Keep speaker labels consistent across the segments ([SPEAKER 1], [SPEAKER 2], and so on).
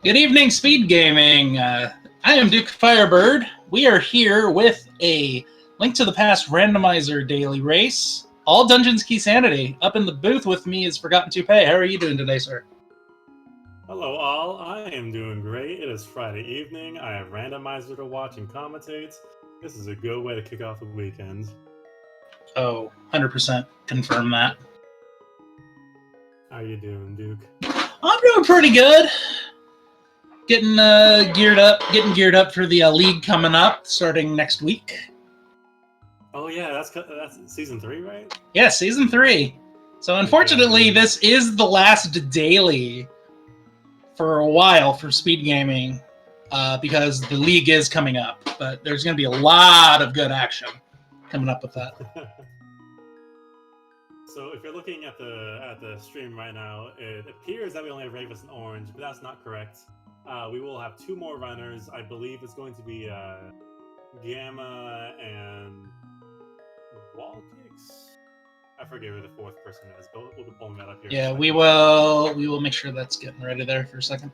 [SPEAKER 1] Good evening, Speed Gaming. I am Duke Firebird. We are here with a Link to the Past randomizer daily race. All Dungeons Keysanity. Up in the booth with me is Forgotten Toupee. How are you doing today, sir?
[SPEAKER 2] Hello all, I am doing great. It is Friday evening. I have Randomizer to watch and commentate. This is a good way to kick off the weekend.
[SPEAKER 1] Oh, 100% confirm that.
[SPEAKER 2] How you doing, Duke?
[SPEAKER 1] I'm doing pretty good. Getting geared up for the league coming up, starting next week.
[SPEAKER 2] Oh yeah, that's season 3, right?
[SPEAKER 1] Yeah, season 3. So unfortunately, this is the last daily for a while for Speed Gaming because the league is coming up. But there's going to be a lot of good action coming up with that.
[SPEAKER 2] So if you're looking at the stream right now, it appears that we only have Ravis and Orange, but that's not correct. We will have 2 more runners. I believe it's going to be Gamma and Wallkicks. I forget who the 4th person is, but we'll be pulling that up here.
[SPEAKER 1] Yeah, we will make sure that's getting ready there for a second.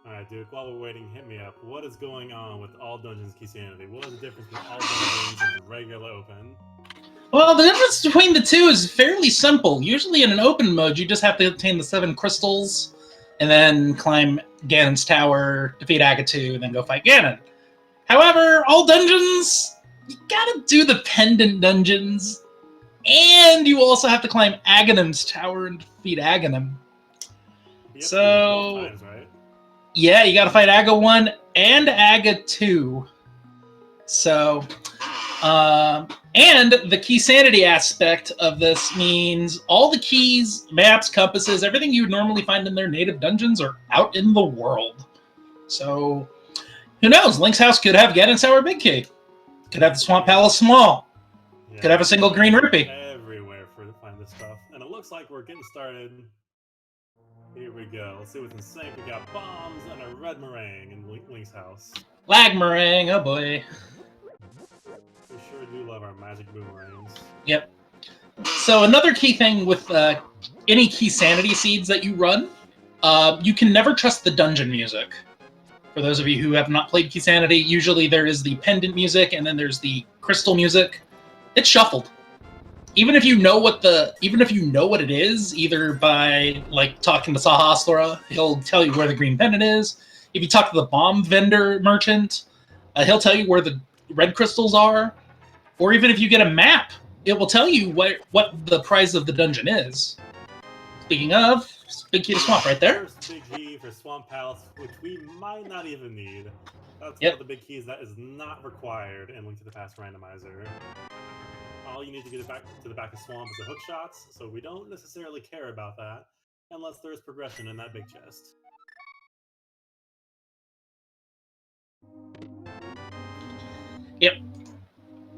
[SPEAKER 2] Alright, Duke, while we're waiting, hit me up. What is going on with All Dungeons Keysanity? What is the difference between All Dungeons and the regular open?
[SPEAKER 1] Well, the difference between the two is fairly simple. Usually in an open mode, you just have to obtain the 7 crystals and then climb Ganon's tower, defeat Agatu, and then go fight Ganon. However, All Dungeons, you gotta do the pendant dungeons, and you also have to climb Aghanim's tower and defeat Aghanim. So,
[SPEAKER 2] both times, right?
[SPEAKER 1] Yeah, you gotta fight Aga 1 and Aga 2. So, and the Keysanity aspect of this means all the keys, maps, compasses, everything you would normally find in their native dungeons are out in the world. So, who knows? Link's house could have Ganon's Tower Big Key. Could have the Swamp Palace Small. Yeah, could have a single green rupee.
[SPEAKER 2] Everywhere to find this stuff. And it looks like we're getting started. Here we go. Let's see what's in sync. We got bombs and a red meringue in Link's house.
[SPEAKER 1] Lag meringue, oh boy.
[SPEAKER 2] We sure do love our magic boomerangs.
[SPEAKER 1] Yep. So another key thing with any Keysanity seeds that you run, you can never trust the dungeon music. For those of you who have not played Keysanity, usually there is the pendant music and then there's the crystal music. It's shuffled. Even if you know what it is, either by like talking to Sahasra, he'll tell you where the green pendant is. If you talk to the bomb vendor merchant, he'll tell you where the red crystals are. Or even if you get a map, it will tell you what the prize of the dungeon is. Speaking of, big key to swamp right there.
[SPEAKER 2] First big key for Swamp Palace, which we might not even need. That's one of the big keys that is not required in Link to the Past Randomizer. All you need to get back to the back of Swamp is the hook shots, so we don't necessarily care about that unless there's progression in that big chest.
[SPEAKER 1] Yep.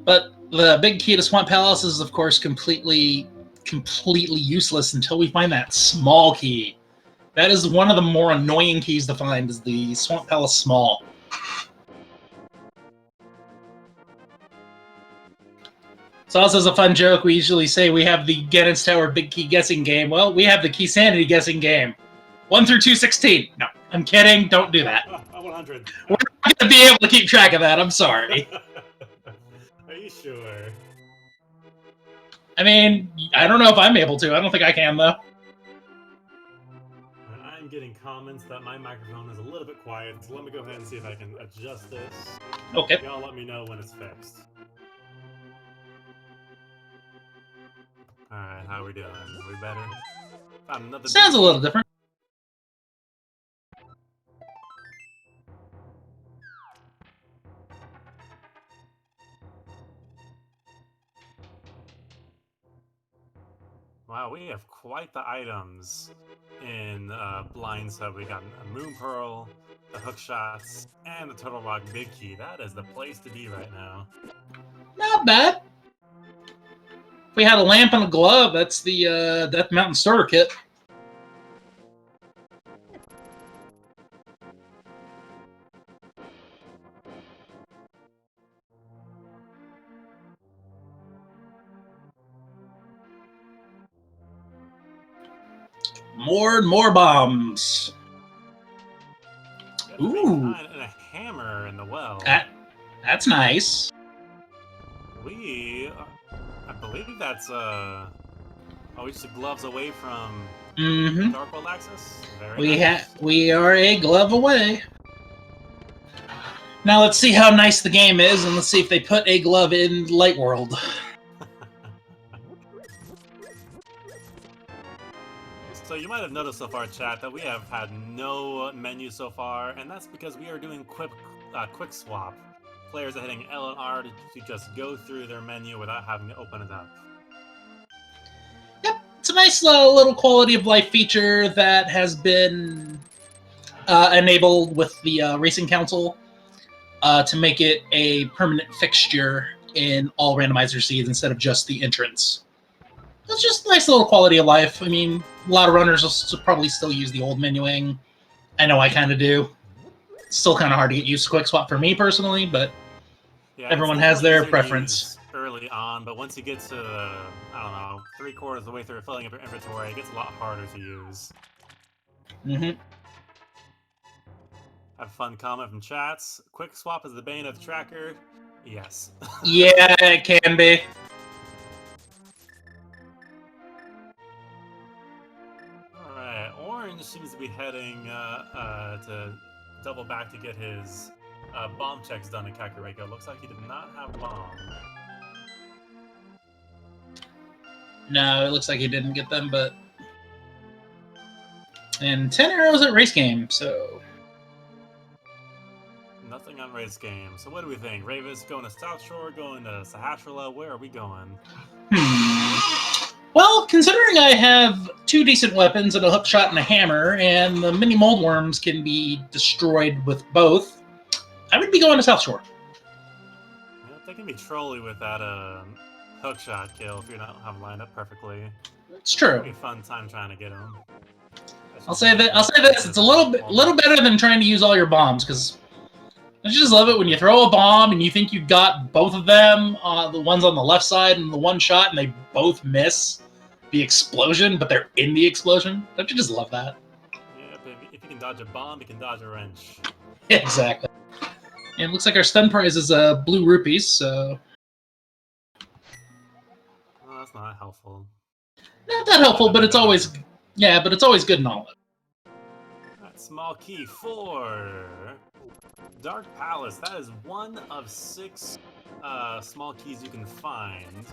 [SPEAKER 1] But the big key to Swamp Palace is, of course, completely useless until we find that small key. That is one of the more annoying keys to find, is the Swamp Palace Small. So also as a fun joke, we usually say we have the Ganon's Tower Big Key guessing game. Well, we have the Keysanity guessing game. 1 through 216. No, I'm kidding. Don't do that.
[SPEAKER 2] 100.
[SPEAKER 1] We're not going to be able to keep track of that. I'm sorry.
[SPEAKER 2] Are you sure?
[SPEAKER 1] I mean, I don't know if I'm able to. I don't think I can, though.
[SPEAKER 2] I'm getting comments that my microphone is a little bit quiet, so let me go ahead and see if I can adjust this.
[SPEAKER 1] Okay.
[SPEAKER 2] Y'all let me know when it's fixed. Alright, how are we doing? Are we better?
[SPEAKER 1] Sounds a little different.
[SPEAKER 2] Wow, we have quite the items in Blind Sub. We got a Moon Pearl, the hook shots, and the Turtle Rock Big Key. That is the place to be right now.
[SPEAKER 1] Not bad. If we had a lamp and a glove, that's the Death Mountain starter kit. More and more bombs. Ooh.
[SPEAKER 2] And a hammer in the well.
[SPEAKER 1] That's nice.
[SPEAKER 2] I believe that's we just gloves away from Dark World access.
[SPEAKER 1] We are a glove away. Now let's see how nice the game is, and let's see if they put a glove in Light World.
[SPEAKER 2] So you might have noticed so far, chat, that we have had no menu so far, and that's because we are doing quick swap. Players are hitting L and R to just go through their menu without having to open it up.
[SPEAKER 1] Yep, it's a nice little quality of life feature that has been enabled with the Racing Council to make it a permanent fixture in all randomizer seeds instead of just the entrance. It's just a nice little quality of life. I mean, a lot of runners will probably still use the old menuing. I know I kind of do. It's still kind of hard to get used to quick swap for me personally, but yeah, everyone has their preference.
[SPEAKER 2] Early on, but once you get to, I don't know, 3/4 of the way through filling up your inventory, it gets a lot harder to use. Have a fun comment from chats. Quick swap is the bane of the tracker. Yes.
[SPEAKER 1] Yeah, it can be.
[SPEAKER 2] Alright, Orange seems to be heading to double back to get his bomb checks done in Kakariko. Looks like he did not have bomb.
[SPEAKER 1] No, it looks like he didn't get them, but... And 10 arrows at race game, so...
[SPEAKER 2] Nothing on race game. So what do we think? Ravis going to South Shore, going to Sahasrahla? Where are we going?
[SPEAKER 1] Well, considering I have 2 decent weapons and a hook shot and a hammer, and the mini mold worms can be destroyed with both, I would be going to South Shore.
[SPEAKER 2] Yeah, they can be trolly with that hook shot kill if you don't have them lined up perfectly.
[SPEAKER 1] It's true.
[SPEAKER 2] It'll be a fun time trying to get them.
[SPEAKER 1] I'll say this: it's a little better than trying to use all your bombs, because I just love it when you throw a bomb and you think you've got both of them, the ones on the left side and the one shot, and they both miss the explosion, but they're in the explosion. Don't you just love that?
[SPEAKER 2] Yeah, but if you can dodge a bomb, you can dodge a wrench.
[SPEAKER 1] Exactly. And it looks like our stun prize is blue rupees, so...
[SPEAKER 2] Well, that's not helpful.
[SPEAKER 1] Not that helpful, but it's always... Yeah, but it's always good knowledge.
[SPEAKER 2] That small key for... Dark Palace. That is one of 6 small keys you can find.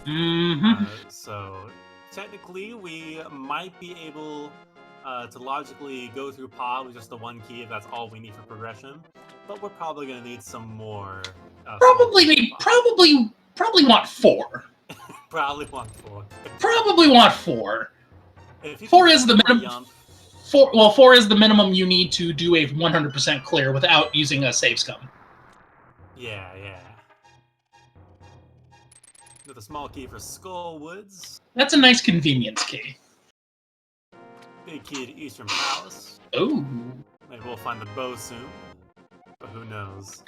[SPEAKER 2] So technically, we might be able to logically go through Pod with just the 1 key if that's all we need for progression. But we're probably going to need some more.
[SPEAKER 1] Probably want 4.
[SPEAKER 2] Probably want 4.
[SPEAKER 1] Probably want 4. 4 is the minimum. 4 is the minimum you need to do a 100% clear without using a save scum.
[SPEAKER 2] Yeah. With a small key for Skull Woods.
[SPEAKER 1] That's a nice convenience key.
[SPEAKER 2] Big key to Eastern Palace.
[SPEAKER 1] Oh.
[SPEAKER 2] Maybe we'll find the bow soon. But who knows?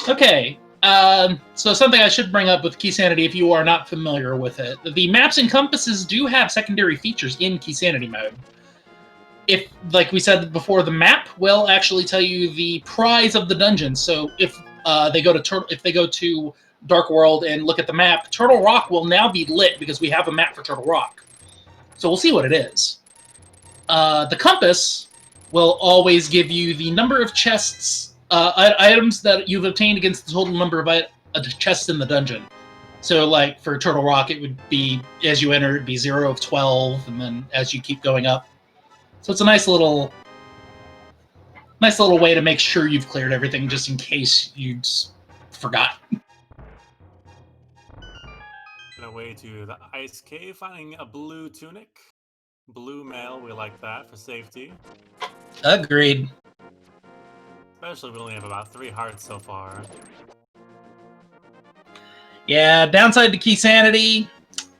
[SPEAKER 1] Okay. So something I should bring up with Keysanity if you are not familiar with it. The maps and compasses do have secondary features in Keysanity mode. If, like we said before, the map will actually tell you the prize of the dungeon. So if they go to Dark World and look at the map, Turtle Rock will now be lit because we have a map for Turtle Rock. So we'll see what it is. The compass will always give you the number of chests, items that you've obtained against the total number of chests in the dungeon. So, like, for Turtle Rock, it would be, as you enter, it'd be 0 of 12, and then as you keep going up. So it's a nice little way to make sure you've cleared everything, just in case you forgot.
[SPEAKER 2] Way to the Ice Cave, finding a blue tunic. Blue mail, we like that for safety.
[SPEAKER 1] Agreed.
[SPEAKER 2] Especially we only have about 3 hearts so far.
[SPEAKER 1] Yeah, downside to Keysanity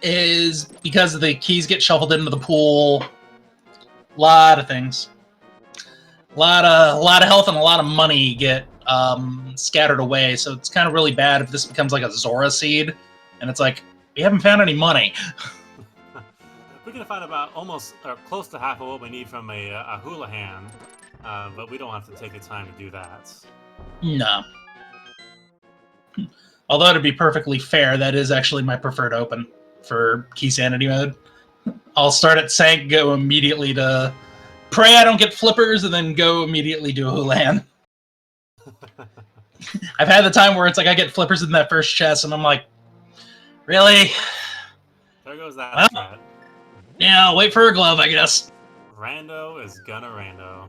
[SPEAKER 1] is because the keys get shuffled into the pool. A lot of things. A lot of health and a lot of money get scattered away, so it's kind of really bad if this becomes like a Zora seed, and it's like, we haven't found any money.
[SPEAKER 2] We can find about almost or close to half of what we need from a hula hand, but we don't have to take the time to do that.
[SPEAKER 1] No. Although to be perfectly fair, that is actually my preferred open for Keysanity mode. I'll start at Sank, go immediately to pray I don't get flippers, and then go immediately to a hula hand. I've had the time where it's like I get flippers in that first chest, and I'm like, really?
[SPEAKER 2] There goes that strat.
[SPEAKER 1] Yeah, I'll wait for a glove, I guess.
[SPEAKER 2] Rando is gonna rando.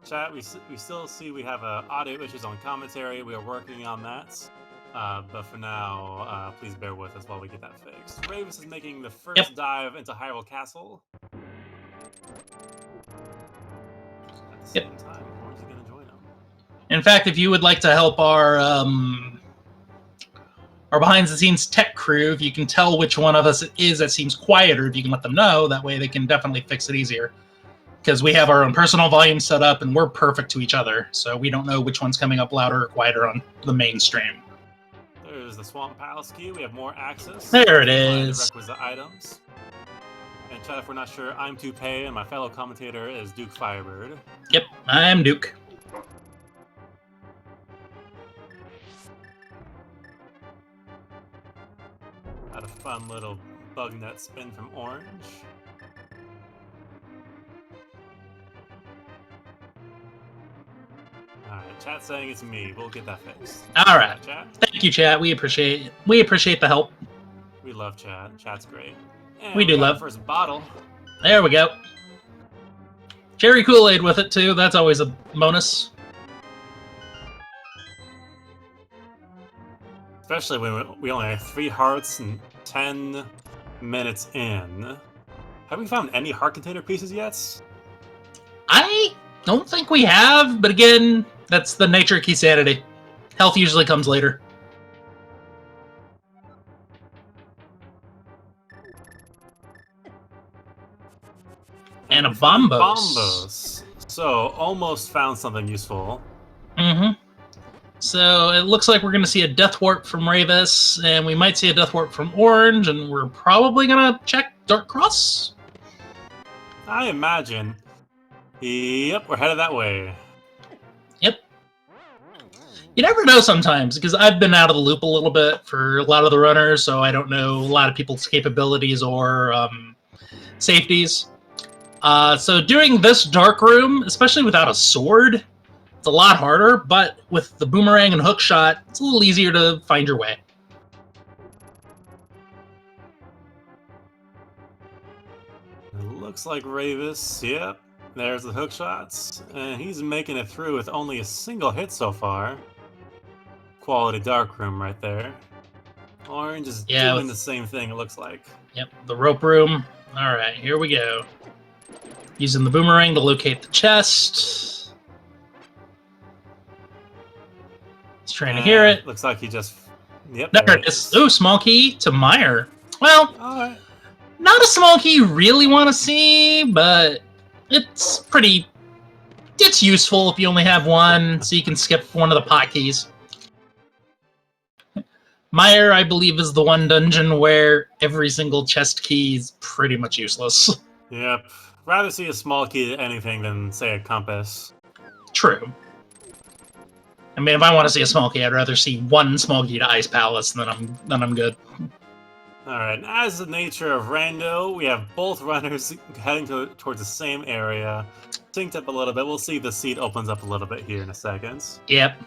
[SPEAKER 2] Chat, we still see we have audio issues on commentary. We are working on that. But for now, please bear with us while we get that fixed. Ravis is making the first dive into Hyrule Castle. At the same time, Orange is going to join him.
[SPEAKER 1] In fact, if you would like to help our behind-the-scenes tech crew, if you can tell which one of us it is that seems quieter, if you can let them know, that way they can definitely fix it easier. Because we have our own personal volume set up, and we're perfect to each other, so we don't know which one's coming up louder or quieter on the main stream.
[SPEAKER 2] There's the Swamp Palace key. We have more access.
[SPEAKER 1] There it
[SPEAKER 2] The
[SPEAKER 1] is.
[SPEAKER 2] requisite items. And chat, if we're not sure, I'm Toupee, and my fellow commentator is Duke Firebird.
[SPEAKER 1] Yep, I'm Duke.
[SPEAKER 2] Had a fun little bug net spin from Orange. Alright, chat saying it's me. We'll get that fixed.
[SPEAKER 1] Alright.
[SPEAKER 2] Chat.
[SPEAKER 1] Thank you, chat. We appreciate the help.
[SPEAKER 2] We love chat. Chat's great. And
[SPEAKER 1] we do
[SPEAKER 2] got
[SPEAKER 1] love
[SPEAKER 2] the first bottle.
[SPEAKER 1] There we go. Cherry Kool-Aid with it, too. That's always a bonus.
[SPEAKER 2] Especially when we only have 3 hearts and 10 minutes in. Have we found any heart container pieces yet?
[SPEAKER 1] I don't think we have, but again, that's the nature of Keysanity. Health usually comes later. And a Bombos.
[SPEAKER 2] Bombos. So, almost found something useful.
[SPEAKER 1] Mm-hmm. So, it looks like we're going to see a Death Warp from Ravis, and we might see a Death Warp from Orange, and we're probably going to check Dark Cross.
[SPEAKER 2] I imagine. Yep, we're headed that way.
[SPEAKER 1] Yep. You never know sometimes, because I've been out of the loop a little bit for a lot of the runners, so I don't know a lot of people's capabilities or safeties. So doing this dark room, especially without a sword, it's a lot harder, but with the boomerang and hook shot, it's a little easier to find your way.
[SPEAKER 2] It looks like Ravis, yep. There's the hook shots, and he's making it through with only a single hit so far. Quality dark room right there. Orange is doing the same thing, it looks like.
[SPEAKER 1] Yep, the rope room. All right, here we go. Using the boomerang to locate the chest. He's trying to hear it.
[SPEAKER 2] Looks like he just... Yep,
[SPEAKER 1] there it is. Ooh, small key to Meyer. Well, not a small key you really want to see, but it's pretty... It's useful if you only have one, so you can skip one of the pot keys. Meyer, I believe, is the one dungeon where every single chest key is pretty much useless.
[SPEAKER 2] Yep. Rather see a small key to anything than, say, a compass.
[SPEAKER 1] True. I mean, if I want to see a small key, I'd rather see one small key to Ice Palace, and then I'm good.
[SPEAKER 2] Alright, as the nature of Rando, we have both runners heading towards the same area. Synced up a little bit. We'll see if the seat opens up a little bit here in a second.
[SPEAKER 1] Yep.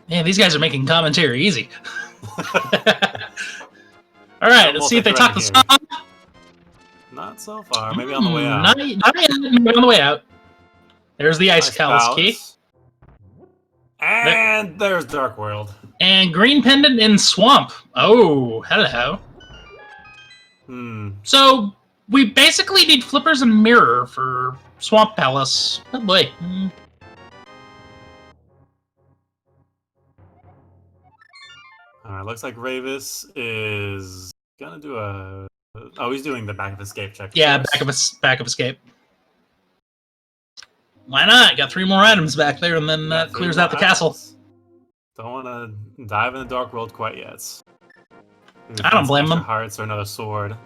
[SPEAKER 1] Man, these guys are making commentary easy. Alright, let's see if they talk the song.
[SPEAKER 2] Not so far. Maybe on the way out.
[SPEAKER 1] Not yet. Maybe on the way out. There's the Ice Palace key.
[SPEAKER 2] And there's Dark World.
[SPEAKER 1] And Green Pendant in Swamp. Oh, hello. So, we basically need Flippers and Mirror for Swamp Palace. Oh boy.
[SPEAKER 2] Alright, looks like Ravis is gonna do a... Oh, he's doing the back of escape check.
[SPEAKER 1] Yeah, back of escape. Why not? Got 3 more items back there, and then that clears out the castle.
[SPEAKER 2] Don't want to dive in the Dark World quite yet.
[SPEAKER 1] I don't blame them.
[SPEAKER 2] Hearts or another sword.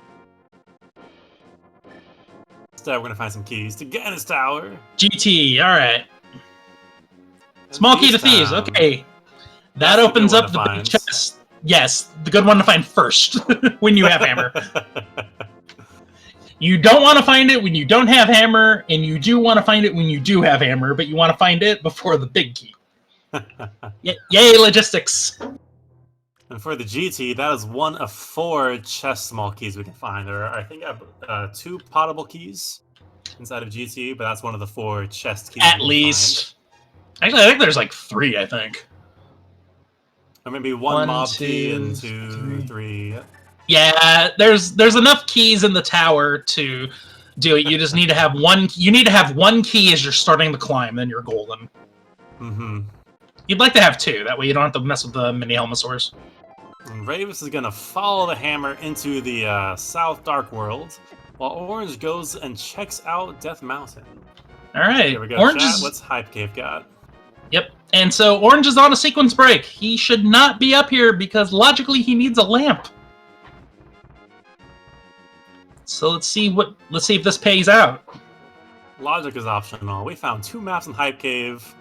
[SPEAKER 2] Instead, we're gonna find some keys to get in his tower.
[SPEAKER 1] GT, alright. Small key to thieves, okay. That opens up the big chest. Yes, the good one to find first, when you have hammer. You don't want to find it when you don't have hammer, and you do want to find it when you do have hammer, but you want to find it before the big key. Yay, logistics!
[SPEAKER 2] And for the GT, that is one of 4 chest small keys we can find. There are, I think, 2 potable keys inside of GT, but that's one of the 4 chest keys.
[SPEAKER 1] At least. Actually, I think there's like 3, I think.
[SPEAKER 2] Or maybe 1 mob key and 2, 3.
[SPEAKER 1] Yeah, there's enough keys in the tower to do it. You just need to have one. You need to have 1 key as you're starting the climb, then you're golden.
[SPEAKER 2] Mm-hmm.
[SPEAKER 1] You'd like to have 2. That way you don't have to mess with the mini helmosaurs.
[SPEAKER 2] And Ravis is gonna follow the hammer into the South Dark World, while Orange goes and checks out Death Mountain.
[SPEAKER 1] All right,
[SPEAKER 2] Here we go.
[SPEAKER 1] Orange
[SPEAKER 2] Chat.
[SPEAKER 1] is...
[SPEAKER 2] What's Hype Cave got?
[SPEAKER 1] Yep. And so Orange is on a sequence break. He should not be up here because logically he needs a lamp. So let's see if this pays out.
[SPEAKER 2] Logic is optional. We found 2 maps in Hype Cave,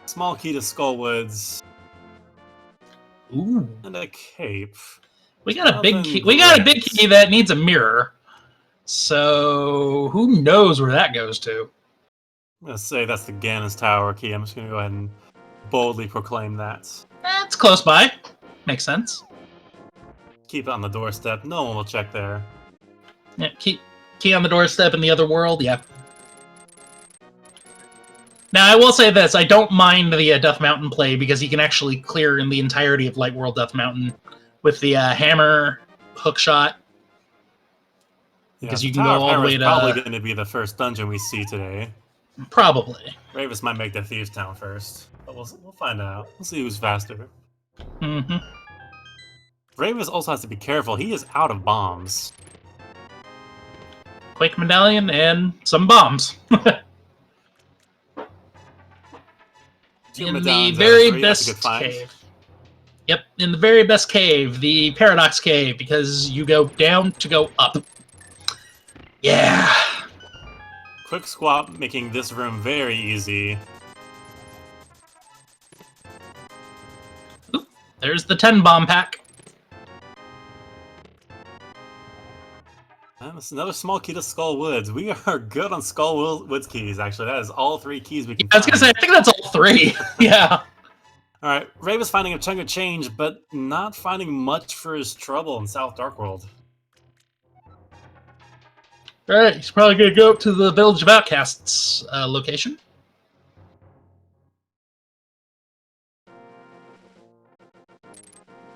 [SPEAKER 2] small key to Skullwoods,
[SPEAKER 1] ooh,
[SPEAKER 2] and a cape.
[SPEAKER 1] We got a big key. We got a big key that needs a mirror. So who knows where that goes to?
[SPEAKER 2] I'm gonna say that's the Ganon's Tower key. I'm just gonna go ahead and boldly proclaim that.
[SPEAKER 1] That's close by. Makes sense.
[SPEAKER 2] Keep it on the doorstep. No one will check there.
[SPEAKER 1] Yeah, key on the doorstep in the other world. Yeah. Now I will say this: I don't mind the Death Mountain play because you can actually clear in the entirety of Light World Death Mountain with the hammer hook shot. Because you can go all the way to.
[SPEAKER 2] Probably going to be the first dungeon we see today.
[SPEAKER 1] Probably.
[SPEAKER 2] Ravis might make the Thieves Town first, but we'll find out. We'll see who's faster.
[SPEAKER 1] Mm-hmm.
[SPEAKER 2] Ravis also has to be careful. He is out of bombs.
[SPEAKER 1] Quake Medallion and some bombs. In the very best cave. Yep, in the very best cave, the Paradox Cave, because you go down to go up. Yeah.
[SPEAKER 2] Quick swap, making this room very easy.
[SPEAKER 1] Oop, there's the 10 bomb pack.
[SPEAKER 2] And it's another small key to Skull Woods. We are good on Skull Woods keys, actually. That is all 3 keys we can
[SPEAKER 1] I was going to say, I think that's all 3. Yeah.
[SPEAKER 2] Alright, Ravis finding a chunk of change, but not finding much for his trouble in South Dark World.
[SPEAKER 1] Alright, he's probably going to go up to the Village of Outcasts location.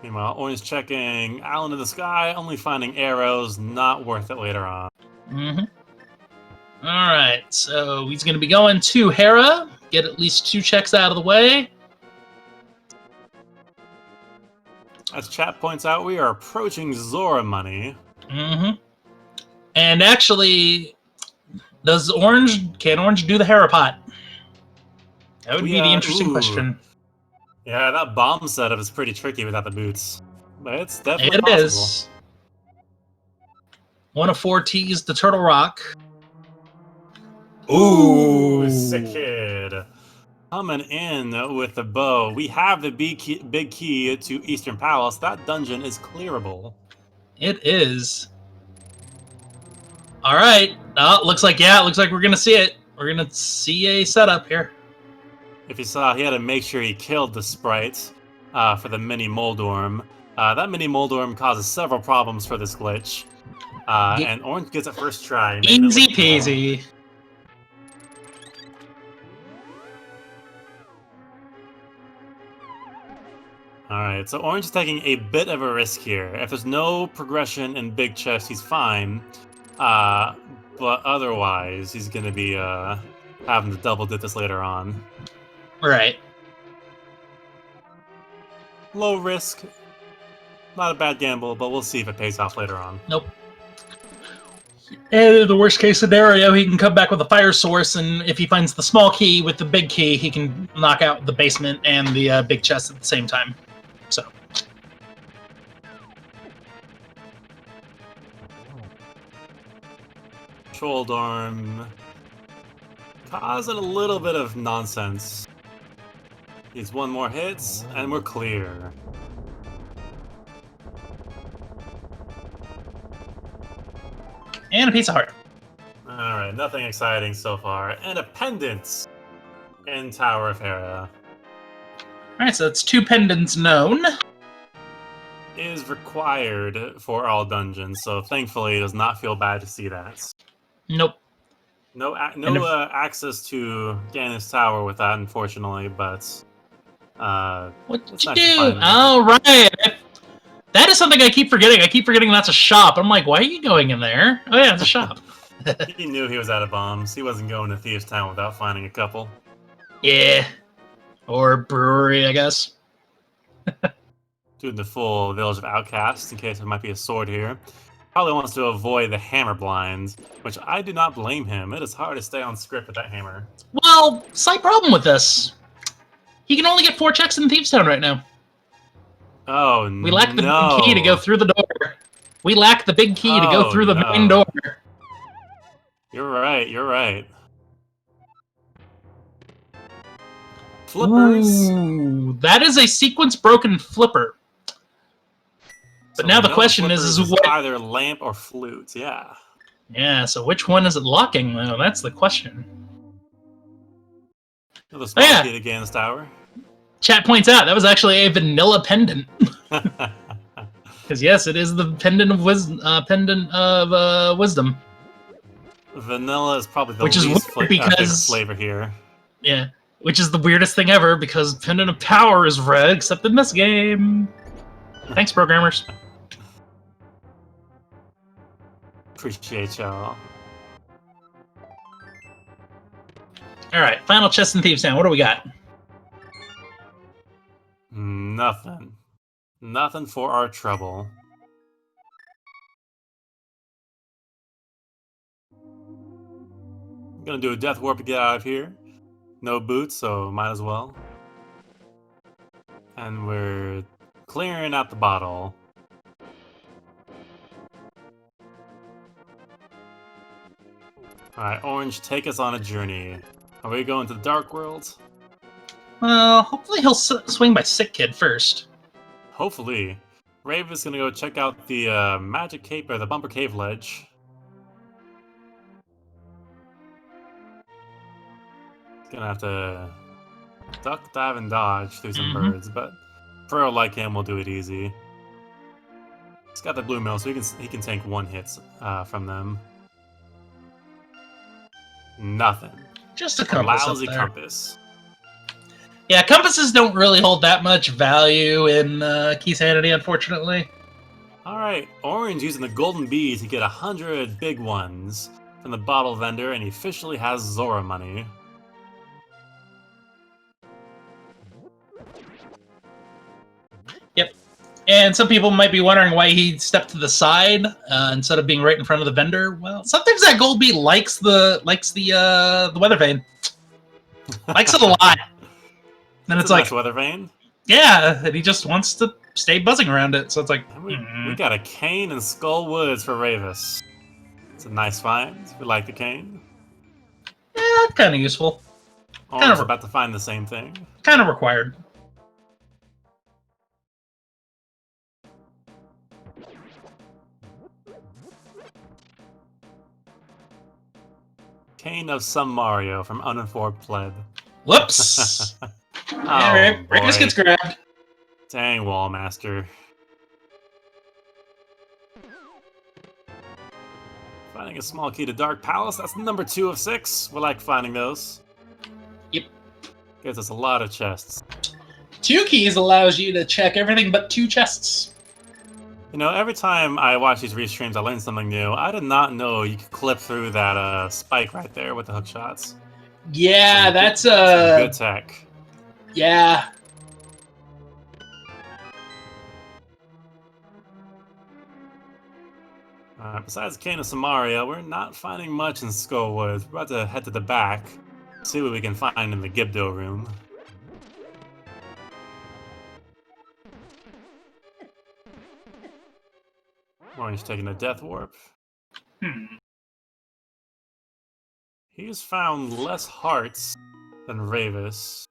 [SPEAKER 2] Meanwhile, Orange checking Island of the Sky, only finding arrows, not worth it later on.
[SPEAKER 1] Mm-hmm. Alright, so he's going to be going to Hera, get at least 2 checks out of the way.
[SPEAKER 2] As chat points out, we are approaching Zora money.
[SPEAKER 1] Mm-hmm. And actually, can Orange do the Hera pot? That would be the interesting question.
[SPEAKER 2] Yeah, that bomb setup is pretty tricky without the boots. But it's definitely possible. It is.
[SPEAKER 1] 1 of 4 T's to Turtle Rock.
[SPEAKER 2] Ooh, sick kid. Coming in with the bow. We have the big key to Eastern Palace. That dungeon is clearable.
[SPEAKER 1] It is. All right. Looks like we're going to see it. We're going to see a setup here.
[SPEAKER 2] If you saw, he had to make sure he killed the sprite for the mini Moldorm. That mini Moldorm causes several problems for this glitch. And Orange gets it first try.
[SPEAKER 1] Easy peasy.
[SPEAKER 2] Alright, so Orange is taking a bit of a risk here. If there's no progression in Big Chest, he's fine. But otherwise, he's going to be having to double dip this later on.
[SPEAKER 1] Right.
[SPEAKER 2] Low risk. Not a bad gamble, but we'll see if it pays off later on.
[SPEAKER 1] Nope. And in the worst case scenario, he can come back with a fire source, and if he finds the small key with the big key, he can knock out the basement and the big chest at the same time. So.
[SPEAKER 2] Troll Dorm causing a little bit of nonsense. He's one more hits, and we're clear.
[SPEAKER 1] And a piece of heart.
[SPEAKER 2] Alright, nothing exciting so far. And a pendant in Tower of Hera.
[SPEAKER 1] Alright, so that's 2 pendants known.
[SPEAKER 2] Is required for all dungeons, so thankfully it does not feel bad to see that.
[SPEAKER 1] Nope.
[SPEAKER 2] No access to Gannis Tower with that, unfortunately, but
[SPEAKER 1] What'd you
[SPEAKER 2] nice
[SPEAKER 1] do? Oh, right. That is something I keep forgetting. I keep forgetting that's a shop. I'm like, why are you going in there? Oh, yeah, it's a shop.
[SPEAKER 2] He knew he was out of bombs. He wasn't going to Thieves Town without finding a couple.
[SPEAKER 1] Yeah. Or brewery, I guess.
[SPEAKER 2] Doing the full Village of Outcasts in case there might be a sword here. Probably wants to avoid the hammer blind, which I do not blame him. It is hard to stay on script with that hammer.
[SPEAKER 1] Well, slight problem with this. He can only get 4 checks in Thieves Town right now.
[SPEAKER 2] Oh,
[SPEAKER 1] We lack the big key to go through the door. We lack the big key to go through the main door.
[SPEAKER 2] You're right, you're right. Flippers.
[SPEAKER 1] Ooh, that is a sequence broken flipper. But
[SPEAKER 2] So
[SPEAKER 1] now the question is what...
[SPEAKER 2] either lamp or flute, yeah.
[SPEAKER 1] Yeah, so which one is it locking, though? That's the question.
[SPEAKER 2] The small key to Gannis Tower.
[SPEAKER 1] Chat points out, that was actually a vanilla pendant. Because yes, it is the pendant of wisdom.
[SPEAKER 2] Vanilla is probably the
[SPEAKER 1] which is
[SPEAKER 2] least favorite flavor here.
[SPEAKER 1] Yeah, which is the weirdest thing ever, because pendant of power is red, except in this game. Thanks, programmers.
[SPEAKER 2] Appreciate y'all.
[SPEAKER 1] Alright, final chest in Thieves Town. What do we got?
[SPEAKER 2] Nothing. Nothing for our trouble. I'm gonna do a death warp to get out of here. No boots, so might as well. And we're clearing out the bottle. Alright, Orange, take us on a journey. Are we going to the Dark World?
[SPEAKER 1] Well, hopefully he'll swing by Sick Kid first.
[SPEAKER 2] Hopefully. Rave is gonna go check out the Magic Cape or the Bumper Cave Ledge. Gonna have to duck, dive, and dodge through some birds, but pro like him will do it easy. He's got the blue mill, so he can tank 1 hit from them. Nothing.
[SPEAKER 1] Just a compass.
[SPEAKER 2] Lousy compass.
[SPEAKER 1] Yeah, compasses don't really hold that much value in Keysanity, unfortunately.
[SPEAKER 2] Alright, Orange using the golden bees to get 100 big ones from the bottle vendor, and he officially has Zora money.
[SPEAKER 1] Yep. And some people might be wondering why he stepped to the side instead of being right in front of the vendor. Well, sometimes that gold bee likes the weather vane. Likes it a lot. Then it's like
[SPEAKER 2] weather vane.
[SPEAKER 1] Yeah, and he just wants to stay buzzing around it. So it's like
[SPEAKER 2] we got a cane and Skull Woods for Ravis. It's a nice find. We like the cane.
[SPEAKER 1] Yeah, kind of useful.
[SPEAKER 2] Kind of about to find the same thing.
[SPEAKER 1] Kind of required.
[SPEAKER 2] Cane of some Mario from Uninformed Pleb.
[SPEAKER 1] Whoops!
[SPEAKER 2] Oh,
[SPEAKER 1] Ravis gets grabbed.
[SPEAKER 2] Dang, Wallmaster. Finding a small key to Dark Palace. That's number 2 of 6. We like finding those.
[SPEAKER 1] Yep.
[SPEAKER 2] Gives us a lot of chests.
[SPEAKER 1] 2 keys allows you to check everything but 2 chests.
[SPEAKER 2] You know, every time I watch these restreams, I learn something new. I did not know you could clip through that spike right there with the hook shots.
[SPEAKER 1] Yeah, that's
[SPEAKER 2] good tech.
[SPEAKER 1] Yeah.
[SPEAKER 2] Besides Cane of Samaria, we're not finding much in Skullwoods. We're about to head to the back, see what we can find in the Gibdo room. Orange taking a death warp. He's found less hearts than Ravis.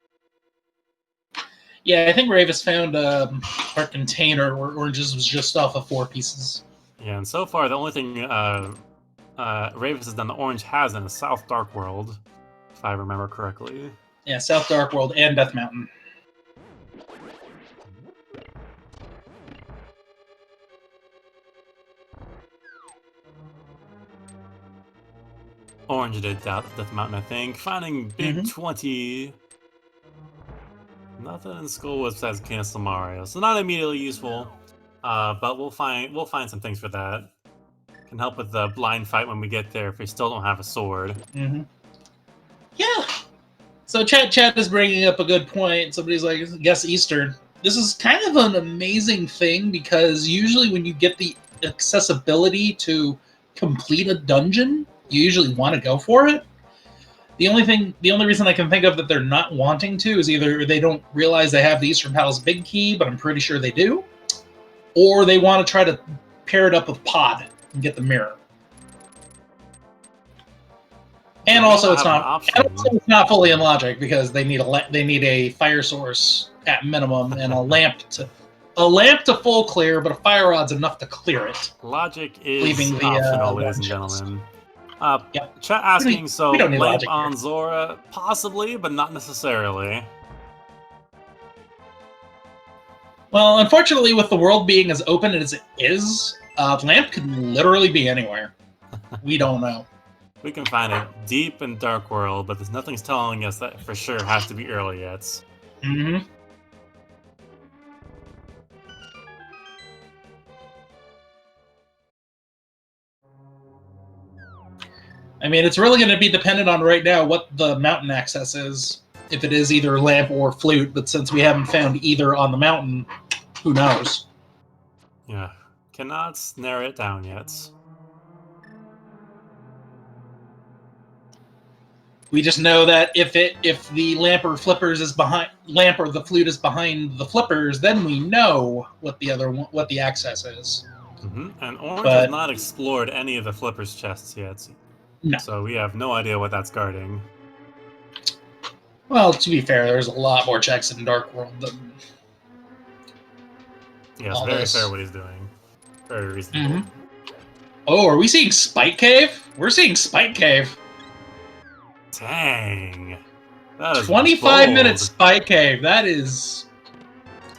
[SPEAKER 1] Yeah, I think Ravis found a heart container where Orange's was just off of 4 pieces.
[SPEAKER 2] Yeah, and so far the only thing Ravis has done that Orange hasn't is South Dark World, if I remember correctly.
[SPEAKER 1] Yeah, South Dark World and Death Mountain.
[SPEAKER 2] Orange did Death Mountain, I think. Finding Big 20. Nothing in school besides Cancel Mario, so not immediately useful. But we'll find some things for that. Can help with the blind fight when we get there if we still don't have a sword.
[SPEAKER 1] Yeah. So Chad is bringing up a good point. Somebody's like, guess Eastern. This is kind of an amazing thing because usually when you get the accessibility to complete a dungeon, you usually want to go for it. The only reason I can think of that they're not wanting to is either they don't realize they have the Eastern Palace Big Key, but I'm pretty sure they do, or they want to try to pair it up with Pod and get the mirror. And also, it's not fully in logic because they need a fire source at minimum and a lamp to full clear, but a fire rod's enough to clear it.
[SPEAKER 2] Logic is optional, ladies and gentlemen. Chat asking, so lamp on Zora? Possibly, but not necessarily.
[SPEAKER 1] Well, unfortunately, with the world being as open as it is, lamp could literally be anywhere. We don't know.
[SPEAKER 2] We can find it deep in Dark World, but there's nothing's telling us that for sure has to be early yet.
[SPEAKER 1] Mm-hmm. I mean, it's really going to be dependent on right now what the mountain access is. If it is either lamp or flute, but since we haven't found either on the mountain, who knows?
[SPEAKER 2] Yeah, cannot narrow it down yet.
[SPEAKER 1] We just know that if the lamp or the flute is behind the flippers, then we know what the access is.
[SPEAKER 2] And Orange has not explored any of the flippers' chests yet.
[SPEAKER 1] No.
[SPEAKER 2] So we have no idea what that's guarding.
[SPEAKER 1] Well, to be fair, there's a lot more checks in Dark World than.
[SPEAKER 2] Yeah, it's very fair what he's doing. Very reasonable.
[SPEAKER 1] Oh, are we seeing Spike Cave? We're seeing Spike Cave.
[SPEAKER 2] Dang. That is
[SPEAKER 1] 25 minutes Spike Cave. That is.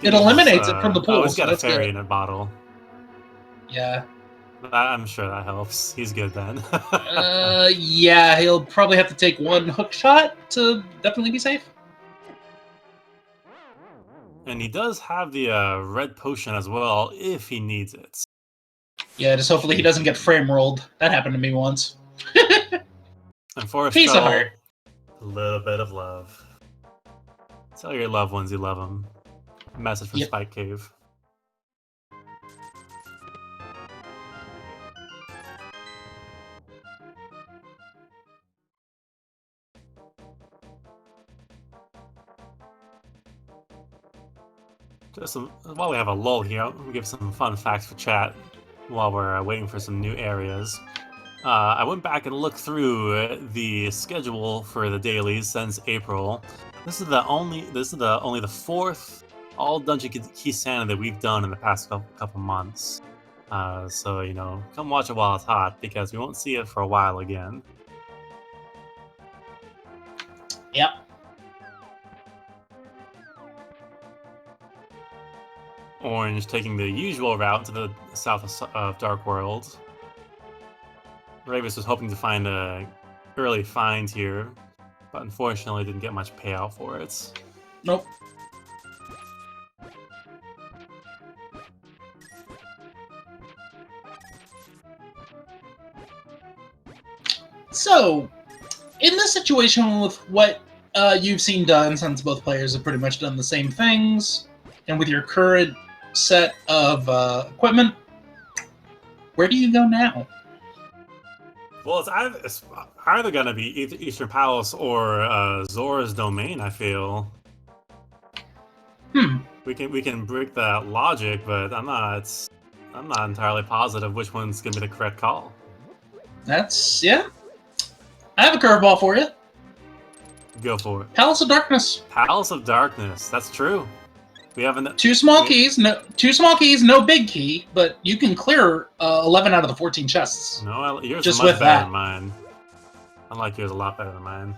[SPEAKER 1] It eliminates it from the pool.
[SPEAKER 2] Oh, he's got a fairy in a bottle.
[SPEAKER 1] Yeah.
[SPEAKER 2] I'm sure that helps. He's good then.
[SPEAKER 1] Yeah, he'll probably have to take 1 hook shot to definitely be safe.
[SPEAKER 2] And he does have the red potion as well, if he needs it.
[SPEAKER 1] Yeah, just hopefully he doesn't get frame rolled. That happened to me once.
[SPEAKER 2] And for a
[SPEAKER 1] piece of heart.
[SPEAKER 2] A little bit of love. Tell your loved ones you love them. Message from Spike Cave. While we have a lull here, I'll give some fun facts for chat while we're waiting for some new areas. I went back and looked through the schedule for the dailies since April. This is only the 4th all dungeon Keysanity that we've done in the past couple months. So come watch it while it's hot because we won't see it for a while again.
[SPEAKER 1] Yep.
[SPEAKER 2] Orange taking the usual route to the south of Dark World. Ravis was hoping to find a early find here, but unfortunately didn't get much payout for it.
[SPEAKER 1] Nope. So, in this situation with what you've seen done, since both players have pretty much done the same things, and with your current set of equipment, where do you go now?
[SPEAKER 2] Well, it's either going to be Eastern Palace or Zora's Domain, I feel. We can break that logic, but I'm not entirely positive which one's going to be the correct call.
[SPEAKER 1] I I have a curveball for you.
[SPEAKER 2] Go for it.
[SPEAKER 1] Palace of Darkness.
[SPEAKER 2] Palace of Darkness. That's true. We have
[SPEAKER 1] two small keys, no big key, but you can clear 11 out of the 14 chests.
[SPEAKER 2] No, yours
[SPEAKER 1] just
[SPEAKER 2] is much
[SPEAKER 1] with
[SPEAKER 2] better
[SPEAKER 1] that.
[SPEAKER 2] than mine. I like yours a lot better than mine.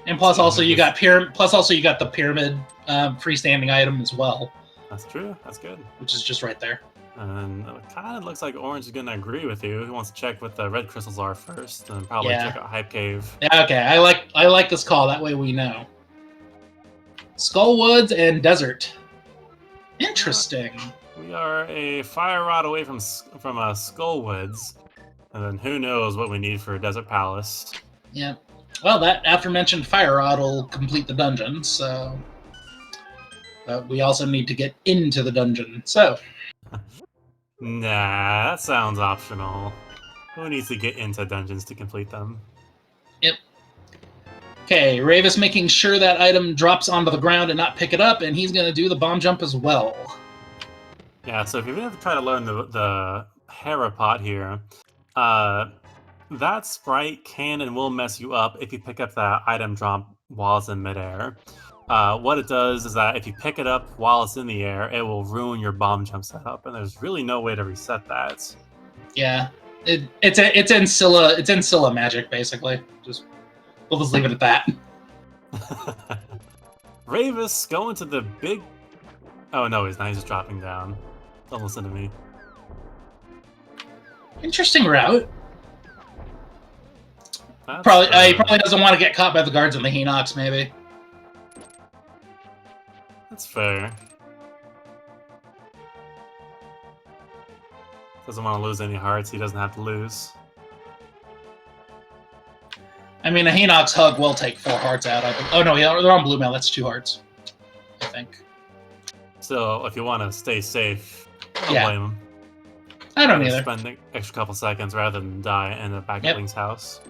[SPEAKER 1] And plus, also you got the pyramid freestanding item as well.
[SPEAKER 2] That's true. That's good.
[SPEAKER 1] Which is just right there.
[SPEAKER 2] And it kind of looks like Orange is going to agree with you. He wants to check what the red crystals are first, and probably check out Hype Cave.
[SPEAKER 1] Yeah, okay. I like this call. That way we know. Skullwoods and Desert. Interesting.
[SPEAKER 2] We are a fire rod away from Skullwoods, and then who knows what we need for a Desert Palace.
[SPEAKER 1] Yeah. Well, that aforementioned fire rod will complete the dungeon, so... But we also need to get into the dungeon, so...
[SPEAKER 2] Nah, that sounds optional. Who needs to get into dungeons to complete them?
[SPEAKER 1] Yep. Okay, Ravis making sure that item drops onto the ground and not pick it up, and he's going to do the bomb jump as well.
[SPEAKER 2] Yeah, so if you're going to try to learn the Hera pot here, that sprite can and will mess you up if you pick up that item drop while it's in midair. What it does is that if you pick it up while it's in the air, it will ruin your bomb jump setup, and there's really no way to reset that.
[SPEAKER 1] Yeah, it's in Scylla magic basically. We'll just leave it at that.
[SPEAKER 2] Ravis going to the big. Oh no, he's not. He's just dropping down. Don't listen to me.
[SPEAKER 1] Interesting route.
[SPEAKER 2] He
[SPEAKER 1] probably doesn't want to get caught by the guards in the Hinox, maybe.
[SPEAKER 2] That's fair. Doesn't want to lose any hearts he doesn't have to lose.
[SPEAKER 1] I mean, a Hinox hug will take 4 hearts out. Oh no, yeah, they're on blue mail. That's 2 hearts, I think.
[SPEAKER 2] So if you want to stay safe, I don't blame him.
[SPEAKER 1] I don't either.
[SPEAKER 2] Spend an extra couple seconds rather than die in the back of Link's house.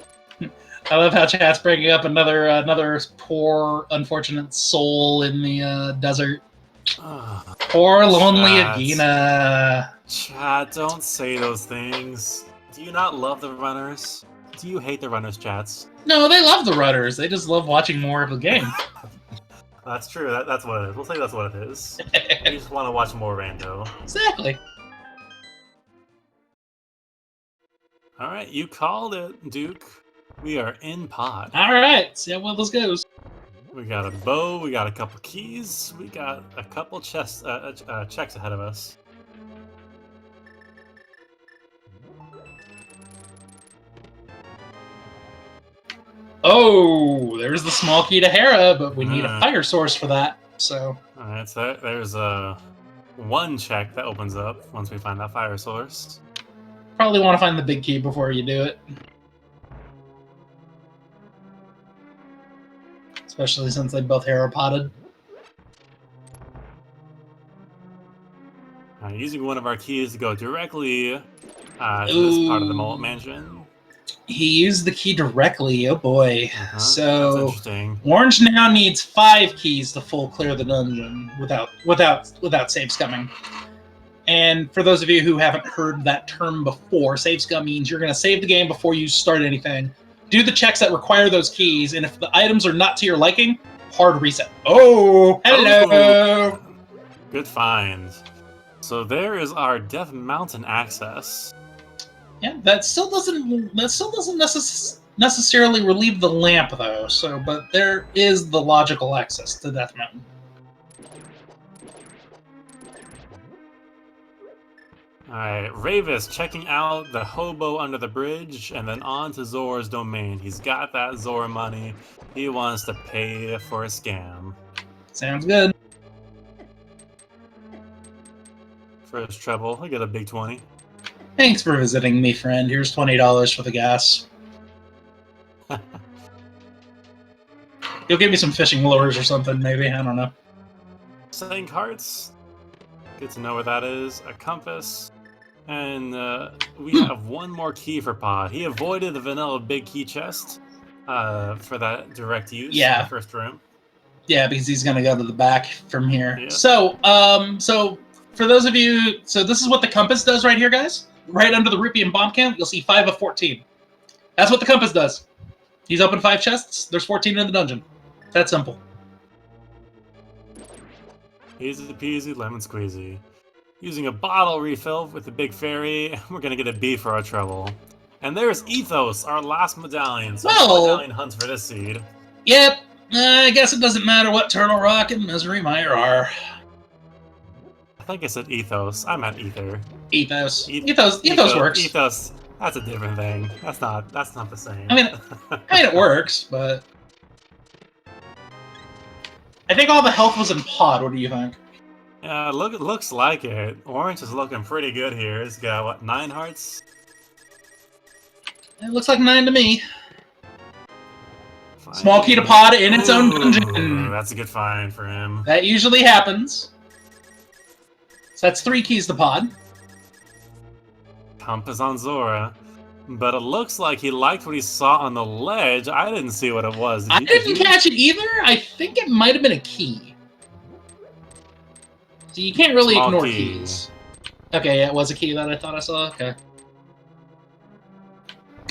[SPEAKER 1] I love how chat's bringing up another poor, unfortunate soul in the desert. Poor, lonely Agina.
[SPEAKER 2] Chat, don't say those things. Do you not love the runners? Do you hate the runners, chats?
[SPEAKER 1] No, they love the runners. They just love watching more of the game.
[SPEAKER 2] That's true. That's what it is. We'll say that's what it is. We just want to watch more rando.
[SPEAKER 1] Exactly.
[SPEAKER 2] All right, you called it, Duke. We are in pod.
[SPEAKER 1] All right, see how well this goes.
[SPEAKER 2] We got a bow. We got a couple keys. We got a couple checks ahead of us.
[SPEAKER 1] Oh, there's the small key to Hera, but we need a fire source for that. So.
[SPEAKER 2] All right, so there's one check that opens up once we find that fire source.
[SPEAKER 1] Probably want to find the big key before you do it. Especially since they both Hera potted.
[SPEAKER 2] Using one of our keys to go directly to this part of the Mullet Mansion.
[SPEAKER 1] He used the key directly, oh boy. So
[SPEAKER 2] that's interesting.
[SPEAKER 1] Orange now needs 5 keys to full clear the dungeon without save scumming. And for those of you who haven't heard that term before, save scum means you're going to save the game before you start anything. Do the checks that require those keys, and if the items are not to your liking, hard reset. Oh, hello!
[SPEAKER 2] Oh, good find. So there is our Death Mountain access.
[SPEAKER 1] Yeah, that still doesn't necessarily relieve the lamp though. So, but there is the logical access to Death Mountain.
[SPEAKER 2] Alright, Ravis checking out the hobo under the bridge, and then on to Zor's domain. He's got that Zor money. He wants to pay for a scam.
[SPEAKER 1] Sounds good.
[SPEAKER 2] First treble, I get a big 20.
[SPEAKER 1] Thanks for visiting me, friend. Here's $20 for the gas. You'll give me some fishing lures or something, maybe. I don't know.
[SPEAKER 2] Selling carts. Good to know where that is. A compass. And we have one more key for Pod. He avoided the vanilla big key chest for that direct use in the first room.
[SPEAKER 1] Yeah, because he's going to go to the back from here.
[SPEAKER 2] Yeah.
[SPEAKER 1] So for those of you... So this is what the compass does right here, guys. Right under the Rupian bomb camp, you'll see 5 of 14. That's what the compass does. He's opened 5 chests. There's 14 in the dungeon. That simple.
[SPEAKER 2] Easy peasy, lemon squeezy. Using a bottle refill with the big fairy, we're gonna get a B for our trouble. And there's Ethos, our last medallion. So medallion hunts for this seed.
[SPEAKER 1] Yep. I guess it doesn't matter what Turtle Rock and Misery Mire are.
[SPEAKER 2] I think I said Ethos. I meant Ether.
[SPEAKER 1] Ethos. Ethos works.
[SPEAKER 2] Ethos. That's a different thing. That's not the same.
[SPEAKER 1] I mean it works, but I think all the health was in pod. What do you think?
[SPEAKER 2] Yeah, looks like it. Orange is looking pretty good here. He's got, what, 9 hearts?
[SPEAKER 1] It looks like 9 to me. Fine. Small key to pod in its own dungeon.
[SPEAKER 2] That's a good find for him.
[SPEAKER 1] That usually happens. So that's 3 keys to pod.
[SPEAKER 2] Compass on Zora. But it looks like he liked what he saw on the ledge. I didn't see what it was.
[SPEAKER 1] I didn't catch it either. I think it might have been a key. So you can't really ignore keys. Okay, yeah, it was a key that I thought I saw. Okay.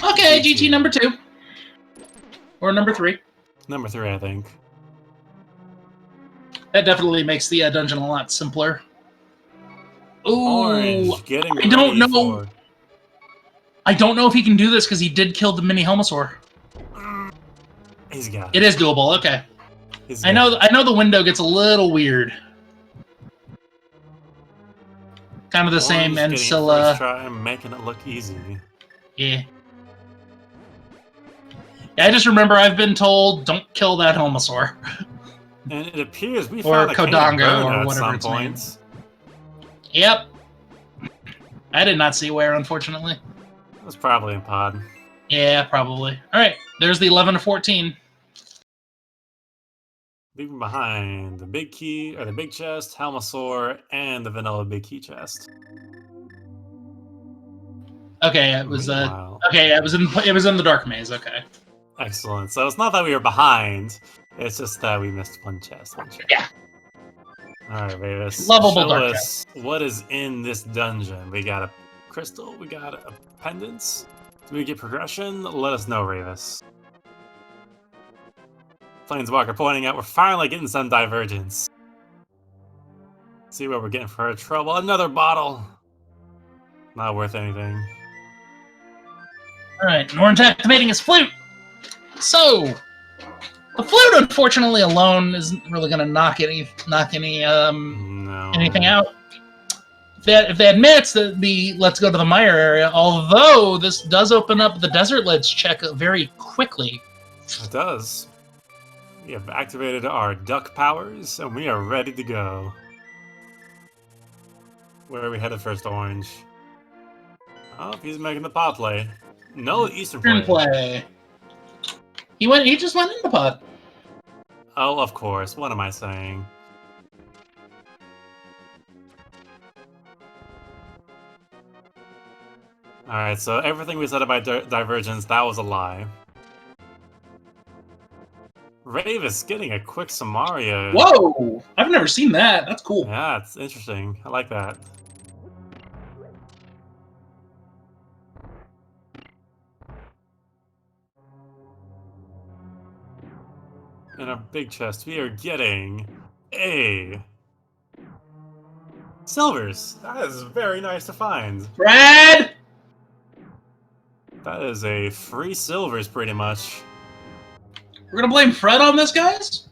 [SPEAKER 1] Okay, GT number 2. Or number 3.
[SPEAKER 2] Number 3, I think.
[SPEAKER 1] That definitely makes the dungeon a lot simpler. Ooh,
[SPEAKER 2] Orange, getting
[SPEAKER 1] I don't know. I don't know if he can do this because he did kill the mini Helmosaur.
[SPEAKER 2] He's got
[SPEAKER 1] it. It is doable. Okay. I know the window gets a little weird. Kind of the same, Ancilla.
[SPEAKER 2] Try making it look easy.
[SPEAKER 1] Yeah. I just remember I've been told don't kill that Helmosaur.
[SPEAKER 2] And it appears we
[SPEAKER 1] or
[SPEAKER 2] found a
[SPEAKER 1] Kodongo or
[SPEAKER 2] at
[SPEAKER 1] whatever
[SPEAKER 2] some
[SPEAKER 1] its
[SPEAKER 2] points.
[SPEAKER 1] Name. Yep. I did not see where, unfortunately.
[SPEAKER 2] It was probably in pod.
[SPEAKER 1] Yeah, probably. All right, there's the 11 to 14.
[SPEAKER 2] Leaving behind the big key, or the big chest, Helmosaur, and the vanilla big key chest.
[SPEAKER 1] Okay, it was okay, it was in the dark maze. Okay.
[SPEAKER 2] Excellent. So it's not that we were behind; it's just that we missed one chest.
[SPEAKER 1] Yeah.
[SPEAKER 2] All right, Ravis.
[SPEAKER 1] Lovable
[SPEAKER 2] show
[SPEAKER 1] dark
[SPEAKER 2] us
[SPEAKER 1] chest.
[SPEAKER 2] What is in this dungeon. We got a crystal. We got a pendants. Do we get progression? Let us know, Ravis. Planeswalker pointing out we're finally getting some divergence. See what we're getting for our trouble. Another bottle. Not worth anything.
[SPEAKER 1] Alright, Orange activating his flute! So, the flute, unfortunately, alone isn't really going to knock anything out. If they admit the let's go to the mire area, although this does open up the desert ledge check very quickly.
[SPEAKER 2] It does. We have activated our duck powers, and we are ready to go. Where are we headed first, Orange? Oh, he's making the pod play. No Eastern play.
[SPEAKER 1] He just went in the pod.
[SPEAKER 2] Oh, of course. What am I saying? Alright, so everything we said about Divergence, that was a lie. Ravis getting a quick Samaria.
[SPEAKER 1] Whoa! I've never seen that. That's cool.
[SPEAKER 2] Yeah, it's interesting. I like that. In our big chest, we are getting a Silvers. That is very nice to find.
[SPEAKER 1] Brad!
[SPEAKER 2] That is a free Silvers, pretty much.
[SPEAKER 1] We're gonna blame Fred on this, guys?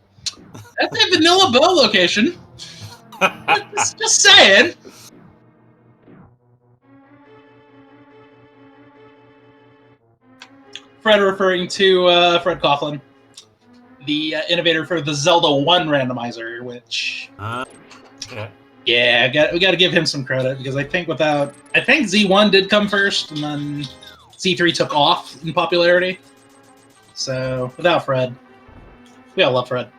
[SPEAKER 1] That's a Vanilla Bow location. just saying. Fred referring to Fred Coughlin, the innovator for the Zelda 1 randomizer, which... Yeah, we got to give him some credit, because I think Z1 did come first, and then Z3 took off in popularity. So, without Fred, we all love Fred.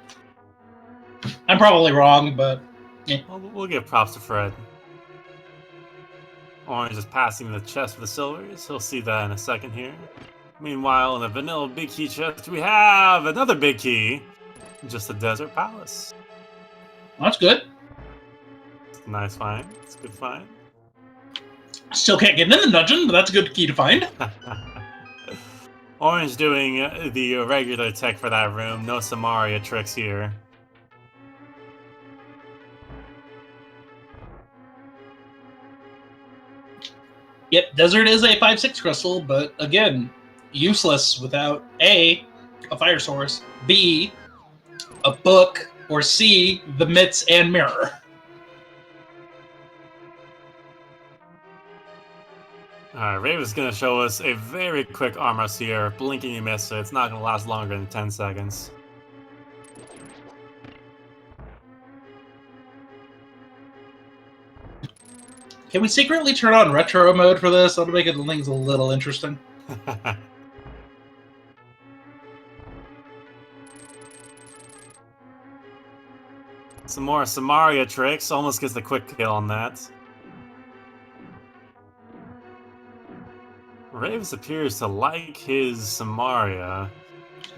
[SPEAKER 1] I'm probably wrong, but... Yeah.
[SPEAKER 2] Well, we'll give props to Fred. Orange is passing the chest for the Silvers. He'll see that in a second here. Meanwhile, in the vanilla big key chest, we have another big key. Just a Desert Palace.
[SPEAKER 1] That's good.
[SPEAKER 2] It's a nice find. It's a good find.
[SPEAKER 1] Still can't get in the dungeon, but that's a good key to find.
[SPEAKER 2] Orange doing the regular tech for that room. No Samaria tricks here.
[SPEAKER 1] Yep, Desert is a 5/6 crystal, but again, useless without A, a fire source, B, a book, or C, the mitts and mirror.
[SPEAKER 2] Alright, Raven's gonna show us a very quick armor here. Blinking you miss it. It's not gonna last longer than 10 seconds.
[SPEAKER 1] Can we secretly turn on retro mode for this? That'll make things a little interesting.
[SPEAKER 2] Some more Samaria tricks. Almost gets the quick kill on that. Raves appears to like his Samaria.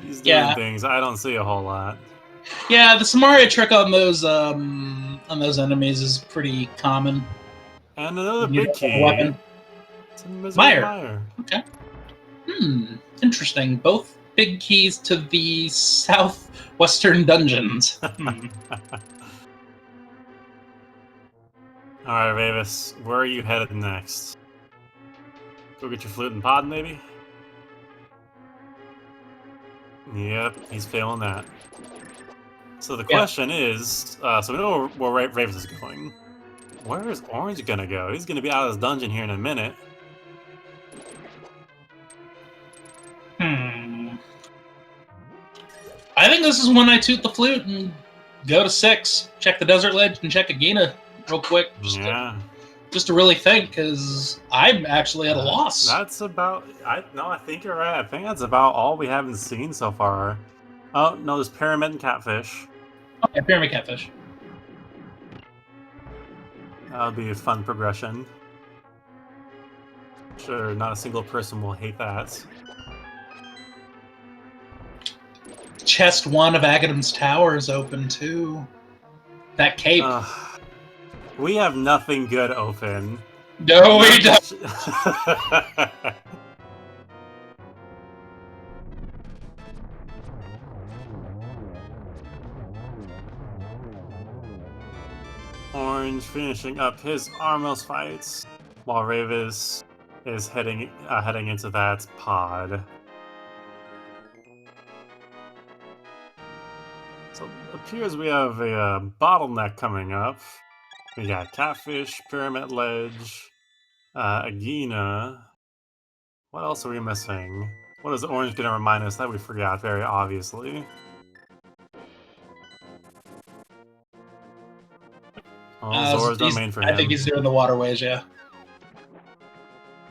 [SPEAKER 2] He's doing things I don't see a whole lot.
[SPEAKER 1] Yeah, the Samaria trick on those enemies is pretty common.
[SPEAKER 2] And another big key.
[SPEAKER 1] Weapon.
[SPEAKER 2] Meyer.
[SPEAKER 1] Okay. Interesting. Both big keys to the southwestern dungeons.
[SPEAKER 2] Alright, Ravis, where are you headed next? Go get your flute and pod, maybe? Yep, he's failing that. So the question is, so we know where Ravis is going. Where is Orange gonna go? He's gonna be out of his dungeon here in a minute.
[SPEAKER 1] I think this is when I toot the flute and go to 6. Check the desert ledge and check Agina real quick. Just to really think, because I'm actually at a loss.
[SPEAKER 2] That's about... I think you're right. I think that's about all we haven't seen so far. Oh, no, there's Pyramid and Catfish.
[SPEAKER 1] Okay, Pyramid Catfish.
[SPEAKER 2] That would be a fun progression. Sure, not a single person will hate that.
[SPEAKER 1] Chest 1 of Agadam's Tower is open, too. That cape.
[SPEAKER 2] We have nothing good open.
[SPEAKER 1] No, we don't.
[SPEAKER 2] Orange finishing up his Armos fights, while Ravis is heading into that pod. So it appears we have a bottleneck coming up. We got Catfish, Pyramid Ledge, Agina. What else are we missing? What is Orange going to remind us that we forgot, very obviously? Zora's domain for him.
[SPEAKER 1] I think he's doing the waterways, yeah.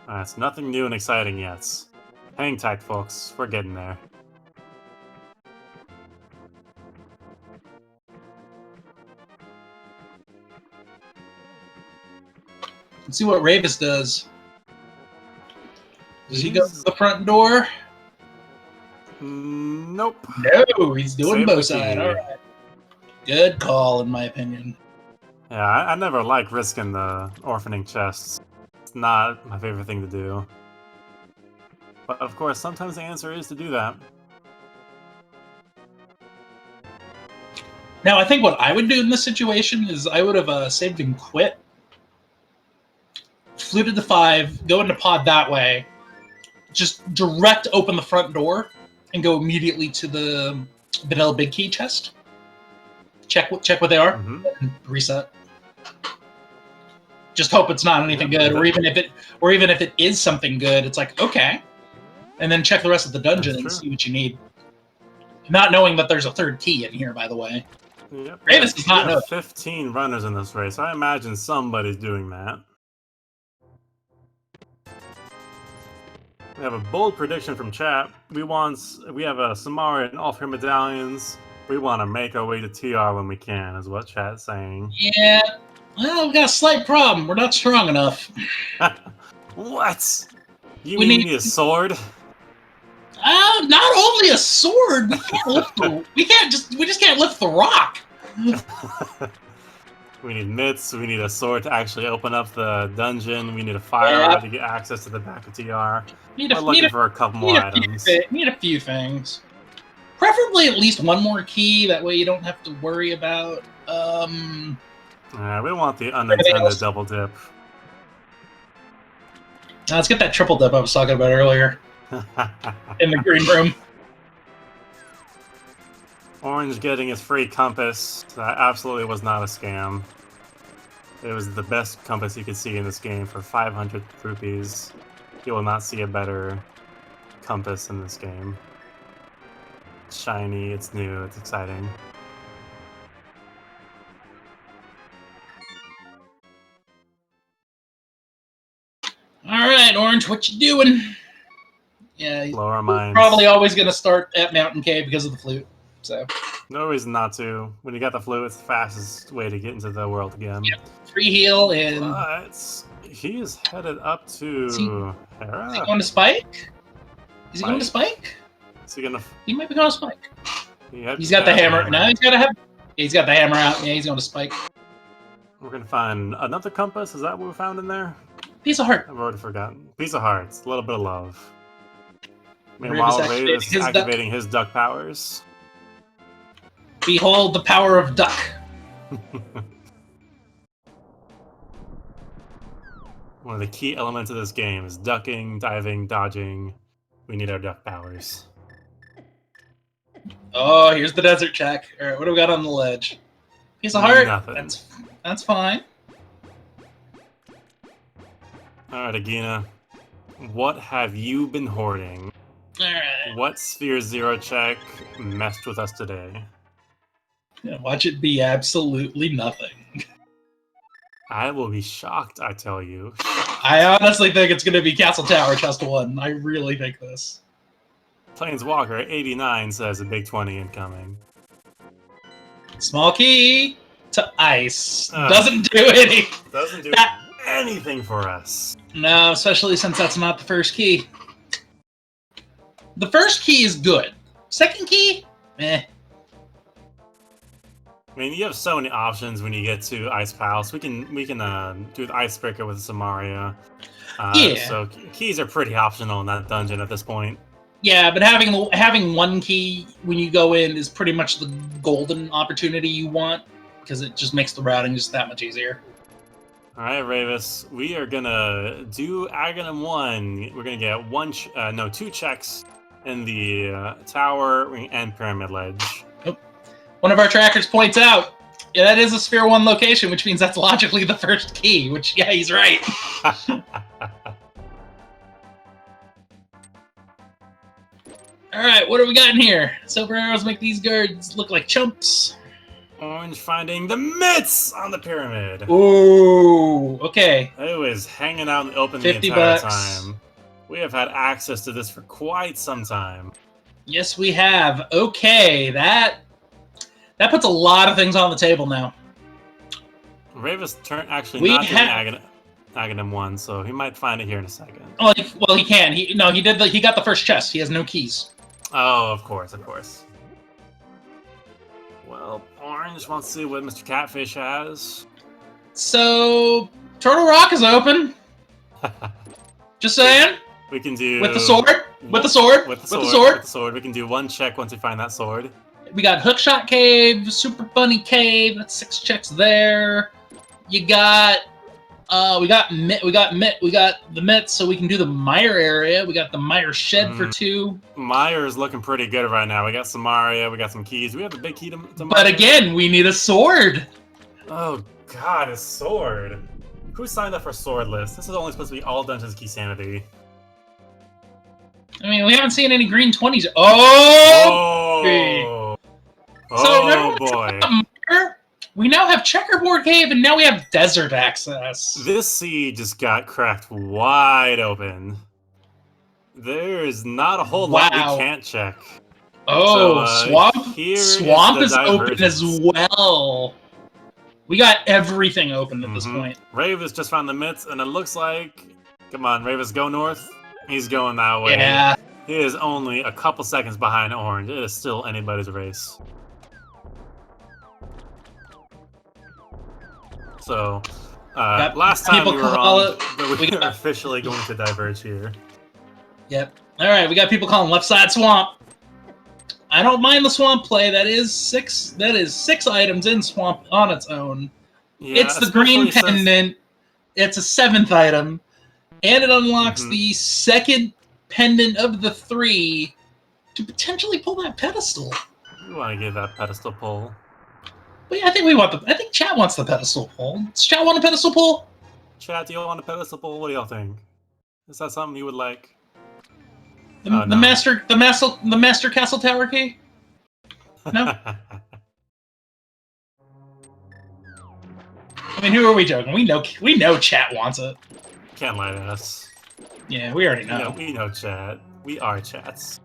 [SPEAKER 2] It's nothing new and exciting yet. Hang tight, folks. We're getting there.
[SPEAKER 1] Let's see what Ravis does. Does he go to the front door?
[SPEAKER 2] Nope.
[SPEAKER 1] No, he's doing both sides. All right. Good call, in my opinion.
[SPEAKER 2] Yeah, I never like risking the orphaning chests. It's not my favorite thing to do. But of course, sometimes the answer is to do that.
[SPEAKER 1] Now, I think what I would do in this situation is I would have saved and quit. Fluted to 5, go into pod that way. Just direct open the front door and go immediately to the vanilla big key chest. Check what they are, and reset. Just hope it's not anything good, or even if it is something good, it's like okay, and then check the rest of the dungeon and see what you need. Not knowing that there's a third key in here, by the way.
[SPEAKER 2] Yep.
[SPEAKER 1] Ravis does not know.
[SPEAKER 2] 15 runners in this race. I imagine somebody's doing that. We have a bold prediction from chat. We have a Samaria and all of her medallions. We want to make our way to TR when we can, is what chat's saying.
[SPEAKER 1] Yeah. Well, we've got a slight problem. We're not strong enough.
[SPEAKER 2] What? You mean we need a sword?
[SPEAKER 1] Not only a sword. We just can't lift the rock.
[SPEAKER 2] We need mitts, we need a sword to actually open up the dungeon, we need a fire rod to get access to the back of TR. We're looking for a couple more items.
[SPEAKER 1] Need a few things. Preferably at least one more key, that way you don't have to worry about...
[SPEAKER 2] Yeah, we want the unintended double dip.
[SPEAKER 1] Now let's get that triple dip I was talking about earlier. In the green room.
[SPEAKER 2] Orange getting his free compass. That absolutely was not a scam. It was the best compass you could see in this game for 500 rupees. You will not see a better compass in this game. It's shiny, it's new, it's exciting.
[SPEAKER 1] Alright, Orange, what you doing? Yeah,
[SPEAKER 2] Lower mines.
[SPEAKER 1] Probably always going to start at Mountain Cave because of the flute. So
[SPEAKER 2] no reason not to. When you got the flute, it's the fastest way to get into the world again.
[SPEAKER 1] Yep. Free heal and...
[SPEAKER 2] But he is headed up to Hera.
[SPEAKER 1] Is he going to Spike? Is he going to Spike?
[SPEAKER 2] Is he gonna...
[SPEAKER 1] He might be going to Spike.
[SPEAKER 2] He's
[SPEAKER 1] got the hammer. No, he's got the hammer out. Yeah, he's going to Spike.
[SPEAKER 2] We're going to find another compass. Is that what we found in there?
[SPEAKER 1] Piece of heart.
[SPEAKER 2] I've already forgotten. Piece of hearts. A little bit of love. Meanwhile, Ravis is activating his duck powers.
[SPEAKER 1] Behold the power of duck.
[SPEAKER 2] One of the key elements of this game is ducking, diving, dodging. We need our duck powers.
[SPEAKER 1] Oh, here's the desert check. All right, what do we got on the ledge? Piece of heart.
[SPEAKER 2] Nothing.
[SPEAKER 1] That's fine.
[SPEAKER 2] All right, Agina. What have you been hoarding?
[SPEAKER 1] All right.
[SPEAKER 2] What Sphere Zero check messed with us today?
[SPEAKER 1] Yeah, watch it be absolutely nothing.
[SPEAKER 2] I will be shocked, I tell you.
[SPEAKER 1] I honestly think it's going to be Castle Tower Chest 1. I really think this.
[SPEAKER 2] Planeswalker 89 says a big 20 incoming.
[SPEAKER 1] Small key to ice. Doesn't do anything.
[SPEAKER 2] Doesn't do anything for us.
[SPEAKER 1] No, especially since that's not the first key. The first key is good. Second key, eh.
[SPEAKER 2] I mean, you have so many options when you get to Ice Palace. We can do the Icebreaker with Samaria.
[SPEAKER 1] Yeah.
[SPEAKER 2] So keys are pretty optional in that dungeon at this point.
[SPEAKER 1] Yeah, but having one key when you go in is pretty much the golden opportunity you want, because it just makes the routing just that much easier.
[SPEAKER 2] All right, Ravis, we are gonna do Aghanim 1. We're gonna get two checks in the tower and pyramid ledge.
[SPEAKER 1] One of our trackers points out, yeah, that is a Sphere 1 location, which means that's logically the first key, which, yeah, he's right. Alright, what do we got in here? Silver arrows make these guards look like chumps.
[SPEAKER 2] Orange finding the mitts on the pyramid.
[SPEAKER 1] Ooh, okay.
[SPEAKER 2] It was hanging out in the open the entire time. We have had access to this for quite some time.
[SPEAKER 1] Yes, we have. Okay, that puts a lot of things on the table now.
[SPEAKER 2] Ravis actually not doing Aghanim 1, so he might find it here in a second.
[SPEAKER 1] Oh, well, he can. He got the first chest. He has no keys.
[SPEAKER 2] Oh, of course. Well, Orange wants to see what Mr. Catfish has.
[SPEAKER 1] So, Turtle Rock is open. Just saying.
[SPEAKER 2] We can do...
[SPEAKER 1] With the sword. With the sword.
[SPEAKER 2] We can do one check once we find that sword.
[SPEAKER 1] We got Hookshot Cave, Super Bunny Cave. That's 6 checks there. You got... we got the Mitts, so we can do the Mire area. We got the Mire Shed for 2.
[SPEAKER 2] Mire is looking pretty good right now. We got Samaria, we got some keys. We have the big key to Mire.
[SPEAKER 1] But again, we need a sword.
[SPEAKER 2] Oh god, a sword. Who signed up for sword list? This is only supposed to be all dungeons Keysanity.
[SPEAKER 1] I mean, we haven't seen any green 20s. Oh!
[SPEAKER 2] Oh boy.
[SPEAKER 1] We now have Checkerboard Cave, and now we have desert access.
[SPEAKER 2] This sea just got cracked wide open. There is not a whole lot we can't check.
[SPEAKER 1] Oh, Swamp is open as well. We got everything open at this point.
[SPEAKER 2] Ravis just found the mitts, and it looks like... Come on, Ravis, go north. He's going that way.
[SPEAKER 1] Yeah.
[SPEAKER 2] He is only a couple seconds behind Orange. It is still anybody's race. So,
[SPEAKER 1] Got
[SPEAKER 2] last time
[SPEAKER 1] people
[SPEAKER 2] we were
[SPEAKER 1] call
[SPEAKER 2] on,
[SPEAKER 1] it-
[SPEAKER 2] but
[SPEAKER 1] we
[SPEAKER 2] we're
[SPEAKER 1] got-
[SPEAKER 2] officially going to diverge here.
[SPEAKER 1] Yep. All right, we got people calling left side swamp. I don't mind the swamp play. That is six items in swamp on its own.
[SPEAKER 2] Yeah,
[SPEAKER 1] It's the green
[SPEAKER 2] especially since-
[SPEAKER 1] pendant. It's a 7th item, and it unlocks the second pendant of the 3 to potentially pull that pedestal.
[SPEAKER 2] We want to give that pedestal pull.
[SPEAKER 1] But yeah, I think chat wants the pedestal pull. Does chat want a pedestal pull?
[SPEAKER 2] Chat, do you want a pedestal pull? What do y'all think? Is that something you would like?
[SPEAKER 1] The
[SPEAKER 2] No.
[SPEAKER 1] master castle tower key? No. I mean, who are we joking? We know chat wants it.
[SPEAKER 2] Can't lie to us.
[SPEAKER 1] Yeah, we already know.
[SPEAKER 2] We know chat. We are chats.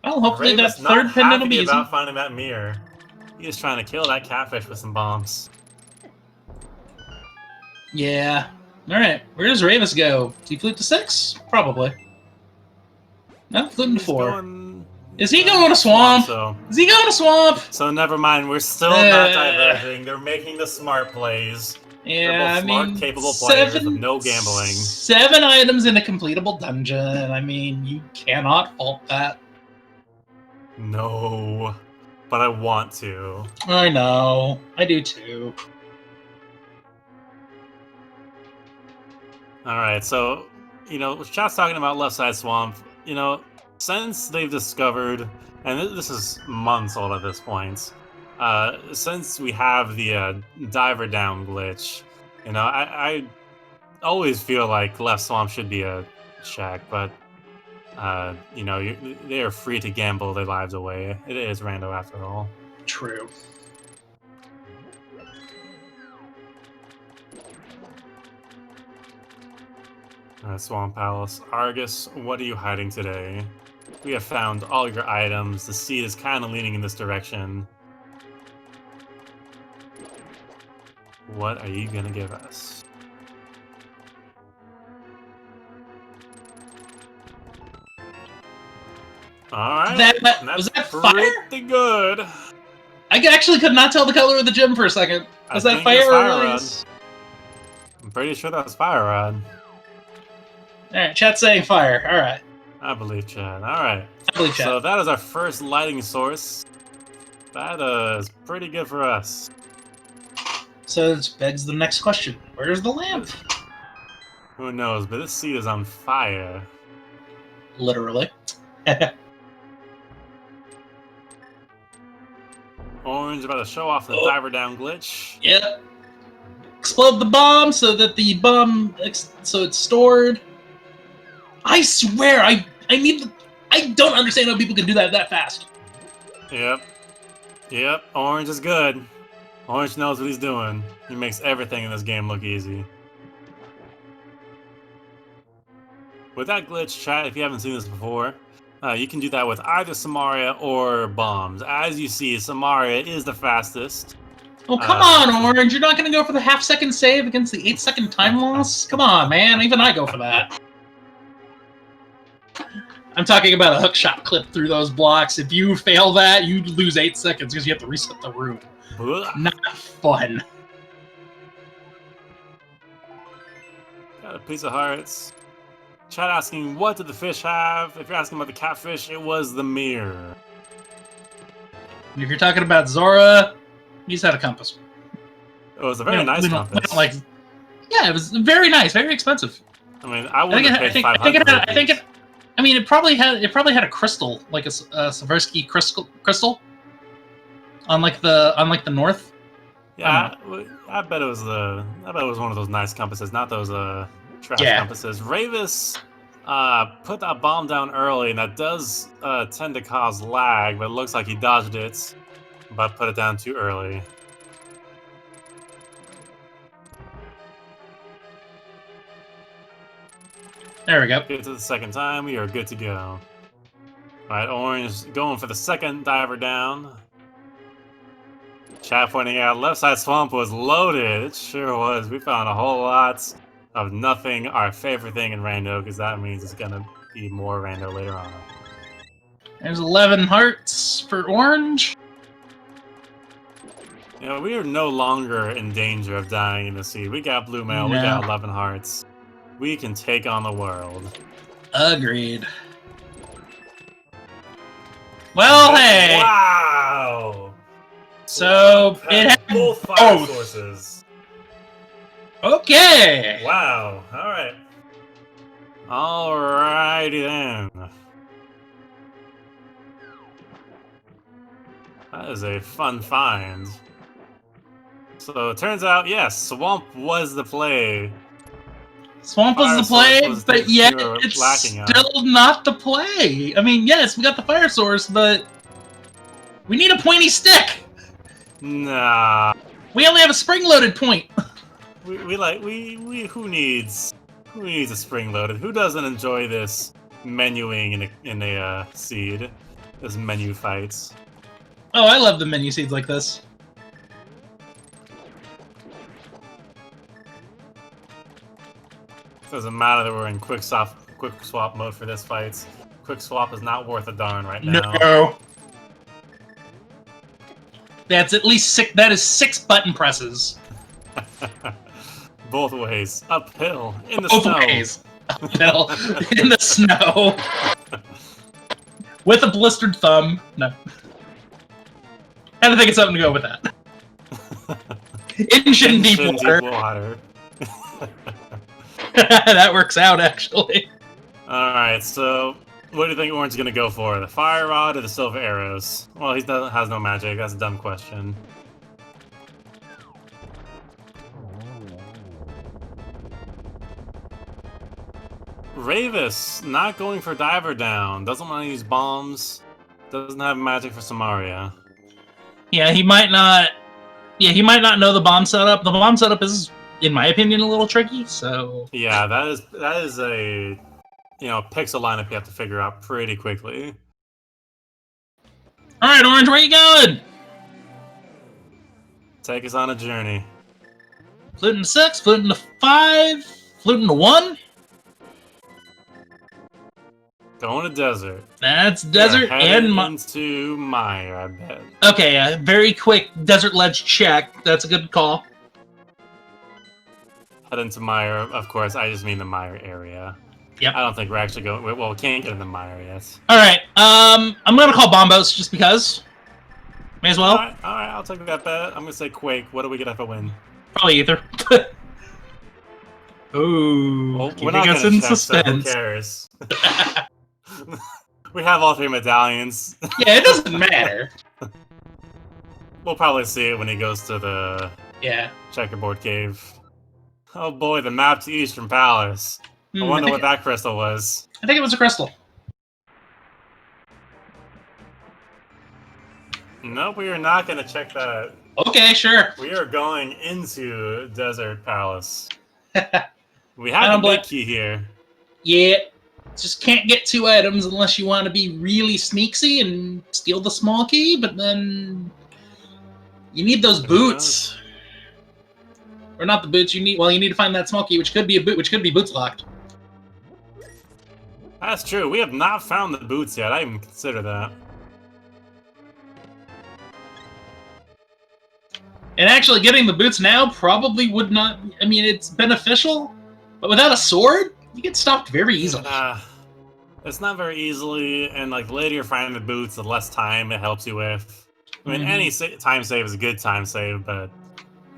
[SPEAKER 1] Well, hopefully
[SPEAKER 2] Raven's
[SPEAKER 1] that third
[SPEAKER 2] not
[SPEAKER 1] pendant will be
[SPEAKER 2] happy
[SPEAKER 1] easy.
[SPEAKER 2] about finding that mirror. He is trying to kill that catfish with some bombs.
[SPEAKER 1] Yeah. All right. Where does Ravis go? Does he flute to 6? Probably. No, fluting to 4. Is he going to swamp? Is he going to swamp?
[SPEAKER 2] So never mind. We're still not diverging. They're making the smart plays.
[SPEAKER 1] Yeah,
[SPEAKER 2] They're both smart, capable players with no gambling.
[SPEAKER 1] 7 items in a completable dungeon. I mean, you cannot fault that.
[SPEAKER 2] No, but I want to.
[SPEAKER 1] I know. I do too.
[SPEAKER 2] Alright, so, chat's talking about left side swamp. Since they've discovered, and this is months old at this point, since we have the diver down glitch, I always feel like left swamp should be a check, but they are free to gamble their lives away. It is rando after all.
[SPEAKER 1] True.
[SPEAKER 2] Swamp Palace. Argus, what are you hiding today? We have found all your items. The seed is kind of leaning in this direction. What are you gonna give us? Alright.
[SPEAKER 1] Was that fire?
[SPEAKER 2] Pretty good.
[SPEAKER 1] I actually could not tell the color of the gem for a second. Was that fire or ice?
[SPEAKER 2] I'm pretty sure that's fire rod.
[SPEAKER 1] Alright, chat's saying fire. Alright.
[SPEAKER 2] I believe chat. Alright.
[SPEAKER 1] I believe chat.
[SPEAKER 2] So that is our first lighting source. That is pretty good for us.
[SPEAKER 1] So this begs the next question. Where's the lamp?
[SPEAKER 2] Who knows, but this seed is on fire.
[SPEAKER 1] Literally.
[SPEAKER 2] Orange about to show off the diver down glitch.
[SPEAKER 1] Yep. Explode the bomb so that the bomb, so it's stored. I swear, I don't understand how people can do that fast.
[SPEAKER 2] Yep, Orange is good. Orange knows what he's doing. He makes everything in this game look easy. With that glitch, chat, if you haven't seen this before, you can do that with either Samaria or bombs. As you see, Samaria is the fastest.
[SPEAKER 1] Oh, come on, Orange. You're not going to go for the half-second save against the 8-second time loss? Come on, man. Even I go for that. I'm talking about a hookshot clip through those blocks. If you fail that, you lose 8 seconds because you have to reset the room. Not fun.
[SPEAKER 2] Got a piece of hearts. Chat asking, what did the fish have? If you're asking about the catfish, it was the mirror.
[SPEAKER 1] And if you're talking about Zora, he's had a compass.
[SPEAKER 2] It was a very nice compass.
[SPEAKER 1] Yeah, it was very nice, very expensive.
[SPEAKER 2] I mean, I wouldn't have paid 500.
[SPEAKER 1] It probably had a crystal, like a Swarovski crystal, on like the north.
[SPEAKER 2] Yeah, I bet it was one of those nice compasses, not those trash compasses. Ravis put that bomb down early, and that does tend to cause lag, but it looks like he dodged it, but put it down too early.
[SPEAKER 1] There we go.
[SPEAKER 2] Get to the second time, we are good to go. Alright, Orange going for the second diver down. Chat pointing out, left side swamp was loaded. It sure was. We found a whole lot of nothing, our favorite thing in rando, because that means it's gonna be more rando later on.
[SPEAKER 1] There's 11 hearts for Orange.
[SPEAKER 2] You know, we are no longer in danger of dying in the sea. We got blue mail, we
[SPEAKER 1] No.
[SPEAKER 2] got 11 hearts. We can take on the world.
[SPEAKER 1] Agreed. Well, hey!
[SPEAKER 2] Wow!
[SPEAKER 1] So, it had
[SPEAKER 2] both fire sources.
[SPEAKER 1] Okay!
[SPEAKER 2] Wow, alright. Alrighty then. That is a fun find. So it turns out, yes, Swamp was the play.
[SPEAKER 1] Swamp was the play, but yet it's
[SPEAKER 2] lacking
[SPEAKER 1] still not the play. I mean, yes, we got the fire source, but we need a pointy stick.
[SPEAKER 2] Nah.
[SPEAKER 1] We only have a spring-loaded point.
[SPEAKER 2] Who needs a spring-loaded? Who doesn't enjoy this menuing in a seed? This menu fights.
[SPEAKER 1] Oh, I love the menu seeds like this.
[SPEAKER 2] Doesn't matter that we're in quick swap mode for this fight. Quick swap is not worth a darn right now.
[SPEAKER 1] No. That's at least six. That is 6 button presses.
[SPEAKER 2] Both ways, uphill in the
[SPEAKER 1] Both
[SPEAKER 2] snow.
[SPEAKER 1] ways, uphill in the snow, with a blistered thumb. No, I had to think of something to go with that. Engine deep water. That works out, actually.
[SPEAKER 2] Alright, so what do you think Orange's gonna go for? The fire rod or the silver arrows? Well, he has no magic. That's a dumb question. Ravis not going for diver down. Doesn't want to use bombs. Doesn't have magic for Samaria.
[SPEAKER 1] Yeah, he might not. Yeah, he might not know the bomb setup. The bomb setup is, in my opinion, a little tricky. So
[SPEAKER 2] yeah, that is a pixel lineup you have to figure out pretty quickly.
[SPEAKER 1] All right, Orange, where you going?
[SPEAKER 2] Take us on a journey.
[SPEAKER 1] Fluting to 6, fluting to 5, fluting to 1.
[SPEAKER 2] Going to desert.
[SPEAKER 1] That's desert and
[SPEAKER 2] into Mire, I bet.
[SPEAKER 1] Okay, a very quick desert ledge check. That's a good call.
[SPEAKER 2] Head into Mire, of course. I just mean the Mire area.
[SPEAKER 1] Yep.
[SPEAKER 2] I don't think we're actually going. Well, we can't get in the Mire yet.
[SPEAKER 1] All right. I'm gonna call Bombos just because. May as well.
[SPEAKER 2] All right. I'll take that bet. I'm gonna say Quake. What do we get if I win?
[SPEAKER 1] Probably either. Ooh.
[SPEAKER 2] Well,
[SPEAKER 1] keeping us in suspense.
[SPEAKER 2] So who cares? We have all 3 medallions.
[SPEAKER 1] Yeah, it doesn't matter.
[SPEAKER 2] We'll probably see it when he goes to the checkerboard cave. Oh boy, the map to Eastern Palace. I wonder what that crystal was.
[SPEAKER 1] I think it was a crystal.
[SPEAKER 2] Nope, we are not going to check that.
[SPEAKER 1] Okay, sure.
[SPEAKER 2] We are going into Desert Palace. We have a big key here.
[SPEAKER 1] Yeah. Just can't get 2 items unless you want to be really sneaky and steal the small key, but then you need those boots. Or not the boots, you need to find that small key, which could be a boot, which could be boots locked.
[SPEAKER 2] That's true. We have not found the boots yet. I didn't even consider that.
[SPEAKER 1] And actually getting the boots now probably would not, I mean, it's beneficial, but without a sword, you get stopped very easily.
[SPEAKER 2] It's not very easily, and like the later you find the boots, the less time it helps you with. I mean, any time save is a good time save, but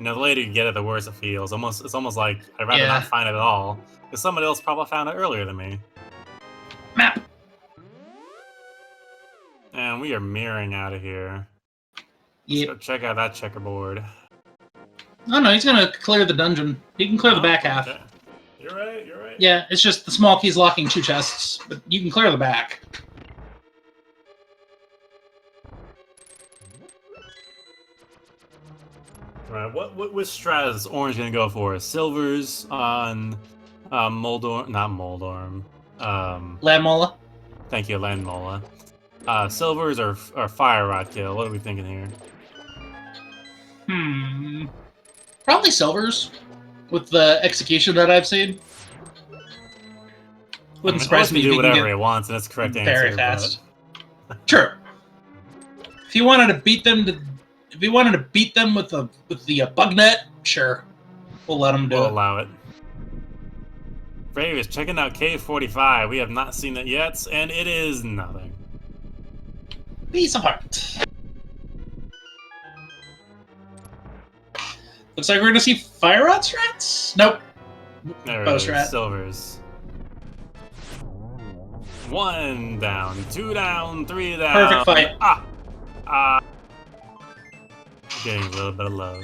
[SPEAKER 2] the later you get it, the worse it feels. It's almost like I'd rather not find it at all, because somebody else probably found it earlier than me.
[SPEAKER 1] Map.
[SPEAKER 2] And we are mirroring out of here.
[SPEAKER 1] Yep.
[SPEAKER 2] Let's go check out that checkerboard.
[SPEAKER 1] Oh no, he's gonna clear the dungeon. He can clear the back half.
[SPEAKER 2] Okay. You're right.
[SPEAKER 1] Yeah, it's just the small key's locking 2 chests, but you can clear the back.
[SPEAKER 2] Alright, which strat is Orange gonna go for? Silvers on Moldorm, not Moldorm.
[SPEAKER 1] Landmola.
[SPEAKER 2] Thank you, Landmola. Silvers or Fire Rod kill? What are we thinking here?
[SPEAKER 1] Probably silvers, with the execution that I've seen. Wouldn't surprise me if
[SPEAKER 2] he can do
[SPEAKER 1] you can
[SPEAKER 2] whatever
[SPEAKER 1] get
[SPEAKER 2] he wants, and that's the correct answer.
[SPEAKER 1] very fast. But... Sure. If you wanted to beat them to If we wanted to beat them with the bug net, sure, we'll let them do
[SPEAKER 2] We'll
[SPEAKER 1] it.
[SPEAKER 2] allow it. Brave is checking out Cave 45. We have not seen it yet, and it is nothing.
[SPEAKER 1] Piece of heart. Looks like we're gonna see fire rod strats? Nope.
[SPEAKER 2] There
[SPEAKER 1] Bow
[SPEAKER 2] it is.
[SPEAKER 1] strat.
[SPEAKER 2] Silvers. 1 down, 2 down, 3 down.
[SPEAKER 1] Perfect fight.
[SPEAKER 2] Getting a little bit of love.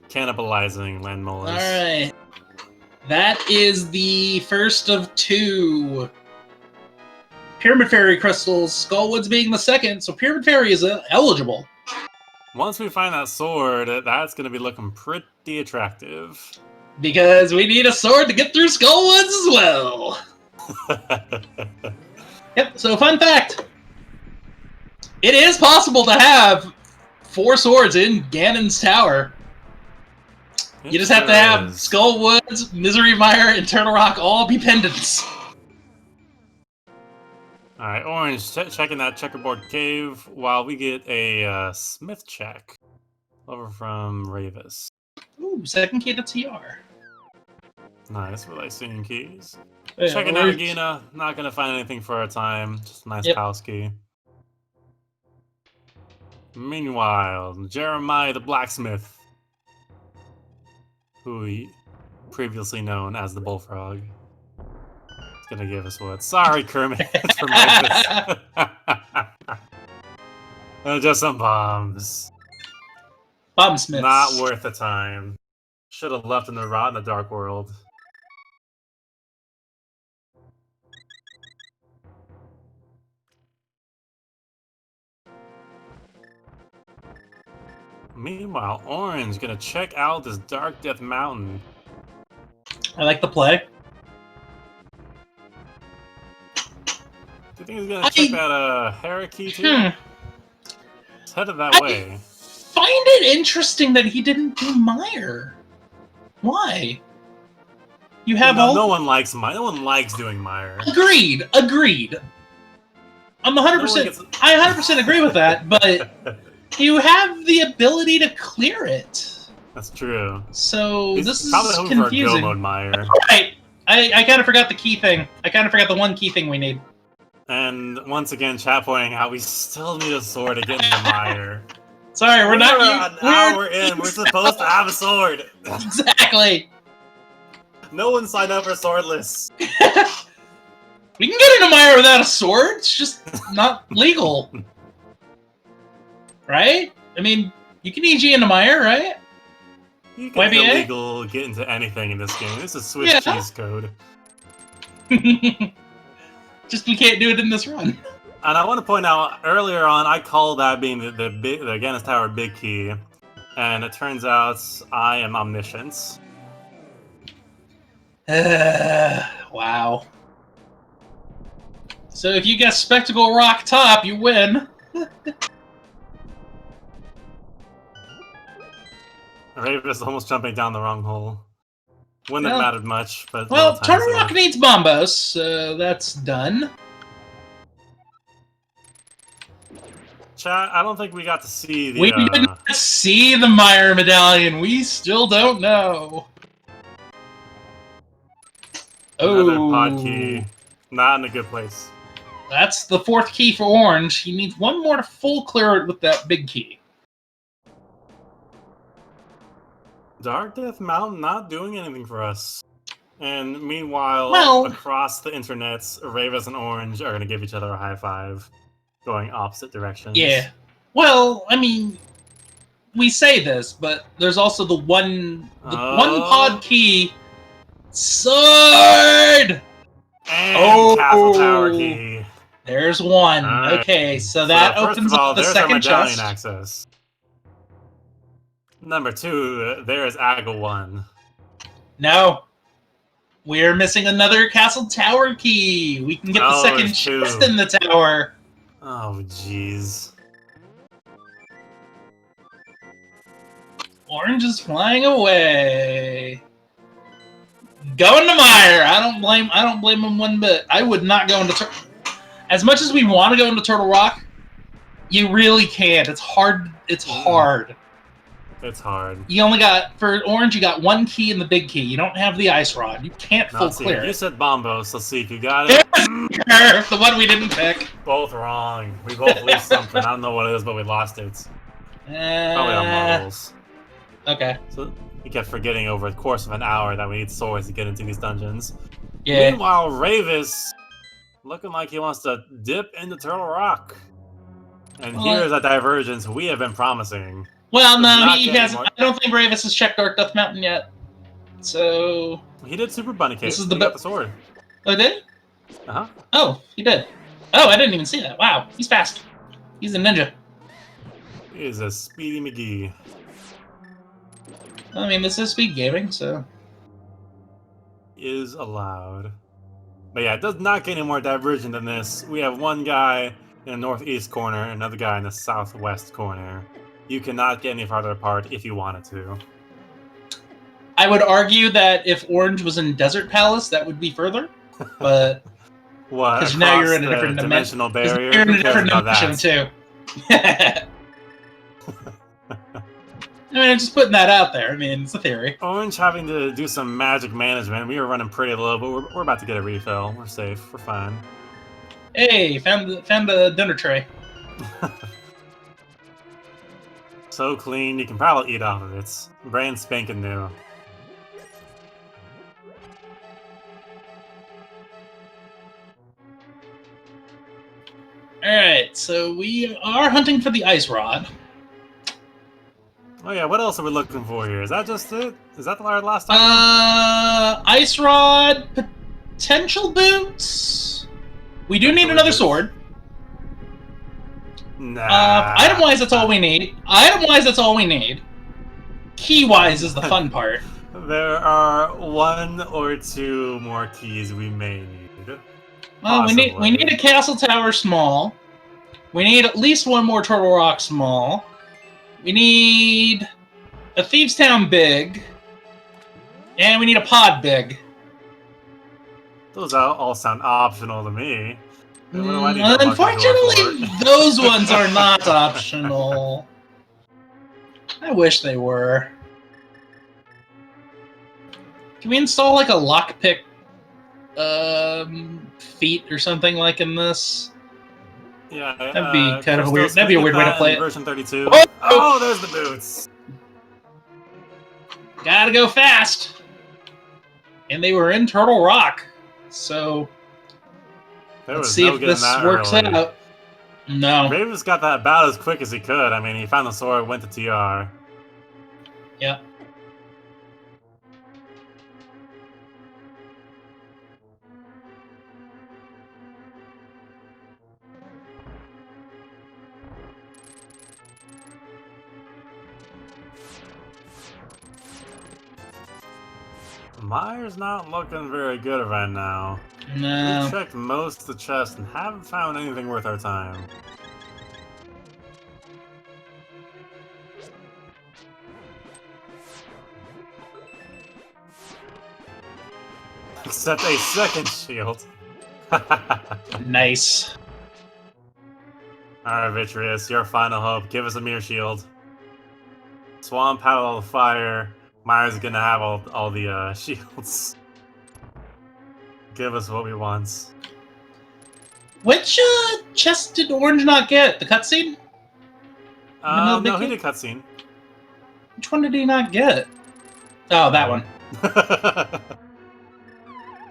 [SPEAKER 2] Cannibalizing land molars.
[SPEAKER 1] Alright. That is the first of 2. Pyramid Fairy crystals, Skullwoods being the second, so Pyramid Fairy is eligible.
[SPEAKER 2] Once we find that sword, that's going to be looking pretty attractive.
[SPEAKER 1] Because we need a sword to get through Skullwoods as well. Yep, so fun fact. It is possible to have 4 swords in Ganon's Tower. You just have to have Skullwoods, Misery Mire, and Turtle Rock all be pendants.
[SPEAKER 2] Alright, Orange, checking that checkerboard cave while we get a Smith check over from Ravis.
[SPEAKER 1] Ooh, second key to TR.
[SPEAKER 2] Nice, we're like singing keys.
[SPEAKER 1] Yeah,
[SPEAKER 2] Checking out Gina, not gonna find anything for our time, just a nice palace key. Meanwhile, Jeremiah the blacksmith, who previously known as the Bullfrog, is gonna give us what? Sorry, Kermit, for my just some bombs.
[SPEAKER 1] Bomb Smiths.
[SPEAKER 2] Not worth the time. Should have left in the rot in the dark world. Meanwhile, Orange gonna check out this Dark Death Mountain.
[SPEAKER 1] I like the play.
[SPEAKER 2] Do you think he's gonna check that Hierarchy too? It's headed that way.
[SPEAKER 1] Find it interesting that he didn't do Mire. Why? You have all.
[SPEAKER 2] No one likes Mire. No one likes doing Mire.
[SPEAKER 1] Agreed. Agreed. I'm 100%. I 100% agree with that, but you have the ability to clear it.
[SPEAKER 2] That's true.
[SPEAKER 1] So this is
[SPEAKER 2] probably
[SPEAKER 1] confusing.
[SPEAKER 2] For a go mode Mire.
[SPEAKER 1] Right. I kind of forgot the key thing. I kind of forgot the one key thing we need.
[SPEAKER 2] And once again, chat pointing out we still need a sword to get into Mire.
[SPEAKER 1] Sorry, we're not.
[SPEAKER 2] An hour in. We're supposed to have a sword.
[SPEAKER 1] Exactly.
[SPEAKER 2] No one signed up for swordless.
[SPEAKER 1] We can get into Mire without a sword. It's just not legal. Right? I mean, you can EG into Mire, right?
[SPEAKER 2] You can illegal get into anything in this game. This is Swiss cheese code.
[SPEAKER 1] Just we can't do it in this run.
[SPEAKER 2] And I want to point out, earlier on, I called that being the Ganon's Tower big key. And it turns out I am omniscient.
[SPEAKER 1] Wow. So if you guess Spectacle Rock Top, you win.
[SPEAKER 2] Raven is almost jumping down the wrong hole. Wouldn't have mattered much, but...
[SPEAKER 1] Well, Turtle Rock needs Bombos, so that's done.
[SPEAKER 2] Chat, I don't think we got to see the...
[SPEAKER 1] We didn't see the Mire Medallion. We still don't know.
[SPEAKER 2] Another pod key. Not in a good place.
[SPEAKER 1] That's the 4th key for Orange. He needs one more to full clear it with that big key.
[SPEAKER 2] Dark Death Mountain not doing anything for us. And meanwhile, across the internet, Ravis and Orange are going to give each other a high five, going opposite directions.
[SPEAKER 1] Yeah. Well, I mean, we say this, but there's also the one pod key. Sword!
[SPEAKER 2] And Castle Tower key.
[SPEAKER 1] There's one. Right. Okay, so that opens up the second chest.
[SPEAKER 2] Access. Number 2, there's Aggle 1.
[SPEAKER 1] No. We're missing another Castle Tower key. We can get the second chest in the tower.
[SPEAKER 2] Oh, jeez.
[SPEAKER 1] Orange is flying away. Going to Mire. I don't blame him one bit. I would not go into as much as we want to go into Turtle Rock. You really can't. It's hard. It's hard.
[SPEAKER 2] It's hard.
[SPEAKER 1] You only got, for orange, you got one key in the big key. You don't have the ice rod. You can't full clear
[SPEAKER 2] You
[SPEAKER 1] it.
[SPEAKER 2] said bombos. Let's see if you got it.
[SPEAKER 1] The one we didn't pick.
[SPEAKER 2] Both wrong. We both lose something. I don't know what it is, but we lost it. Probably on marbles.
[SPEAKER 1] Okay.
[SPEAKER 2] So we kept forgetting over the course of an hour that we need swords to get into these dungeons.
[SPEAKER 1] Yeah.
[SPEAKER 2] Meanwhile, Ravis looking like he wants to dip into Turtle Rock. And here's a divergence we have been promising.
[SPEAKER 1] Well, no, he hasn't. I don't think Ravis has checked Dark Death Mountain yet. So
[SPEAKER 2] he did Super Bunny Case.
[SPEAKER 1] This is the
[SPEAKER 2] got the sword.
[SPEAKER 1] Oh, did?
[SPEAKER 2] Uh-huh.
[SPEAKER 1] Oh, he did. Oh, I didn't even see that. Wow, he's fast. He's a ninja.
[SPEAKER 2] He is a Speedy McGee.
[SPEAKER 1] I mean, this is speed gaming, so
[SPEAKER 2] Is allowed. But yeah, it does not get any more divergent than this. We have one guy in the northeast corner, another guy in the southwest corner. You cannot get any farther apart if you wanted to.
[SPEAKER 1] I would argue that if Orange was in Desert Palace, that would be further. But
[SPEAKER 2] what?
[SPEAKER 1] Because now you're in a different
[SPEAKER 2] dimensional barrier.
[SPEAKER 1] You're in a different dimension too. I mean, I'm just putting that out there. I mean, it's a theory.
[SPEAKER 2] Orange having to do some magic management. We were running pretty low, but we're about to get a refill. We're safe. We're fine.
[SPEAKER 1] Hey, found the dinner tray.
[SPEAKER 2] So clean, you can probably eat off of it. Brand spanking new.
[SPEAKER 1] Alright, so we are hunting for the ice rod.
[SPEAKER 2] Oh yeah, what else are we looking for here? Is that just it? Is that our last time?
[SPEAKER 1] Ice rod, potential boots. We do need another sword.
[SPEAKER 2] Nah.
[SPEAKER 1] Item-wise, that's all we need. Item-wise, that's all we need. Key-wise is the fun part.
[SPEAKER 2] There are one or two more keys we may need.
[SPEAKER 1] Well, we need a castle tower small. We need at least one more Turtle Rock small. We need a Thieves Town big. And we need a pod big.
[SPEAKER 2] Those all sound optional to me. What do I need to
[SPEAKER 1] Unfortunately, those ones are not optional. I wish they were. Can we install like a lockpick feat or something like in this?
[SPEAKER 2] Yeah,
[SPEAKER 1] that'd be kind of a weird. That'd be a weird way to play it.
[SPEAKER 2] Version 32.
[SPEAKER 1] Oh!
[SPEAKER 2] Oh, there's the boots.
[SPEAKER 1] Gotta go fast. And they were in Turtle Rock, so let's see if this works out. No.
[SPEAKER 2] Raven's got that about as quick as he could. I mean, he found the sword, went to TR.
[SPEAKER 1] Yeah.
[SPEAKER 2] Myers not looking very good right now.
[SPEAKER 1] No.
[SPEAKER 2] We checked most of the chests and haven't found anything worth our time. Except a second shield.
[SPEAKER 1] Nice.
[SPEAKER 2] Alright, Vitreous, your final hope. Give us a mirror shield. Swamp Paddle of Fire. Myers is gonna have all the shields. Give us what we want.
[SPEAKER 1] Which chest did Orange not get? The cutscene?
[SPEAKER 2] No, he did cutscene.
[SPEAKER 1] Which one did he not get? Oh, that one.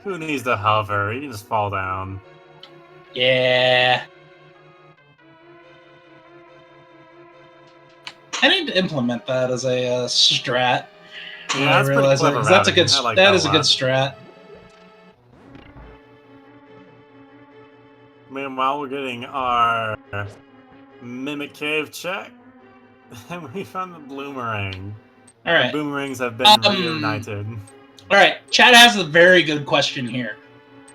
[SPEAKER 2] Who needs to hover? You can just fall down.
[SPEAKER 1] Yeah. I need to implement that as a strat.
[SPEAKER 2] Yeah, that's pretty clever.
[SPEAKER 1] That's a good. That is a good strat.
[SPEAKER 2] Meanwhile, we're getting our Mimic Cave check, and we found the Bloomerang.
[SPEAKER 1] All right.
[SPEAKER 2] The boomerangs have been reunited.
[SPEAKER 1] All right, Chad has a very good question here.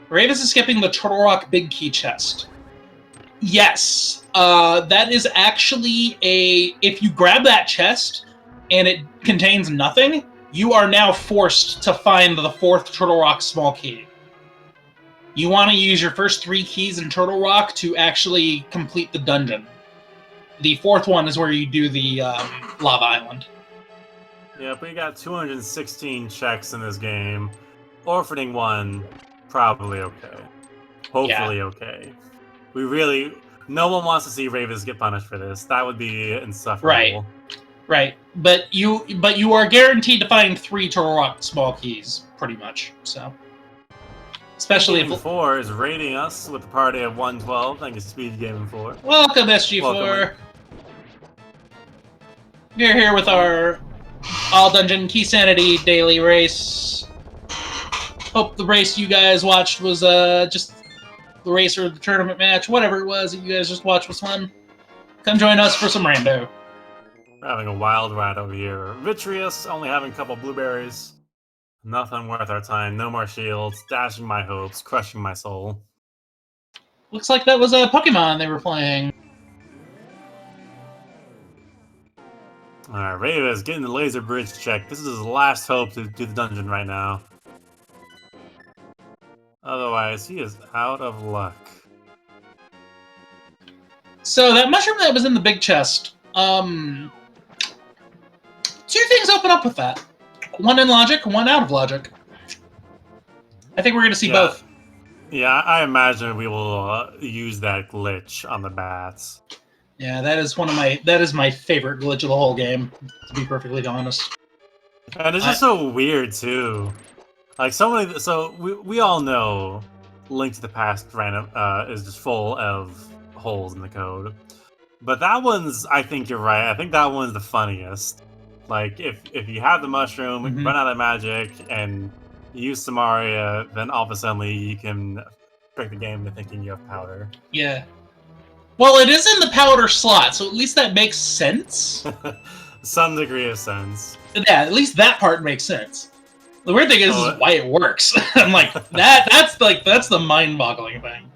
[SPEAKER 1] Ravis is skipping the Turtle Rock Big Key chest. Yes, that is actually a. If you grab that chest and it contains nothing, you are now forced to find the 4th Turtle Rock small key. You want to use your first 3 keys in Turtle Rock to actually complete the dungeon. the fourth one is where you do the lava island.
[SPEAKER 2] Yep, we got 216 checks in this game. Orphaning one, probably okay. Hopefully okay. We really... No one wants to see Ravens get punished for this. That would be insufferable.
[SPEAKER 1] Right. But you are guaranteed to find 3 Turok small keys, pretty much. So, especially
[SPEAKER 2] Game 4 is rating us with a party of 112. Thank you, Speed Gaming 4.
[SPEAKER 1] Welcome, SG4.
[SPEAKER 2] Welcome.
[SPEAKER 1] We're here with our All Dungeon Keysanity daily race. Hope the race you guys watched was just the race or the tournament match, whatever it was that you guys just watched was fun. Come join us for some rando.
[SPEAKER 2] We're having a wild ride over here. Vitreous, only having a couple blueberries. Nothing worth our time. No more shields. Dashing my hopes. Crushing my soul.
[SPEAKER 1] Looks like that was a Pokemon they were playing.
[SPEAKER 2] Alright, Ravens getting the laser bridge check. This is his last hope to do the dungeon right now. Otherwise, he is out of luck.
[SPEAKER 1] So that mushroom that was in the big chest, 2 things open up with that. One in logic, one out of logic. I think we're going to see both.
[SPEAKER 2] Yeah, I imagine we will use that glitch on the bats.
[SPEAKER 1] Yeah, that is my favorite glitch of the whole game, to be perfectly honest.
[SPEAKER 2] And it's just so weird too. Like we all know Link to the Past random is just full of holes in the code. But that one's, I think you're right. I think that one's the funniest. Like if you have the mushroom, run out of magic, and you use Samaria, then all of a sudden you can trick the game into thinking you have powder.
[SPEAKER 1] Yeah. Well, it is in the powder slot, so at least that makes sense.
[SPEAKER 2] Some degree of sense.
[SPEAKER 1] Yeah, at least that part makes sense. The weird thing is why it works. I'm like, that's the mind-boggling thing.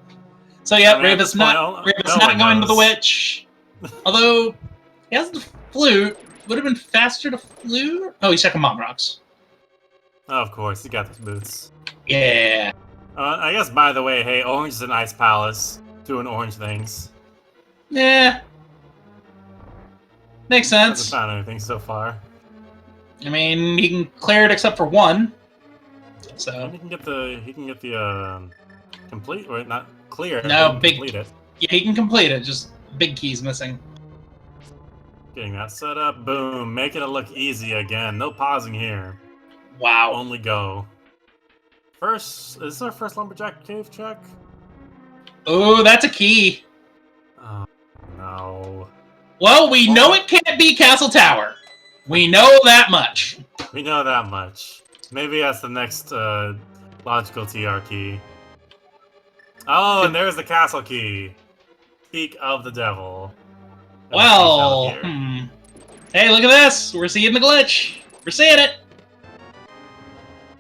[SPEAKER 1] So yeah, Raven's not going to the witch. Although he has the flute. Would have been faster to flute. Oh, he's checking Mom Rocks.
[SPEAKER 2] Oh, of course, he got those boots.
[SPEAKER 1] Yeah.
[SPEAKER 2] I guess, by the way, hey, Orange is an ice palace doing orange things.
[SPEAKER 1] Yeah. Makes sense.
[SPEAKER 2] Hasn't found anything so far.
[SPEAKER 1] I mean, he can clear it except for one. So
[SPEAKER 2] and he can get the complete, or not clear.
[SPEAKER 1] No,
[SPEAKER 2] complete it.
[SPEAKER 1] Yeah, he can complete it. Just big key's missing.
[SPEAKER 2] Getting that set up. Boom. Making it look easy again. No pausing here.
[SPEAKER 1] Wow.
[SPEAKER 2] Only go. Is this our first lumberjack cave check?
[SPEAKER 1] Oh, that's a key.
[SPEAKER 2] Oh no.
[SPEAKER 1] Well, we know it can't be Castle Tower. We know that much.
[SPEAKER 2] We know that much. Maybe that's the next logical TR key. Oh, and there's the castle key. Peak of the devil.
[SPEAKER 1] Well, Hey, look at this. We're seeing the glitch. We're seeing it.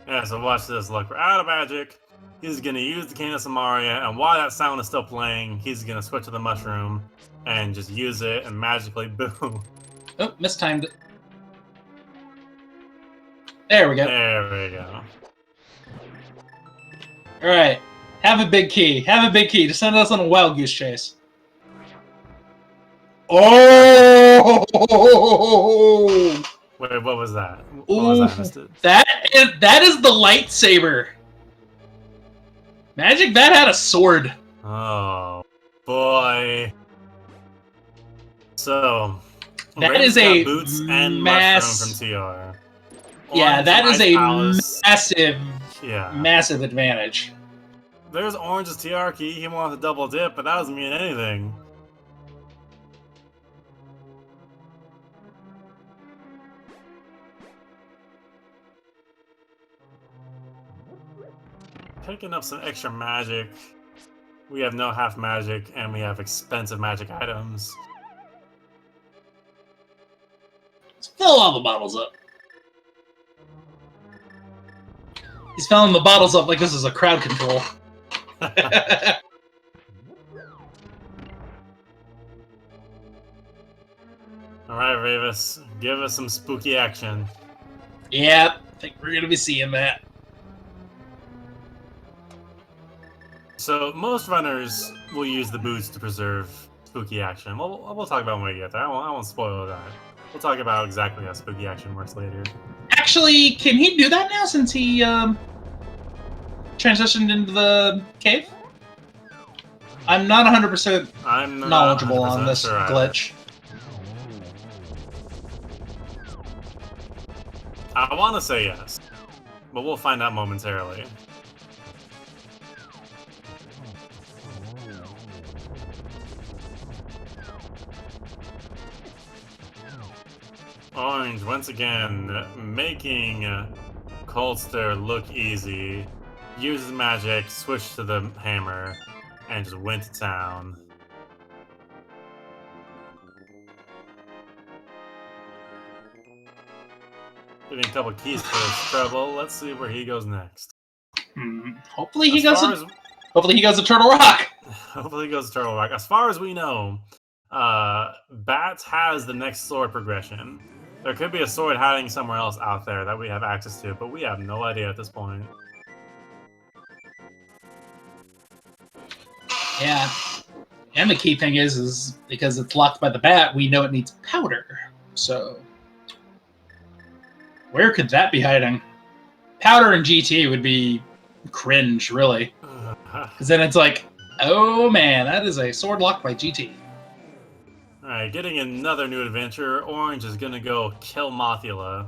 [SPEAKER 2] Yeah, so watch this. Look, we're out of magic. He's going to use the Cane of Samaria, and while that sound is still playing, he's going to switch to the mushroom and just use it, and magically, boom.
[SPEAKER 1] Oh, mistimed it. There we go.
[SPEAKER 2] There we go.
[SPEAKER 1] All right. Have a big key. Have a big key to send us on a wild goose chase. Oh!
[SPEAKER 2] Wait, what was that? What was that? I missed it.
[SPEAKER 1] That is the lightsaber. Magic Bat had a sword.
[SPEAKER 2] Oh, boy. So,
[SPEAKER 1] that is a
[SPEAKER 2] boots and mushroom from TR.
[SPEAKER 1] Yeah, that is a massive advantage.
[SPEAKER 2] There's Orange's TR key. He wants to double dip, but that doesn't mean anything. Picking up some extra magic. We have no half magic, and we have expensive magic items.
[SPEAKER 1] Let's fill all the bottles up. He's filling the bottles up like this is a crowd control.
[SPEAKER 2] Alright, Ravis, give us some spooky action.
[SPEAKER 1] Yep, I think we're going to be seeing that.
[SPEAKER 2] So, most runners will use the boots to preserve spooky action. We'll talk about when we get there. I won't spoil that. We'll talk about exactly how spooky action works later.
[SPEAKER 1] Actually, can he do that now since he transitioned into the cave? I'm not 100% knowledgeable on this glitch.
[SPEAKER 2] I want to say yes, but we'll find out momentarily. Orange, once again, making Coldster look easy. Uses magic, switched to the hammer, and just went to town. Getting a couple keys for his trouble. Let's see where he goes next.
[SPEAKER 1] Hopefully he goes to Turtle Rock.
[SPEAKER 2] Hopefully he goes to Turtle Rock. As far as we know, Bats has the next sword progression. There could be a sword hiding somewhere else out there that we have access to, but we have no idea at this point.
[SPEAKER 1] Yeah. And the key thing is because it's locked by the bat, we know it needs powder. So where could that be hiding? Powder in GT would be cringe, really. Because then it's like, oh man, that is a sword locked by GT.
[SPEAKER 2] Alright, getting another new adventure. Orange is gonna go kill Mothula.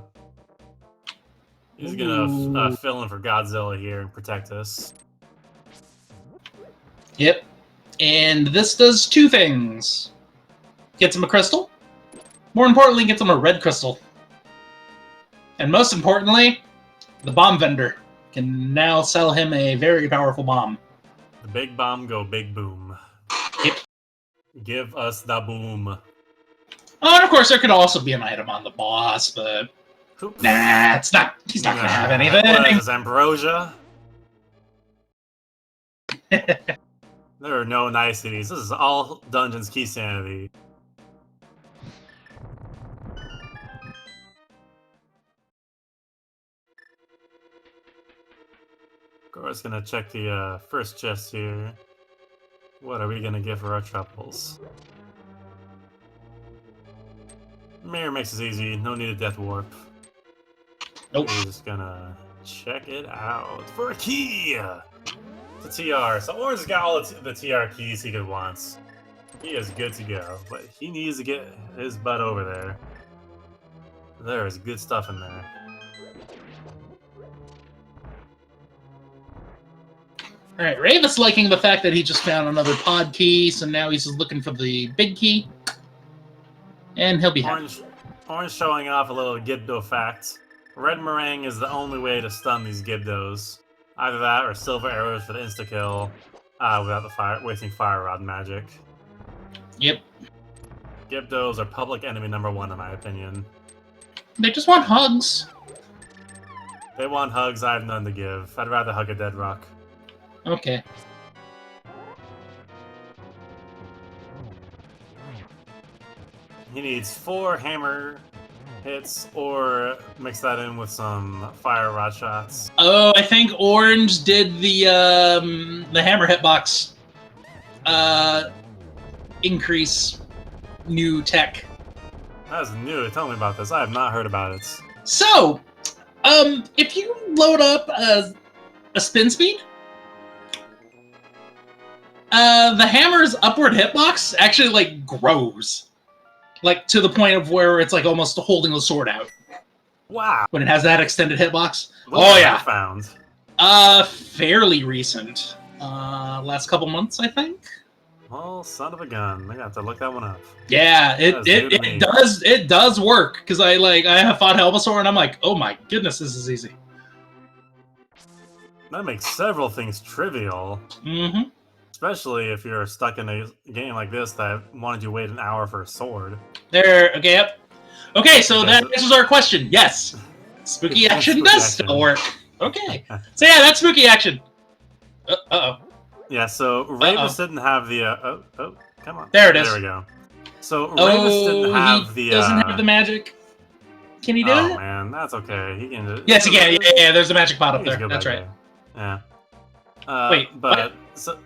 [SPEAKER 2] He's gonna fill in for Godzilla here and protect us.
[SPEAKER 1] Yep. And this does two things. Gets him a crystal. More importantly, gets him a red crystal. And most importantly, the bomb vendor can now sell him a very powerful bomb.
[SPEAKER 2] The big bomb go big boom.
[SPEAKER 1] Yep.
[SPEAKER 2] Give us the boom.
[SPEAKER 1] Oh, and of course there could also be an item on the boss, but nah, it's not. He's not gonna have anything.
[SPEAKER 2] What is this, Ambrosia? There are no niceties. This is all Dungeons Keysanity. Of course, gonna check the first chest here. What are we gonna get for our troubles? Mirror makes it easy. No need of Death Warp.
[SPEAKER 1] Nope.
[SPEAKER 2] We're just gonna check it out for a key. The TR. So Orange has got all the TR keys he could want. He is good to go, but he needs to get his butt over there. There is good stuff in there.
[SPEAKER 1] Alright, Ravis liking the fact that he just found another pod key, so now he's just looking for the big key. And he'll be happy.
[SPEAKER 2] Orange showing off a little Gibdo fact. Red Meringue is the only way to stun these Gibdos. Either that or silver arrows for the insta-kill without wasting fire rod magic.
[SPEAKER 1] Yep.
[SPEAKER 2] Gibdos are public enemy #1 in my opinion.
[SPEAKER 1] They just want hugs.
[SPEAKER 2] They want hugs, I have none to give. I'd rather hug a dead rock.
[SPEAKER 1] Okay.
[SPEAKER 2] He needs 4 hammer hits or mix that in with some fire rod shots.
[SPEAKER 1] Oh, I think Orange did the hammer hitbox increase new tech.
[SPEAKER 2] That's new. Tell me about this. I have not heard about it.
[SPEAKER 1] So, if you load up a spin speed, the hammer's upward hitbox actually like grows, like to the point of where it's like almost holding the sword out.
[SPEAKER 2] Wow!
[SPEAKER 1] When it has that extended hitbox.
[SPEAKER 2] What have you found?
[SPEAKER 1] Fairly recent. Last couple months, I think.
[SPEAKER 2] Well, son of a gun! I got to look that one up.
[SPEAKER 1] Yeah, it does work because I have fought Helmasaur and I'm like, oh my goodness, this is easy.
[SPEAKER 2] That makes several things trivial.
[SPEAKER 1] Mm-hmm.
[SPEAKER 2] Especially if you're stuck in a game like this that wanted you to wait an hour for a sword.
[SPEAKER 1] Okay, yep. Okay, so that answers our question. Yes. Spooky action does still work. Okay. So yeah, that's spooky action. Uh-oh.
[SPEAKER 2] Yeah, so Ravis didn't have the... come on.
[SPEAKER 1] There it is.
[SPEAKER 2] There we go. So Ravis didn't have the...
[SPEAKER 1] doesn't have the magic. Can he do it?
[SPEAKER 2] Oh, man, that's okay. He can just...
[SPEAKER 1] Yes, he can. Yeah, there's a magic pot up there. That's right.
[SPEAKER 2] There. Yeah.
[SPEAKER 1] Wait,
[SPEAKER 2] but...
[SPEAKER 1] what?
[SPEAKER 2] So,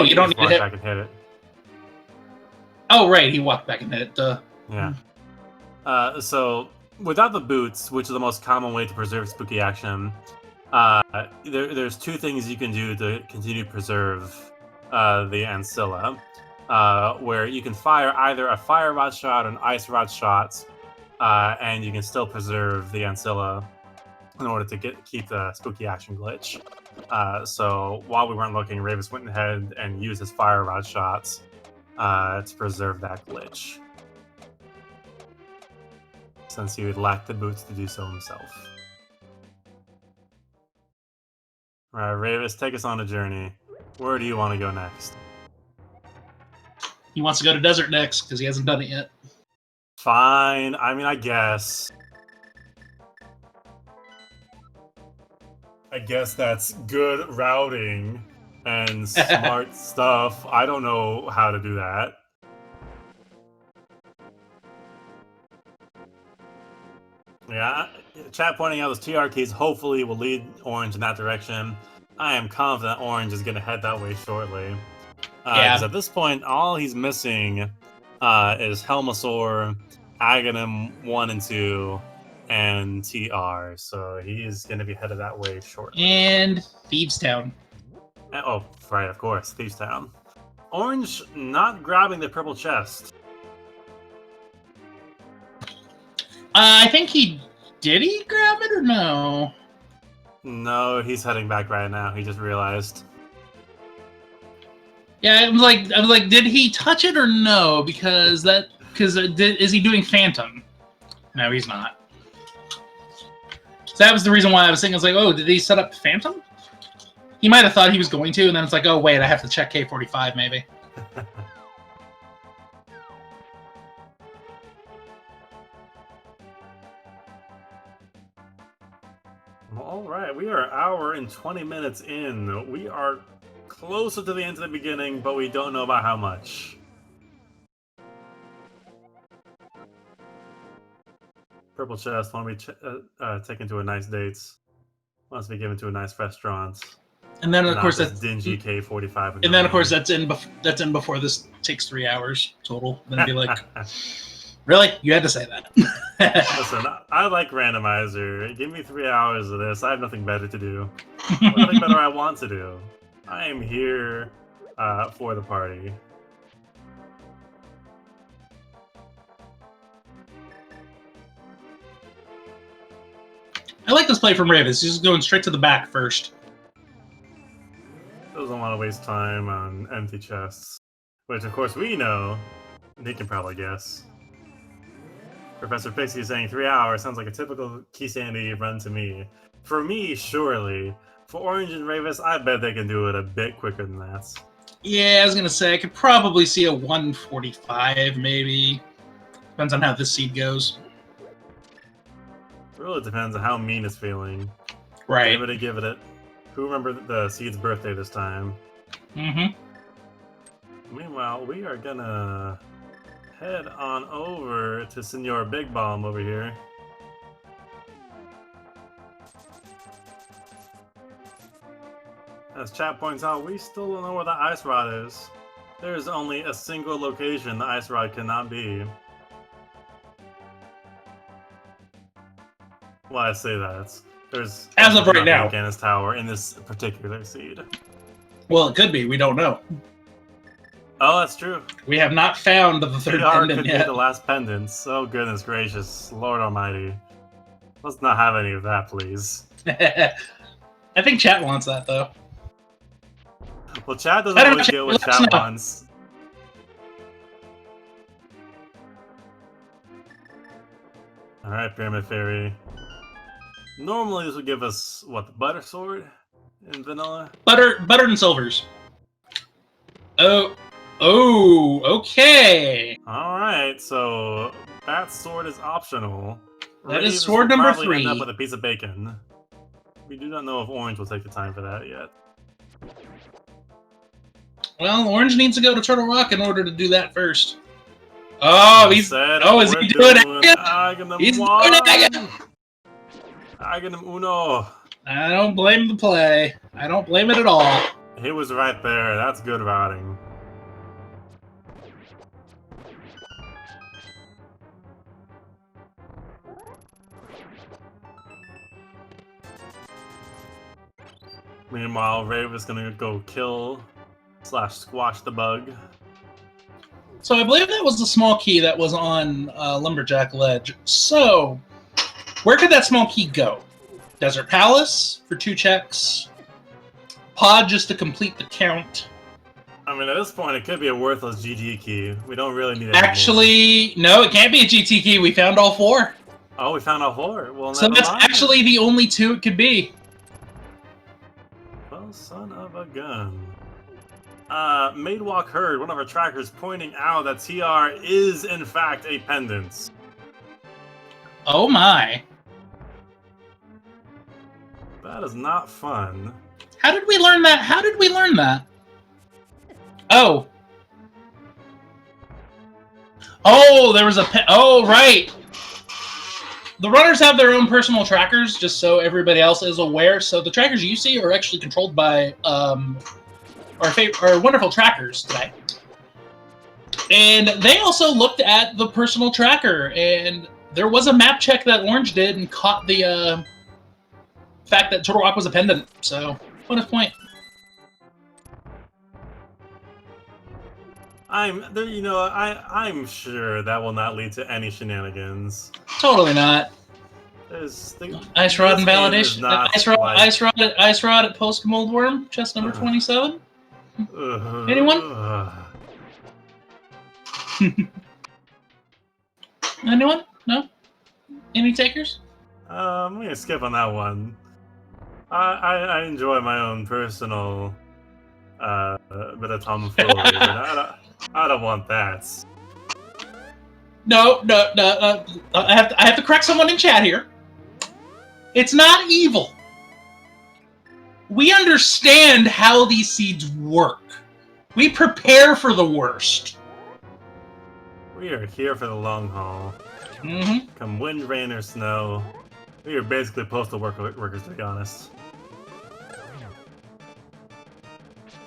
[SPEAKER 1] you don't need to hit...
[SPEAKER 2] I can hit it.
[SPEAKER 1] Oh, right, he walked back in it.
[SPEAKER 2] Yeah. So without the boots, which is the most common way to preserve spooky action, there's two things you can do to continue to preserve the ancilla, where you can fire either a fire rod shot or an ice rod shot, and you can still preserve the ancilla in order to keep the spooky action glitch. So while we weren't looking, Ravis went ahead and used his fire rod shots to preserve that glitch, since he would lack the boots to do so himself. Alright, Ravis, take us on a journey. Where do you want to go next?
[SPEAKER 1] He wants to go to Desert next, because he hasn't done it yet.
[SPEAKER 2] Fine, I mean, I guess. I guess that's good routing and smart stuff. I don't know how to do that. Yeah, chat pointing out those TR keys hopefully will lead Orange in that direction. I am confident Orange is going to head that way shortly. Because at this point, all he's missing is Helmasaur, Aghanim 1 and 2, and TR. So he's going to be headed that way shortly.
[SPEAKER 1] And Thievestown.
[SPEAKER 2] Oh, right, of course, Thievestown. Orange not grabbing the purple chest.
[SPEAKER 1] I think he... Did he grab it or no?
[SPEAKER 2] No, he's heading back right now. He just realized.
[SPEAKER 1] Yeah, I was like, did he touch it or no? Because is he doing Phantom? No, he's not. So that was the reason why I was thinking, I was like, oh, did he set up Phantom? He might have thought he was going to, and then it's like, oh, wait, I have to check K45, maybe.
[SPEAKER 2] All right, we are an hour and 20 minutes in. We are closer to the end of the beginning, but we don't know about how much. Purple chest want to be taken to a nice date. Wants to be given to a nice restaurant.
[SPEAKER 1] And then of course that's
[SPEAKER 2] dingy K45.
[SPEAKER 1] And then of course that's in before this takes 3 hours total. Then it'd be like, really? You had to say that.
[SPEAKER 2] Listen, I like Randomizer. Give me 3 hours of this. I have nothing better to do. Nothing better I want to do. I am here for the party.
[SPEAKER 1] I like this play from Ravis. He's just going straight to the back first.
[SPEAKER 2] Doesn't want to waste time on empty chests. Which, of course, we know. They can probably guess. Professor Pixie is saying 3 hours sounds like a typical Keysanity run to me. For me, surely. For Orange and Ravis, I bet they can do it a bit quicker than that.
[SPEAKER 1] Yeah, I was going to say, I could probably see a 145, maybe. Depends on how this seed goes.
[SPEAKER 2] It really depends on how Mean is feeling.
[SPEAKER 1] Right.
[SPEAKER 2] Give it. Who remembered the seed's birthday this time?
[SPEAKER 1] Mm-hmm.
[SPEAKER 2] Meanwhile, we are gonna head on over to Senor Big Bomb over here. As chat points out, we still don't know where the ice rod is. There's only a single location the ice rod cannot be. Well, I say that. There's
[SPEAKER 1] as of right now,
[SPEAKER 2] Ganis Tower in this particular seed.
[SPEAKER 1] Well, it could be. We don't know.
[SPEAKER 2] Oh, that's true.
[SPEAKER 1] We have not found the third pendant
[SPEAKER 2] could
[SPEAKER 1] yet.
[SPEAKER 2] Be the last pendant. Oh, goodness gracious. Lord almighty. Let's not have any of that, please.
[SPEAKER 1] I think chat wants that, though.
[SPEAKER 2] Well, chat doesn't always get what chat wants. Alright, Pyramid Fairy. Normally this would give us, what, the Butter Sword in vanilla?
[SPEAKER 1] Buttered and silvers. Oh, okay.
[SPEAKER 2] Alright, so Bat Sword is optional.
[SPEAKER 1] That is sword number 3.
[SPEAKER 2] End up with a piece of bacon. We do not know if Orange will take the time for that yet.
[SPEAKER 1] Well, Orange needs to go to Turtle Rock in order to do that first. Oh, is he doing it again? He's doing it again!
[SPEAKER 2] Aghanim Uno.
[SPEAKER 1] I don't blame the play. I don't blame it at all.
[SPEAKER 2] He was right there. That's good routing. Meanwhile, Rave is gonna go kill / squash the bug.
[SPEAKER 1] So I believe that was the small key that was on Lumberjack Ledge. So, where could that small key go? Desert Palace for 2 checks. Pod just to complete the count.
[SPEAKER 2] I mean, at this point, it could be a worthless GT key. We don't really need it.
[SPEAKER 1] Actually, no, it can't be a GT key. We found all 4.
[SPEAKER 2] Oh, we found all 4. Well,
[SPEAKER 1] so that's actually the only 2 it could be.
[SPEAKER 2] Well, son of a gun. Maidwalk heard one of our trackers pointing out that TR is in fact a pendant.
[SPEAKER 1] Oh my.
[SPEAKER 2] That is not fun.
[SPEAKER 1] How did we learn that? How did we learn that? Oh. Oh, there was a... Oh, right. The runners have their own personal trackers, just so everybody else is aware. So the trackers you see are actually controlled by our wonderful trackers today. And they also looked at the personal tracker, and there was a map check that Orange did and caught the fact that Turtle Rock was a pendant. So, bonus point.
[SPEAKER 2] I'm sure that will not lead to any shenanigans.
[SPEAKER 1] Totally not. Ice Rod and Validation. Ice Rod at Post Mold Worm, chest number 27. Anyone? Anyone? No? Any takers?
[SPEAKER 2] I'm gonna skip on that one. I enjoy my own personal bit of tomfoolery, but I don't want that.
[SPEAKER 1] No. I have to correct someone in chat here. It's not evil. We understand how these seeds work. We prepare for the worst.
[SPEAKER 2] We are here for the long haul.
[SPEAKER 1] Mm-hmm.
[SPEAKER 2] Come wind, rain, or snow. We are basically postal workers, to be honest.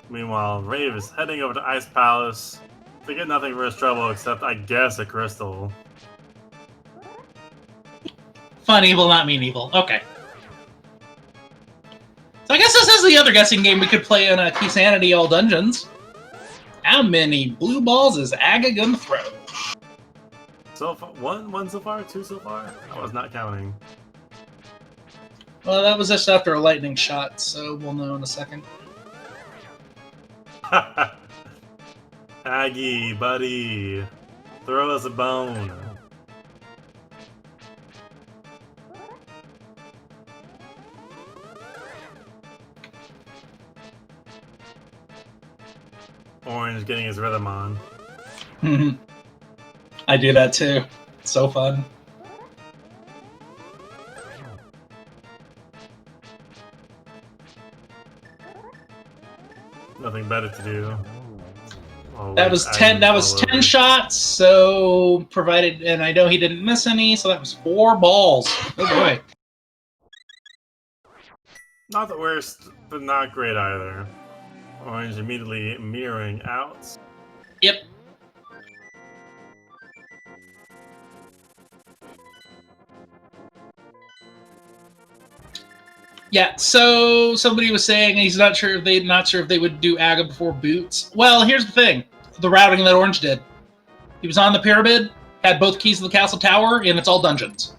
[SPEAKER 2] Meanwhile, Rave is heading over to Ice Palace to get nothing for his trouble except, I guess, a crystal.
[SPEAKER 1] Fun evil, not mean evil. Okay. So I guess this is the other guessing game we could play in Keysanity All Dungeons. How many blue balls is Aga gonna throw?
[SPEAKER 2] So far, one so far, 2 so far? I was not counting.
[SPEAKER 1] Well, that was just after a lightning shot, so we'll know in a second.
[SPEAKER 2] Aggie, buddy, throw us a bone. Orange getting his rhythm on.
[SPEAKER 1] I do that too. It's so fun.
[SPEAKER 2] Nothing better to do. Oh,
[SPEAKER 1] that was 10. That was 10 shots. So provided, and I know he didn't miss any. So that was 4 balls. Oh boy.
[SPEAKER 2] Not the worst, but not great either. Orange immediately mirroring out.
[SPEAKER 1] Yep. Yeah, so somebody was saying he's not sure if they would do Aga before Boots. Well, here's the thing: the routing that Orange did. He was on the pyramid, had both keys to the castle tower, and it's all dungeons.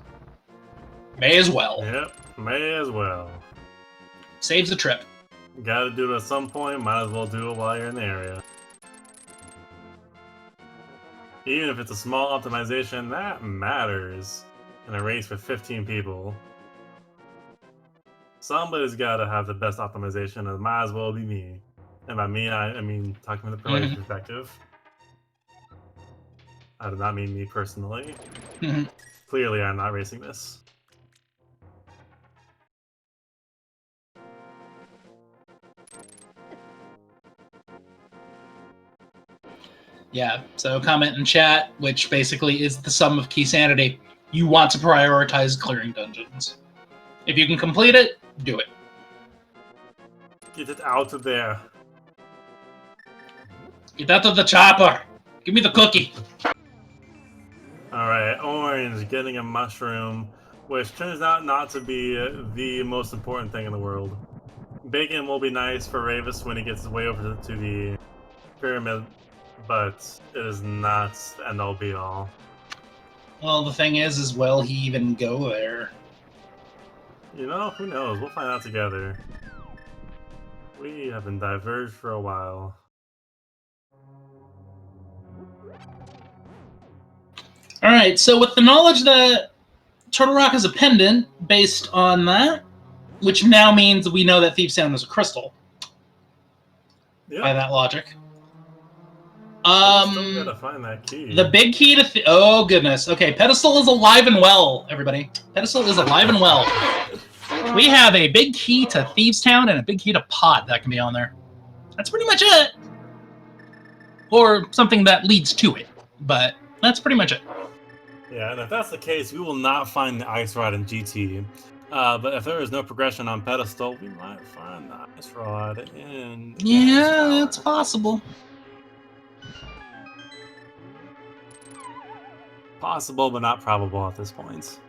[SPEAKER 1] May as well.
[SPEAKER 2] Yep, may as well.
[SPEAKER 1] Saves the trip.
[SPEAKER 2] Gotta do it at some point. Might as well do it while you're in the area. Even if it's a small optimization, that matters in a race with 15 people. Somebody's got to have the best optimization, and it might as well be me. And by me, I mean talking from the player's perspective. I do not mean me personally. Clearly, I'm not racing this.
[SPEAKER 1] Yeah, so comment in chat, which basically is the sum of Keysanity. You want to prioritize clearing dungeons. If you can complete it, do it.
[SPEAKER 2] Get it out of there.
[SPEAKER 1] Get out of the chopper. Give me the cookie.
[SPEAKER 2] Alright, Orange getting a mushroom, which turns out not to be the most important thing in the world. Bacon will be nice for Ravis when he gets his way over to the pyramid, but it is not the end all be all.
[SPEAKER 1] Well, the thing is will he even go there?
[SPEAKER 2] You know, who knows? We'll find out together. We have been diverged for a while.
[SPEAKER 1] Alright, so with the knowledge that Turtle Rock is a pendant based on that, which now means we know that Thieves Town is a crystal.
[SPEAKER 2] Yep.
[SPEAKER 1] By that logic.
[SPEAKER 2] Still gotta find that key.
[SPEAKER 1] The big key to oh goodness. Okay, Pedestal is alive and well, everybody. Pedestal is alive and well. We have a big key to Thieves Town and a big key to Pod that can be on there. That's pretty much it. Or something that leads to it, but that's pretty much it.
[SPEAKER 2] Yeah, and if that's the case, we will not find the Ice Rod in GT. But if there is no progression on Pedestal, we might find the Ice Rod in...
[SPEAKER 1] Yeah, it's possible.
[SPEAKER 2] Possible, but not probable at this point.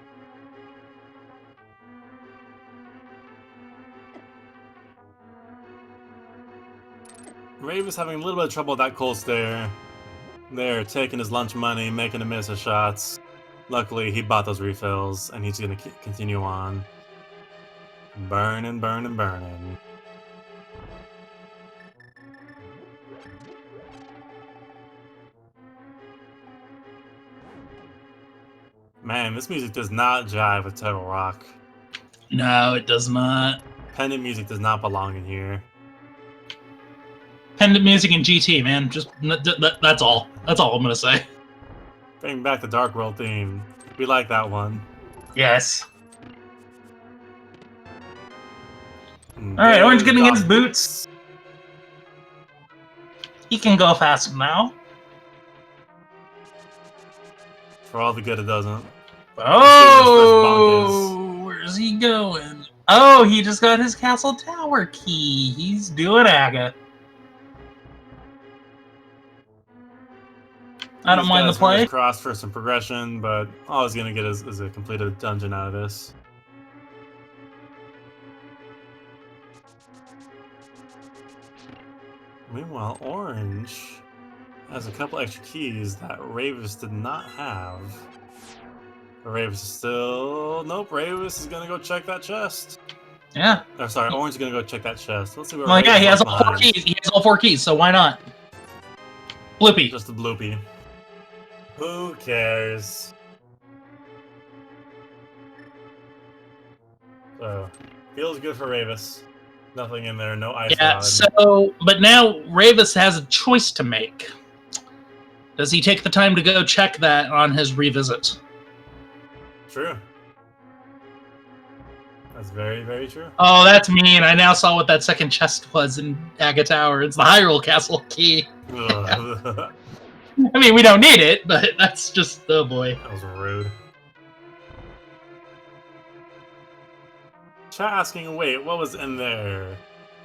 [SPEAKER 2] Rave is having a little bit of trouble with that cold stare. They're taking his lunch money, making him miss his shots. Luckily, he bought those refills, and he's going to continue on. Burning, burning, burning. Man, this music does not jive with Turtle Rock.
[SPEAKER 1] No, it does not.
[SPEAKER 2] Pendant music does not belong in here.
[SPEAKER 1] Pendant music in GT, man. Just that's all. That's all I'm gonna say.
[SPEAKER 2] Bring back the Dark World theme. We like that one.
[SPEAKER 1] Yes. Alright, Orange getting his boots. He can go fast now.
[SPEAKER 2] For all the good it doesn't.
[SPEAKER 1] Oh, where's he going? Oh, he just got his castle tower key. He's doing Aga. I don't mind the play.
[SPEAKER 2] Crossed for some progression, but all he's gonna get is a completed dungeon out of this. Meanwhile, Orange has a couple extra keys that Ravis did not have. But Ravis is still... Nope, Ravis is gonna go check that chest.
[SPEAKER 1] Yeah.
[SPEAKER 2] Oh, sorry, Orange is gonna go check that chest. Let's see where
[SPEAKER 1] well,
[SPEAKER 2] Ravis
[SPEAKER 1] yeah, he has
[SPEAKER 2] is
[SPEAKER 1] all 4 keys. He has all 4 keys, so why not? Bloopy.
[SPEAKER 2] Just a bloopy. Who cares? So, feels good for Ravis. Nothing in there, no ice rod.
[SPEAKER 1] So, but now Ravis has a choice to make. Does he take the time to go check that on his revisit?
[SPEAKER 2] True. That's very, very true.
[SPEAKER 1] Oh, that's mean. I now saw what that second chest was in Aga Tower. It's the Hyrule Castle key. I mean, we don't need it, but that's just... Oh, boy.
[SPEAKER 2] That was rude. Chat asking, wait, what was in there?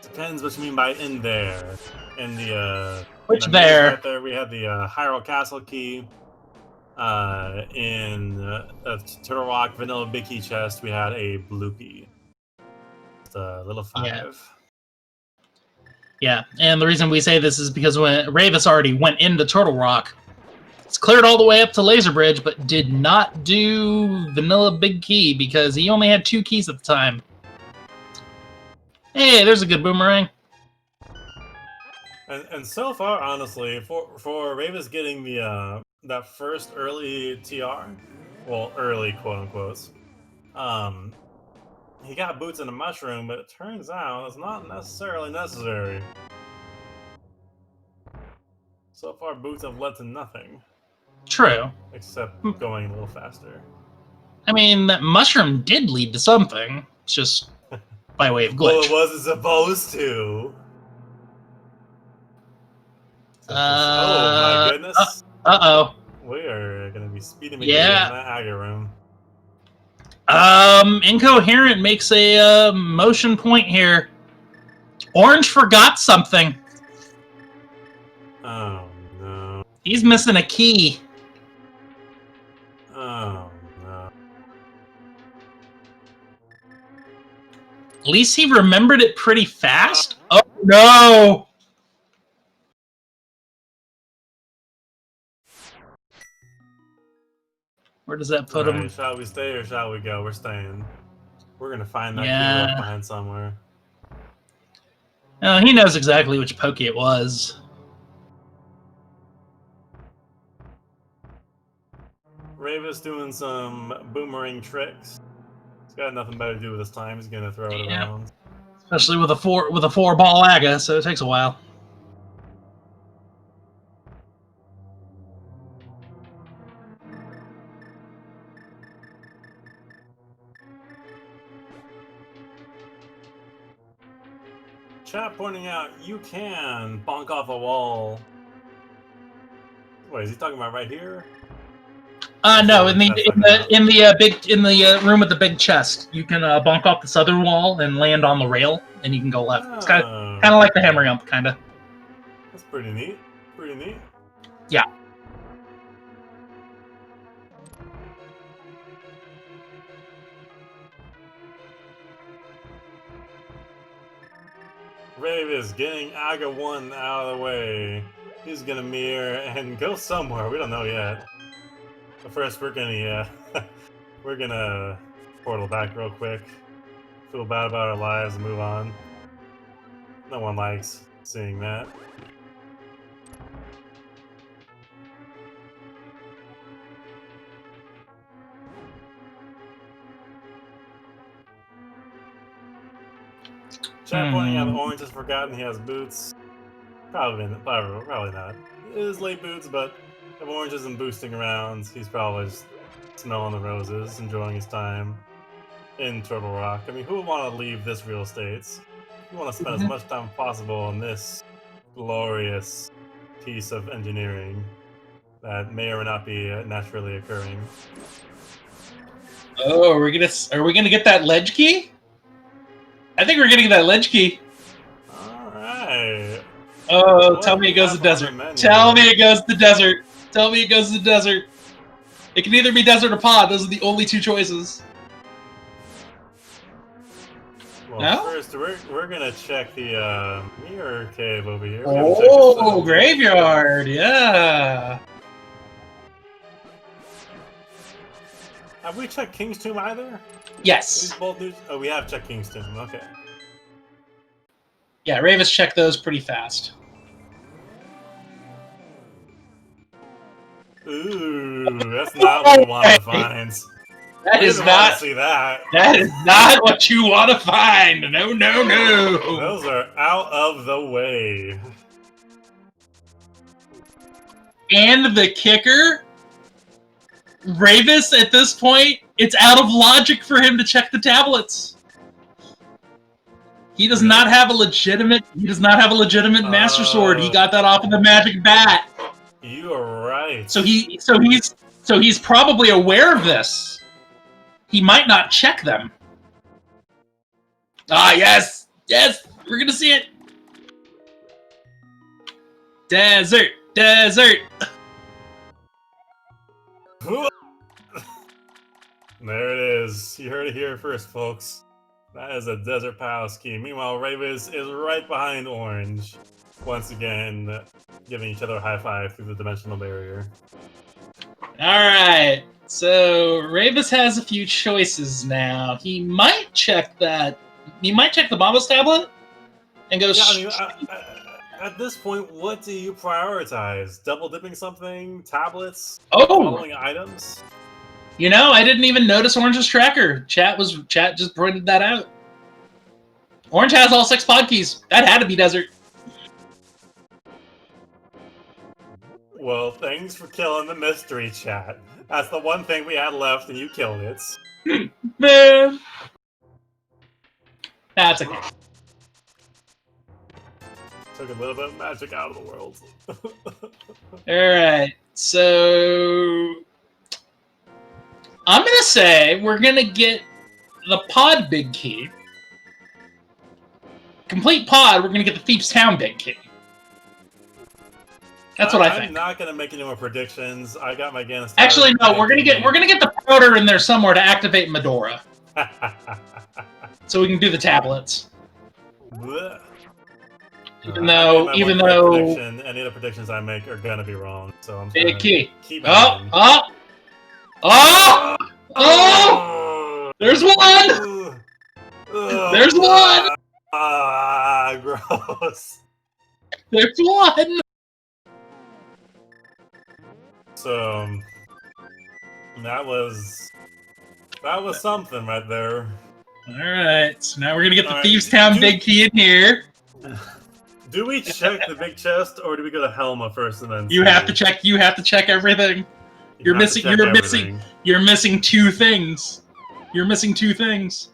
[SPEAKER 2] Depends what you mean by in there. In the,
[SPEAKER 1] Which there?
[SPEAKER 2] Right there, we had the Hyrule Castle key. In Turtle Rock Vanilla Big Key chest, we had a bloopy. The little 5.
[SPEAKER 1] Yeah. Yeah, and the reason we say this is because when Ravis already went into Turtle Rock, it's cleared all the way up to Laser Bridge, but did not do Vanilla Big Key because he only had 2 keys at the time. Hey, there's a good boomerang.
[SPEAKER 2] And so far, honestly, for Ravis getting the that first early TR, well, early quote unquote, he got boots in a mushroom, but it turns out it's not necessarily necessary. So far, boots have led to nothing.
[SPEAKER 1] True.
[SPEAKER 2] Except going a little faster.
[SPEAKER 1] I mean, that mushroom did lead to something. It's just by way of glitch.
[SPEAKER 2] Well, it wasn't supposed to. Oh my goodness.
[SPEAKER 1] Uh-oh.
[SPEAKER 2] We are going to be speeding in
[SPEAKER 1] Yeah.
[SPEAKER 2] that Aga room.
[SPEAKER 1] Incoherent makes a motion point here. Orange forgot something.
[SPEAKER 2] Oh no.
[SPEAKER 1] He's missing a key.
[SPEAKER 2] Oh no.
[SPEAKER 1] At least he remembered it pretty fast. Oh, no! Where does that put him?
[SPEAKER 2] Shall we stay or shall we go? We're staying. We're going to find that key left behind somewhere.
[SPEAKER 1] Oh, he knows exactly which pokey it was.
[SPEAKER 2] Ravis doing some boomerang tricks. He's got nothing better to do with his time. He's going to throw it around.
[SPEAKER 1] Especially with a four ball aga, so it takes a while.
[SPEAKER 2] Chat pointing out you can bonk off a wall. Wait, is he talking about right here?
[SPEAKER 1] No, in the room with the big chest, you can bonk off the southern wall and land on the rail, and you can go left. It's kind of like the hammer jump, kind of.
[SPEAKER 2] That's pretty neat. Pretty neat.
[SPEAKER 1] Yeah.
[SPEAKER 2] Ravis getting Aga 1 out of the way. He's gonna mirror and go somewhere. We don't know yet. But first, we're gonna portal back real quick. Feel bad about our lives and move on. No one likes seeing that. Chat pointing out Orange has forgotten he has boots. Probably not. It is late boots, but if Orange isn't boosting around, he's probably just smelling the roses, enjoying his time in Turtle Rock. I mean, who would want to leave this real estate? You want to spend as much time possible on this glorious piece of engineering that may or may not be naturally occurring.
[SPEAKER 1] Oh, are we gonna get that ledge key? I think we're getting that ledge key.
[SPEAKER 2] All right.
[SPEAKER 1] Oh, tell me it goes to the desert. Tell me it goes to the desert. Tell me it goes to the desert. It can either be desert or pod. Those are the only two choices.
[SPEAKER 2] Well,
[SPEAKER 1] no?
[SPEAKER 2] First, we're gonna check the mirror cave over here.
[SPEAKER 1] Oh, graveyard, yeah.
[SPEAKER 2] Have we checked King's Tomb either?
[SPEAKER 1] Yes.
[SPEAKER 2] Both news? Oh, we have checked King's Tomb. Okay.
[SPEAKER 1] Yeah, Ravis checked those pretty fast.
[SPEAKER 2] Ooh, that's not what we want to find.
[SPEAKER 1] That is not.
[SPEAKER 2] See that.
[SPEAKER 1] That is not what you want to find. No, no, no.
[SPEAKER 2] Those are out of the way.
[SPEAKER 1] And the kicker, Ravis, at this point, it's out of logic for him to check the tablets. He does not have a legitimate. He does not have a legitimate Master Sword. He got that off of the magic bat.
[SPEAKER 2] You are right.
[SPEAKER 1] So he's probably aware of this. He might not check them. Ah, yes, yes, we're gonna see it. Desert, desert.
[SPEAKER 2] There it is. You heard it here first, folks. That is a Desert Palace key. Meanwhile, Ravis is right behind Orange. Once again, giving each other a high five through the dimensional barrier.
[SPEAKER 1] Alright, so Ravis has a few choices now. He might check that. He might check the Bombos tablet and go.
[SPEAKER 2] Yeah, I mean, at this point, what do you prioritize? Double dipping something? Tablets?
[SPEAKER 1] Oh!
[SPEAKER 2] Following items?
[SPEAKER 1] You know, I didn't even notice Orange's tracker. Chat just pointed that out. Orange has all 6 pod keys. That had to be desert.
[SPEAKER 2] Well, thanks for killing the mystery, chat. That's the one thing we had left, and you killed it.
[SPEAKER 1] Man. That's okay.
[SPEAKER 2] Took a little bit of magic out of the world.
[SPEAKER 1] Alright, so I'm going to say we're going to get the pod big key. Complete pod, we're going to get the Thieves Town big key. That's what I think.
[SPEAKER 2] I'm not going to make any more predictions. I got my Ganon.
[SPEAKER 1] Actually, no, we're going to get the powder in there somewhere to activate Medora. so we can do the tablets.
[SPEAKER 2] Blech.
[SPEAKER 1] Even though,
[SPEAKER 2] any of the predictions I make are gonna be wrong, so I'm just
[SPEAKER 1] big
[SPEAKER 2] gonna
[SPEAKER 1] key.
[SPEAKER 2] keep
[SPEAKER 1] Oh! There's one! There's one!
[SPEAKER 2] Ah, gross.
[SPEAKER 1] There's one!
[SPEAKER 2] So that was something right there.
[SPEAKER 1] Alright, so now we're gonna get the
[SPEAKER 2] Alright,
[SPEAKER 1] Thieves Town big key in here.
[SPEAKER 2] Do we check the big chest, or do we go to Helma first and then?
[SPEAKER 1] You have to check everything. You're missing two things. You're missing two things.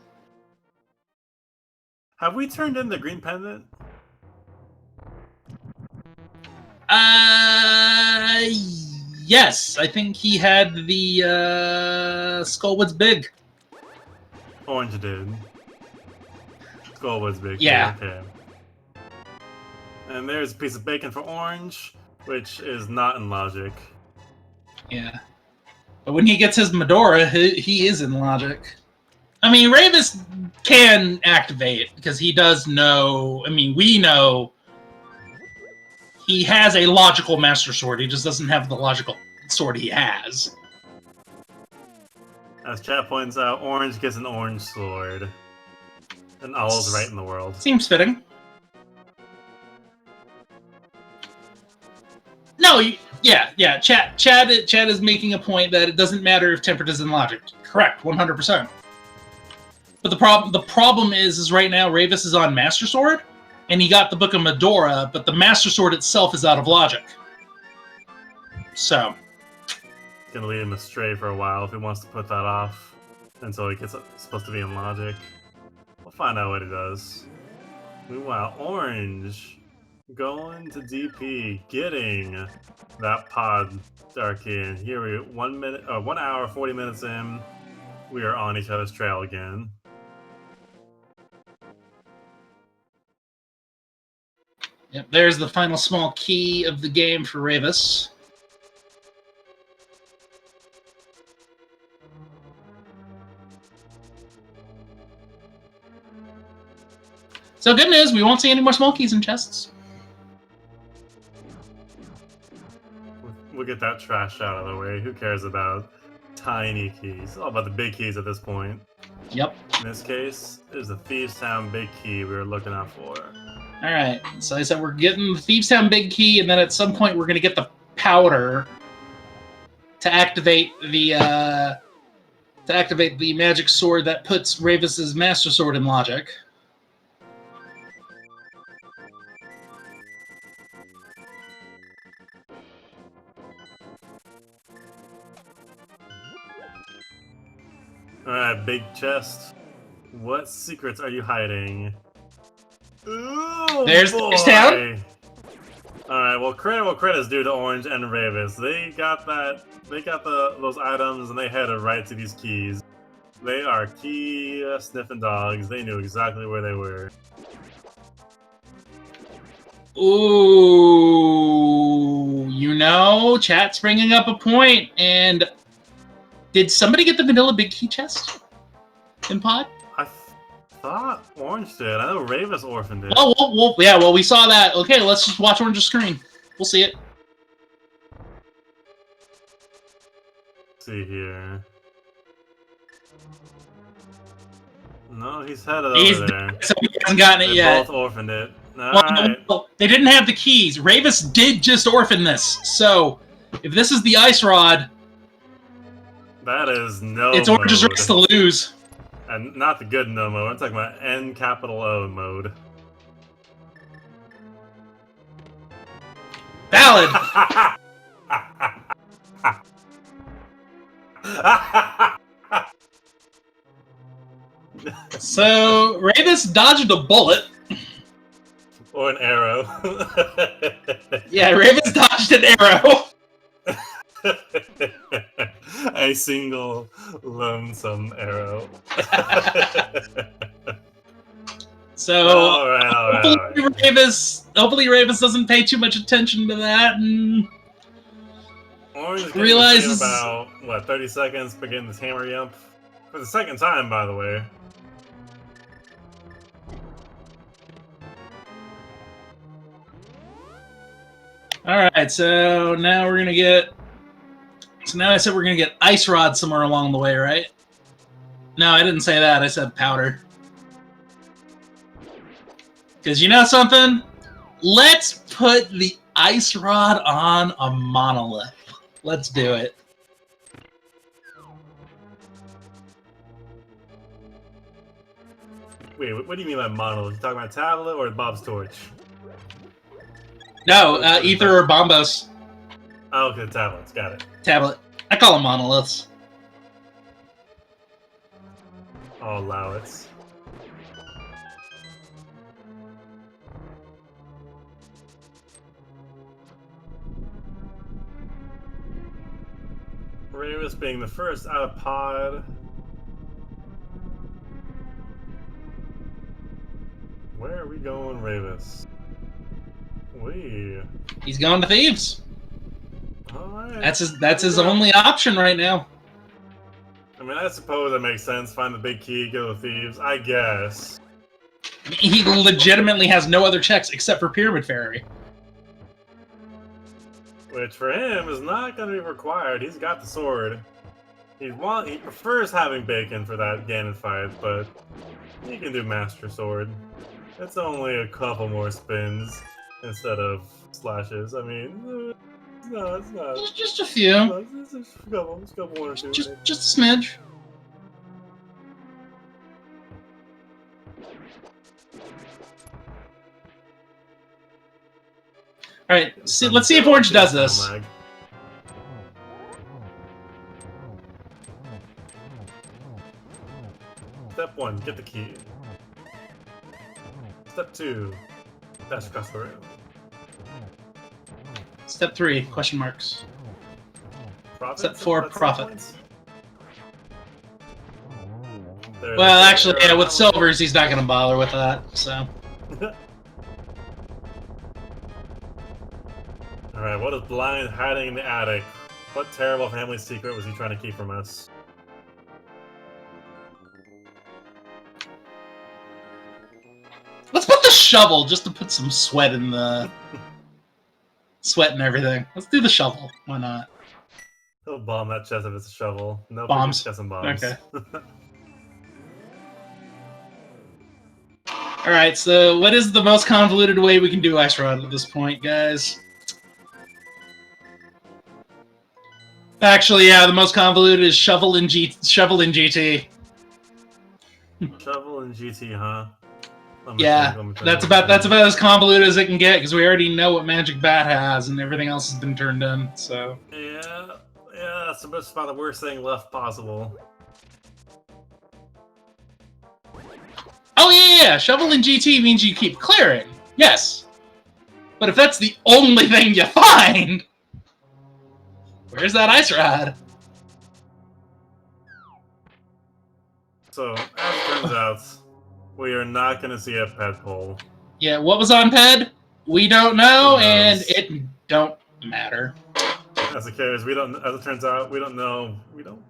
[SPEAKER 2] Have we turned in the green pendant?
[SPEAKER 1] Yes. I think he had the Skullwood's big.
[SPEAKER 2] Orange did. Skullwood's big.
[SPEAKER 1] Yeah.
[SPEAKER 2] Okay. And there's a piece of bacon for Orange, which is not in logic.
[SPEAKER 1] Yeah. But when he gets his Medora, he is in logic. I mean, Ravis can activate, because he does know... I mean, we know he has a logical Master Sword. He just doesn't have the logical sword he has.
[SPEAKER 2] As chat points out, Orange gets an orange sword. And all's right in the world.
[SPEAKER 1] Seems fitting. No, yeah. Chad is making a point that it doesn't matter if Tempered is in logic. Correct, 100%. But the problem is right now Ravis is on Master Sword, and he got the Book of Medora, but the Master Sword itself is out of logic. So
[SPEAKER 2] Gonna lead him astray for a while if he wants to put that off until he gets supposed to be in logic. We'll find out what he does. Meanwhile, Orange going to DP, getting that pod dark in. Here we 1 hour 40 minutes in. We are on each other's trail again.
[SPEAKER 1] yep, there's the final small key of the game for Ravis. So good news, we won't see any more small keys in chests.
[SPEAKER 2] We'll get that trash out of the way. Who cares about tiny keys? It's all about the big keys at this point.
[SPEAKER 1] Yep.
[SPEAKER 2] In this case, it was the Thieves Town big key we were looking out for.
[SPEAKER 1] Alright, so I said we're getting the Thieves Town big key, and then at some point we're going to get the powder to activate the magic sword that puts Ravis's Master Sword in logic.
[SPEAKER 2] Alright, big chest. What secrets are you hiding? Ooh,
[SPEAKER 1] there's Thieves Town.
[SPEAKER 2] Alright, well, credit is due to Orange and Ravis. They got those items and they headed right to these keys. They are key sniffing dogs. They knew exactly where they were.
[SPEAKER 1] Ooh, you know, chat's bringing up a point, and did somebody get the vanilla big key chest in pod?
[SPEAKER 2] I thought Orange did. I know Ravis orphaned it.
[SPEAKER 1] Oh, well, we saw that. Okay, let's just watch Orange's screen. We'll see it.
[SPEAKER 2] Let's see here. No, he's headed over there.
[SPEAKER 1] So he hasn't gotten it yet.
[SPEAKER 2] They both orphaned it. Alright.
[SPEAKER 1] Well, they didn't have the keys. Ravis did just orphan this. So, if this is the ice rod,
[SPEAKER 2] that is no
[SPEAKER 1] it's Orange's race to lose.
[SPEAKER 2] And not the good no mode. I'm talking about N-capital-O mode.
[SPEAKER 1] Valid. So, Ravis dodged a bullet.
[SPEAKER 2] Or an arrow.
[SPEAKER 1] Yeah, Ravis dodged an arrow.
[SPEAKER 2] A single lonesome arrow.
[SPEAKER 1] So hopefully Ravis doesn't pay too much attention to that and
[SPEAKER 2] Orange
[SPEAKER 1] realizes
[SPEAKER 2] about what 30 seconds for getting this hammer yump for the second time, by the way.
[SPEAKER 1] Alright, so now we're gonna get... So now I said we're gonna get Ice Rod somewhere along the way, right? No, I didn't say that. I said powder. Because you know something? Let's put the Ice Rod on a monolith. Let's do it.
[SPEAKER 2] Wait, what do you mean by monolith? You talking about tablet or Bob's torch?
[SPEAKER 1] No, Ether or Bombos.
[SPEAKER 2] Oh, okay, tablets. Got it.
[SPEAKER 1] Tablet. I call them monoliths.
[SPEAKER 2] I'll allow it. Ravis being the first out of pod. Where are we going, Ravis?
[SPEAKER 1] He's going to Thieves.
[SPEAKER 2] Alright.
[SPEAKER 1] That's his only option right now.
[SPEAKER 2] I mean, I suppose that makes sense. Find the big key, go to Thieves. I guess.
[SPEAKER 1] He legitimately has no other checks except for Pyramid Fairy.
[SPEAKER 2] Which for him is not going to be required. He's got the sword. He prefers having bacon for that Ganon fight, but he can do Master Sword. It's only a couple more spins instead of slashes. I mean, it's not.
[SPEAKER 1] Just a few.
[SPEAKER 2] It's a couple, one or two.
[SPEAKER 1] Just a smidge. All right, let's see if Orange does this.
[SPEAKER 2] Step 1, get the key. Step 2, dash across the room.
[SPEAKER 1] Step 3, question marks.
[SPEAKER 2] Profit?
[SPEAKER 1] Step 4, profit.
[SPEAKER 2] Well,
[SPEAKER 1] actually, yeah, with silvers, he's not going to bother with that, so.
[SPEAKER 2] Alright, what is Blind hiding in the attic? What terrible family secret was he trying to keep from us?
[SPEAKER 1] Let's put the shovel just to put some sweat in the... sweat and everything. Let's do the shovel. Why not?
[SPEAKER 2] He'll bomb that chest if it's a shovel. No
[SPEAKER 1] bombs.
[SPEAKER 2] Chest and bombs.
[SPEAKER 1] Okay. Alright, so what is the most convoluted way we can do Ice Rod at this point, guys? Actually, yeah, the most convoluted is shovel in GT.
[SPEAKER 2] Shovel in GT, huh?
[SPEAKER 1] Yeah, that's about as convoluted as it can get because we already know what Magic Bat has and everything else has been turned in. So
[SPEAKER 2] yeah, that's about the worst thing left possible.
[SPEAKER 1] Oh yeah, shovel in GT means you keep clearing. Yes, but if that's the only thing you find, where's that Ice Rod?
[SPEAKER 2] So as it turns out, we are not going to see a ped poll.
[SPEAKER 1] Yeah, what was on ped? We don't know, and it don't matter.
[SPEAKER 2] As it cares, we don't. As it turns out, we don't know. We don't.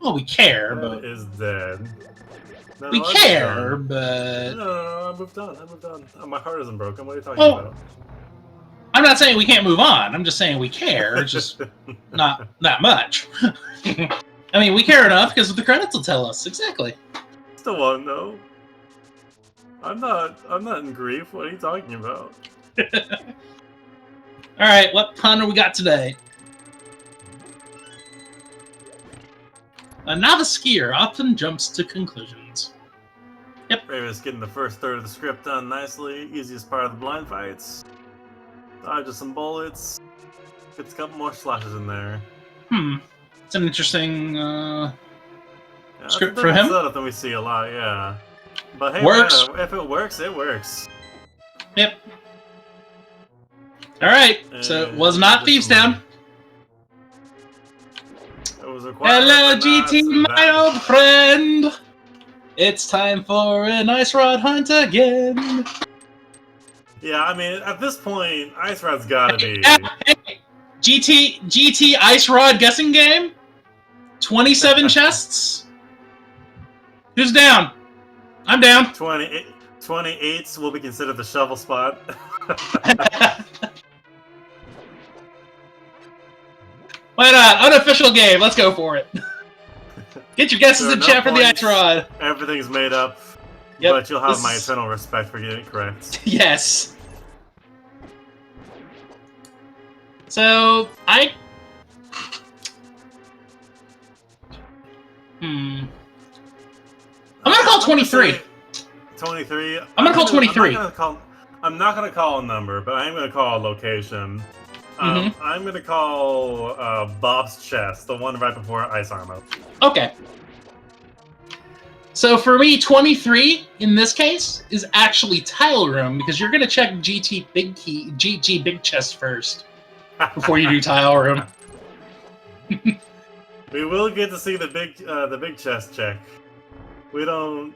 [SPEAKER 1] Well, we care,
[SPEAKER 2] Ped
[SPEAKER 1] but
[SPEAKER 2] is dead. No,
[SPEAKER 1] we care, but
[SPEAKER 2] no, I moved on. I moved on. Oh, my heart isn't broken. What are you talking about?
[SPEAKER 1] I'm not saying we can't move on. I'm just saying we care. It's just not that much. I mean, we care enough because the credits will tell us exactly.
[SPEAKER 2] Still want to know. I'm not in grief. What are you talking about?
[SPEAKER 1] All right, what pun we got today? A novice skier often jumps to conclusions. Yep.
[SPEAKER 2] Ravis getting the first third of the script done nicely. Easiest part of the blind fights. Dodges some bullets. Gets a couple more slashes in there.
[SPEAKER 1] It's an interesting
[SPEAKER 2] Yeah,
[SPEAKER 1] script for him.
[SPEAKER 2] Setup than we see a lot, yeah. But hey,
[SPEAKER 1] works.
[SPEAKER 2] If it works, it works.
[SPEAKER 1] Yep. All right. So it was not Thieves Town.
[SPEAKER 2] It was required.
[SPEAKER 1] Hello, GT, my old friend. It's time for an Ice Rod hunt again.
[SPEAKER 2] Yeah, I mean, at this point, Ice Rod's gotta be.
[SPEAKER 1] Hey, GT Ice Rod guessing game. 27 chests. Who's down? I'm down.
[SPEAKER 2] 28s will be considered the shovel spot.
[SPEAKER 1] Why not? Unofficial game. Let's go for it. Get your guesses in chat for the ice rod.
[SPEAKER 2] Everything's made up.
[SPEAKER 1] Yep,
[SPEAKER 2] But you'll have my eternal respect for getting it correct.
[SPEAKER 1] Yes. So, I'm gonna call 23.
[SPEAKER 2] 23?
[SPEAKER 1] I'm gonna call 23.
[SPEAKER 2] I'm not gonna call a number, but I am gonna call a location. I'm gonna call Bob's chest, the one right before Ice Armor.
[SPEAKER 1] Okay. So for me, 23 in this case is actually tile room because you're gonna check GG big chest first before you do tile room.
[SPEAKER 2] We will get to see the big chest check. We don't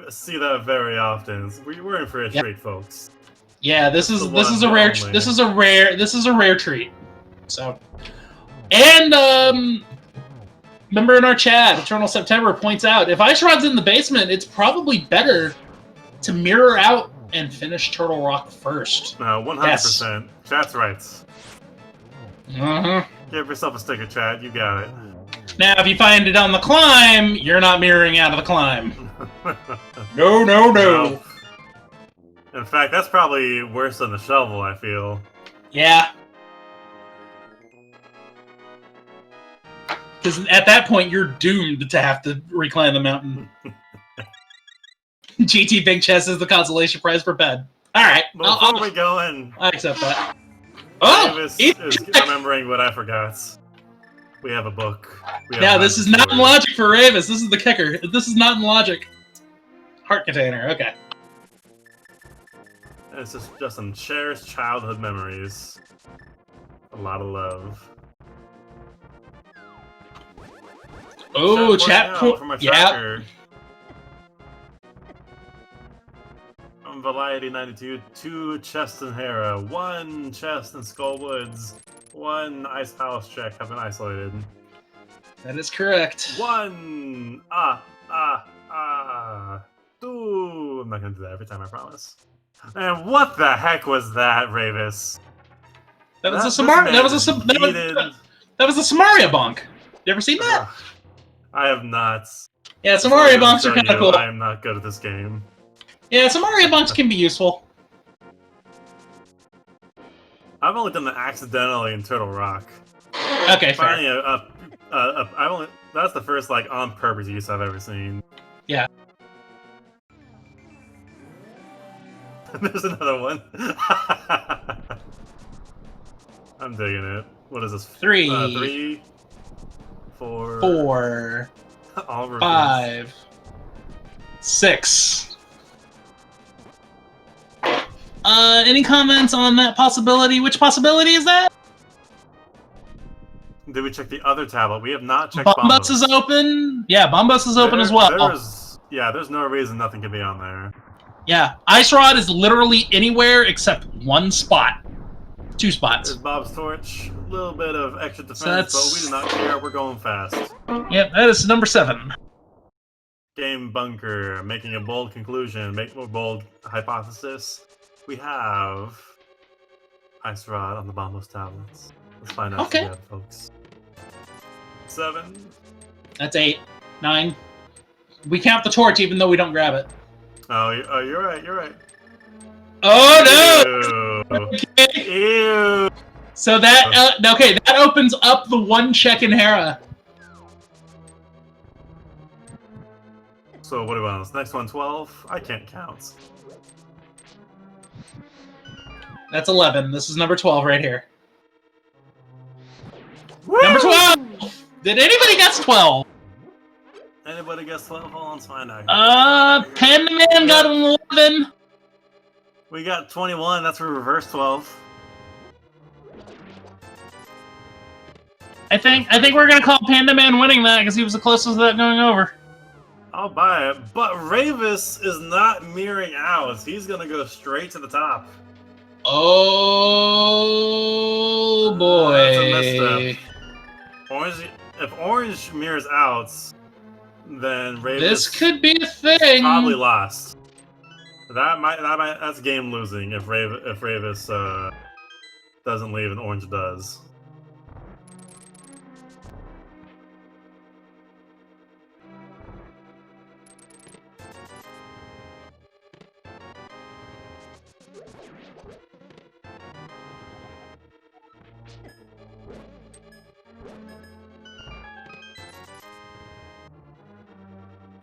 [SPEAKER 2] see that very often. We're in for a treat, folks.
[SPEAKER 1] Yeah, this is a rare treat. So, and member in our chat, Eternal September points out if Ice Rod's in the basement, it's probably better to mirror out and finish Turtle Rock first.
[SPEAKER 2] No, 100%. Yes. Chat's right. Give yourself a sticker, chat. You got it.
[SPEAKER 1] Now, if you find it on the climb, you're not mirroring out of the climb. No.
[SPEAKER 2] In fact, that's probably worse than the shovel, I feel.
[SPEAKER 1] Yeah. Because at that point, you're doomed to have to reclimb the mountain. GT Big Chest is the consolation prize for bed. Alright.
[SPEAKER 2] Before we go in...
[SPEAKER 1] I accept that. Oh!
[SPEAKER 2] Davis is remembering what I forgot. We have a book.
[SPEAKER 1] Now, this is not in logic for Ravis. This is the kicker. This is not in logic. Heart container. Okay.
[SPEAKER 2] It's just some cherished childhood memories. A lot of love.
[SPEAKER 1] Oh, chat
[SPEAKER 2] from my tracker. From Variety 92, 2 chests in Hera, 1 chest in Skull Woods, 1 Ice Palace check have been isolated.
[SPEAKER 1] That is correct.
[SPEAKER 2] 1 2. I'm not gonna do that every time, I promise. And what the heck was that, Ravis?
[SPEAKER 1] That was a Samaria. That was a Samaria bonk. You ever seen that?
[SPEAKER 2] I have not.
[SPEAKER 1] Yeah, Samaria bonks are kind of cool.
[SPEAKER 2] I am not good at this game.
[SPEAKER 1] Yeah, Samaria bonks can be useful.
[SPEAKER 2] I've only done it accidentally in Turtle Rock.
[SPEAKER 1] Okay, fair.
[SPEAKER 2] That's the first like on purpose use I've ever seen.
[SPEAKER 1] Yeah.
[SPEAKER 2] There's another one. I'm digging it. What is this?
[SPEAKER 1] 3.
[SPEAKER 2] 3, 4.
[SPEAKER 1] 4.
[SPEAKER 2] All
[SPEAKER 1] 5. 6. Any comments on that possibility? Which possibility is that?
[SPEAKER 2] Did we check the other tablet? We have not checked
[SPEAKER 1] Bombus is open. Yeah, Bombus is open as well.
[SPEAKER 2] There's no reason nothing can be on there.
[SPEAKER 1] Yeah, Ice Rod is literally anywhere except 1 spot. 2 spots.
[SPEAKER 2] There's Bob's Torch. A little bit of extra defense, but we do not care. We're going fast.
[SPEAKER 1] Yep, that is number 7.
[SPEAKER 2] Game Bunker. Making a bold conclusion. Make a bold hypothesis. We have Ice Rod on the Bombos tablets. Let's find out together, folks. 7.
[SPEAKER 1] That's 8. 9. We count the torch even though we don't grab it.
[SPEAKER 2] Oh, you're right. You're right.
[SPEAKER 1] Oh no!
[SPEAKER 2] Ew.
[SPEAKER 1] Okay.
[SPEAKER 2] Ew.
[SPEAKER 1] So that that opens up the 1 check in Hera.
[SPEAKER 2] So what do we want? This next one, 12. I can't count.
[SPEAKER 1] That's 11. This is number 12 right here.
[SPEAKER 2] Woo!
[SPEAKER 1] Number 12. Did anybody guess 12?
[SPEAKER 2] Anybody guess 12? Hold on, let's find out.
[SPEAKER 1] Panda Man got an 11.
[SPEAKER 2] We got 21. That's a reverse 12.
[SPEAKER 1] I think we're gonna call Panda Man winning that because he was the closest to that going over.
[SPEAKER 2] I'll buy it, but Ravis is not mirroring out. He's gonna go straight to the top.
[SPEAKER 1] Oh boy!
[SPEAKER 2] That's a misstep. If Orange mirrors out, then Ravis
[SPEAKER 1] this could be a thing.
[SPEAKER 2] Probably lost. That's game losing if Ravis doesn't leave and Orange does.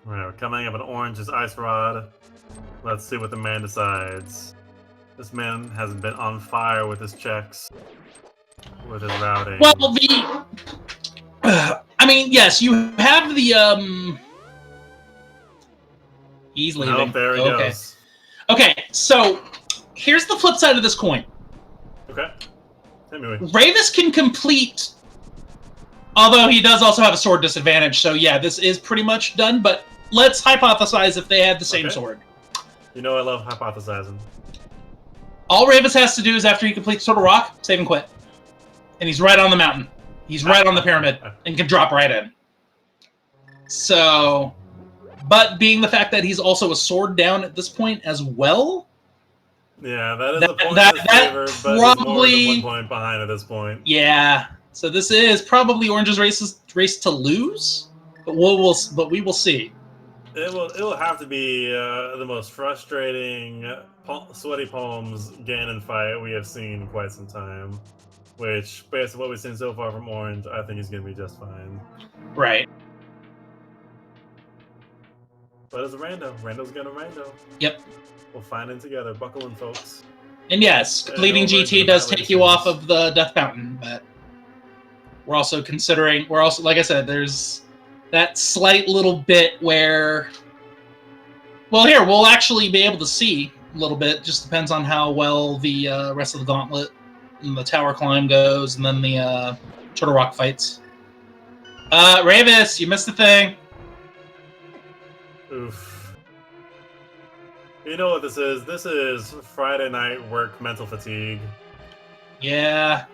[SPEAKER 2] Alright, we're coming up an orange's Ice Rod. Let's see what the man decides. This man has been on fire with his checks, with his routing.
[SPEAKER 1] Well, I mean, yes, you have the, He's leaving.
[SPEAKER 2] Oh, there he goes.
[SPEAKER 1] Okay, so here's the flip side of this coin.
[SPEAKER 2] Okay. Anyway.
[SPEAKER 1] Ravis can complete, although he does also have a sword disadvantage, so yeah, this is pretty much done, but let's hypothesize if they had the same sword.
[SPEAKER 2] You know I love hypothesizing.
[SPEAKER 1] All Ravis has to do is after he completes Turtle Rock, save and quit. And he's right on the mountain. He's right on the pyramid and can drop right in. So, but being the fact that he's also a sword down at this point as well.
[SPEAKER 2] Yeah, that is a point in his favor, but probably he's more than 1 point behind at this point.
[SPEAKER 1] Yeah, so this is probably Orange's race to lose, but we will see.
[SPEAKER 2] It will have to be the most frustrating sweaty palms Ganon fight we have seen in quite some time. Which, based on what we've seen so far from Orange, I think he's going to be just fine.
[SPEAKER 1] Right.
[SPEAKER 2] But it's a rando. Rando's going to rando.
[SPEAKER 1] Yep.
[SPEAKER 2] We'll find it together. Buckle in, folks.
[SPEAKER 1] And yes, completing GT does take you off of the Death Mountain, but we're also considering, like I said, there's that slight little bit where, well, here, we'll actually be able to see a little bit. Just depends on how well the rest of the gauntlet and the tower climb goes, and then the Turtle Rock fights. Ravis, you missed the thing.
[SPEAKER 2] Oof. You know what this is? This is Friday night work mental fatigue.
[SPEAKER 1] Yeah.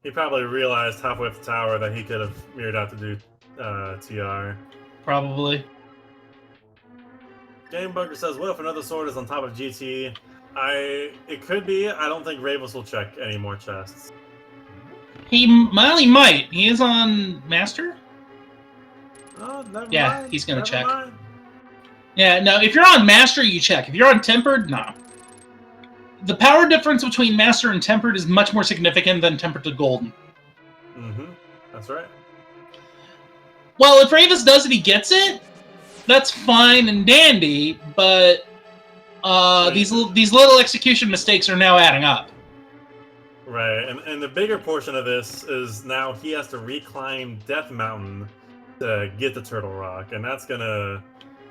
[SPEAKER 2] He probably realized halfway up the tower that he could have mirrored out to do TR.
[SPEAKER 1] Probably.
[SPEAKER 2] Game Bunker says, what if another sword is on top of GT? It could be. I don't think Ravis will check any more chests.
[SPEAKER 1] He might. He is on Master?
[SPEAKER 2] Oh, never
[SPEAKER 1] mind. He's going to check.
[SPEAKER 2] Mind.
[SPEAKER 1] Yeah, no, if you're on Master, you check. If you're on Tempered, no. The power difference between Master and Tempered is much more significant than Tempered to Golden.
[SPEAKER 2] Mm-hmm. That's right.
[SPEAKER 1] Well, if Ravis does it, he gets it. That's fine and dandy, but these little execution mistakes are now adding up.
[SPEAKER 2] Right, and the bigger portion of this is now he has to reclimb Death Mountain to get the Turtle Rock, and that's gonna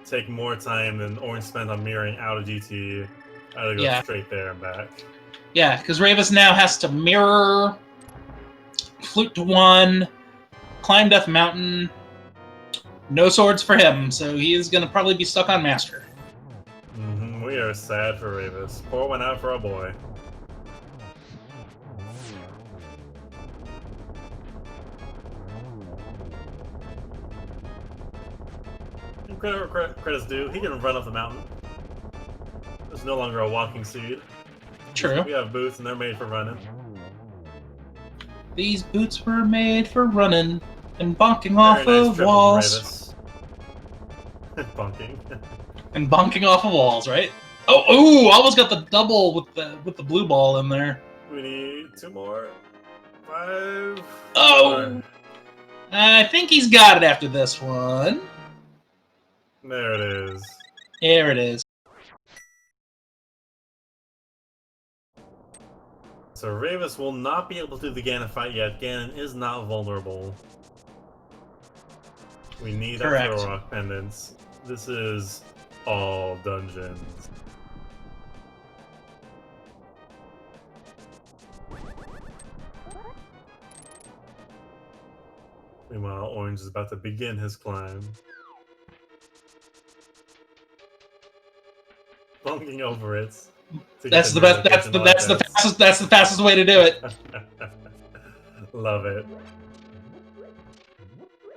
[SPEAKER 2] take more time than Orange spent on mirroring out of GT. I gotta go straight there and back.
[SPEAKER 1] Yeah, because Ravis now has to mirror, flute to 1, climb Death Mountain. No swords for him, so he is gonna probably be stuck on Master.
[SPEAKER 2] Mm-hmm. We are sad for Ravis. Pour one out for our boy. Credit's due. He can run up the mountain. It's no longer a walking seed.
[SPEAKER 1] True.
[SPEAKER 2] We have boots, and they're made for running.
[SPEAKER 1] These boots were made for running and bonking off of walls.
[SPEAKER 2] Bonking.
[SPEAKER 1] And bonking off of walls, right? Oh, almost got the double with the blue ball in there.
[SPEAKER 2] We need 2 more. 5.
[SPEAKER 1] Oh!
[SPEAKER 2] 4.
[SPEAKER 1] I think he's got it after this one.
[SPEAKER 2] There it is.
[SPEAKER 1] There it is.
[SPEAKER 2] So Ravis will not be able to do the Ganon fight yet. Ganon is not vulnerable. We need our Turtle Rock pendants. This is all dungeons. Meanwhile, Orange is about to begin his climb. Bunking over it.
[SPEAKER 1] That's the best. That's the fastest way to do it.
[SPEAKER 2] Love it.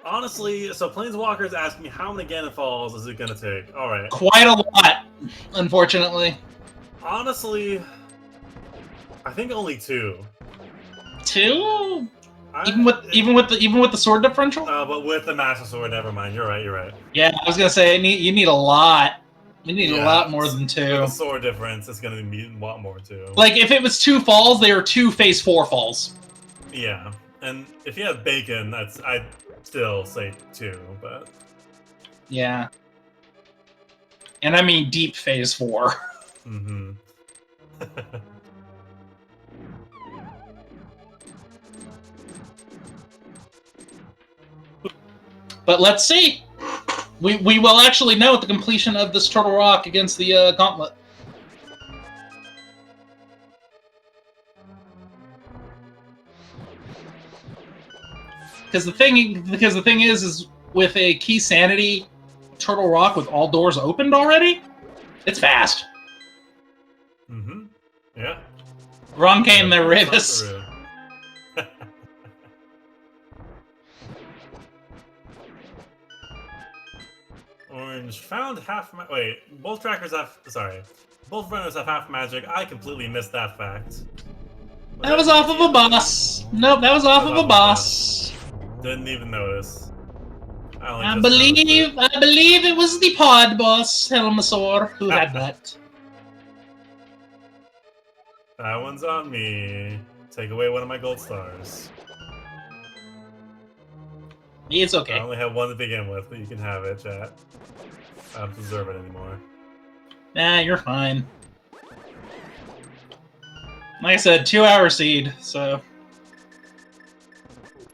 [SPEAKER 2] Honestly, so Planeswalker's asking me how many Ganon falls is it gonna take? All right.
[SPEAKER 1] Quite a lot, unfortunately.
[SPEAKER 2] Honestly, I think only 2.
[SPEAKER 1] 2? Even with the sword differential?
[SPEAKER 2] But with the Master Sword, never mind. You're right.
[SPEAKER 1] Yeah, I was gonna say you need a lot. We need a lot more than 2.
[SPEAKER 2] With the sword difference, it's going to be a lot more too.
[SPEAKER 1] Like, if it was 2 falls, they are 2 phase 4 falls.
[SPEAKER 2] Yeah, and if you have bacon, I'd still say 2, but...
[SPEAKER 1] Yeah. And I mean deep phase 4.
[SPEAKER 2] Mm-hmm.
[SPEAKER 1] But let's see. We will actually know at the completion of this Turtle Rock against the Gauntlet. Because the thing is with a Keysanity Turtle Rock with all doors opened already, it's fast.
[SPEAKER 2] Mm-hmm. Yeah.
[SPEAKER 1] Wrong game there, Ravis.
[SPEAKER 2] Orange found half wait, both trackers have... Sorry. Both runners have half magic. I completely missed that fact.
[SPEAKER 1] That was off of a boss. Nope, that was off of a boss.
[SPEAKER 2] Didn't even notice.
[SPEAKER 1] I believe it was the pod boss, Helmasaur, who had that.
[SPEAKER 2] That one's on me. Take away one of my gold stars.
[SPEAKER 1] It's okay.
[SPEAKER 2] I only have one to begin with, but you can have it, chat. I don't deserve it anymore.
[SPEAKER 1] Nah, you're fine. Like I said, 2-hour seed, so...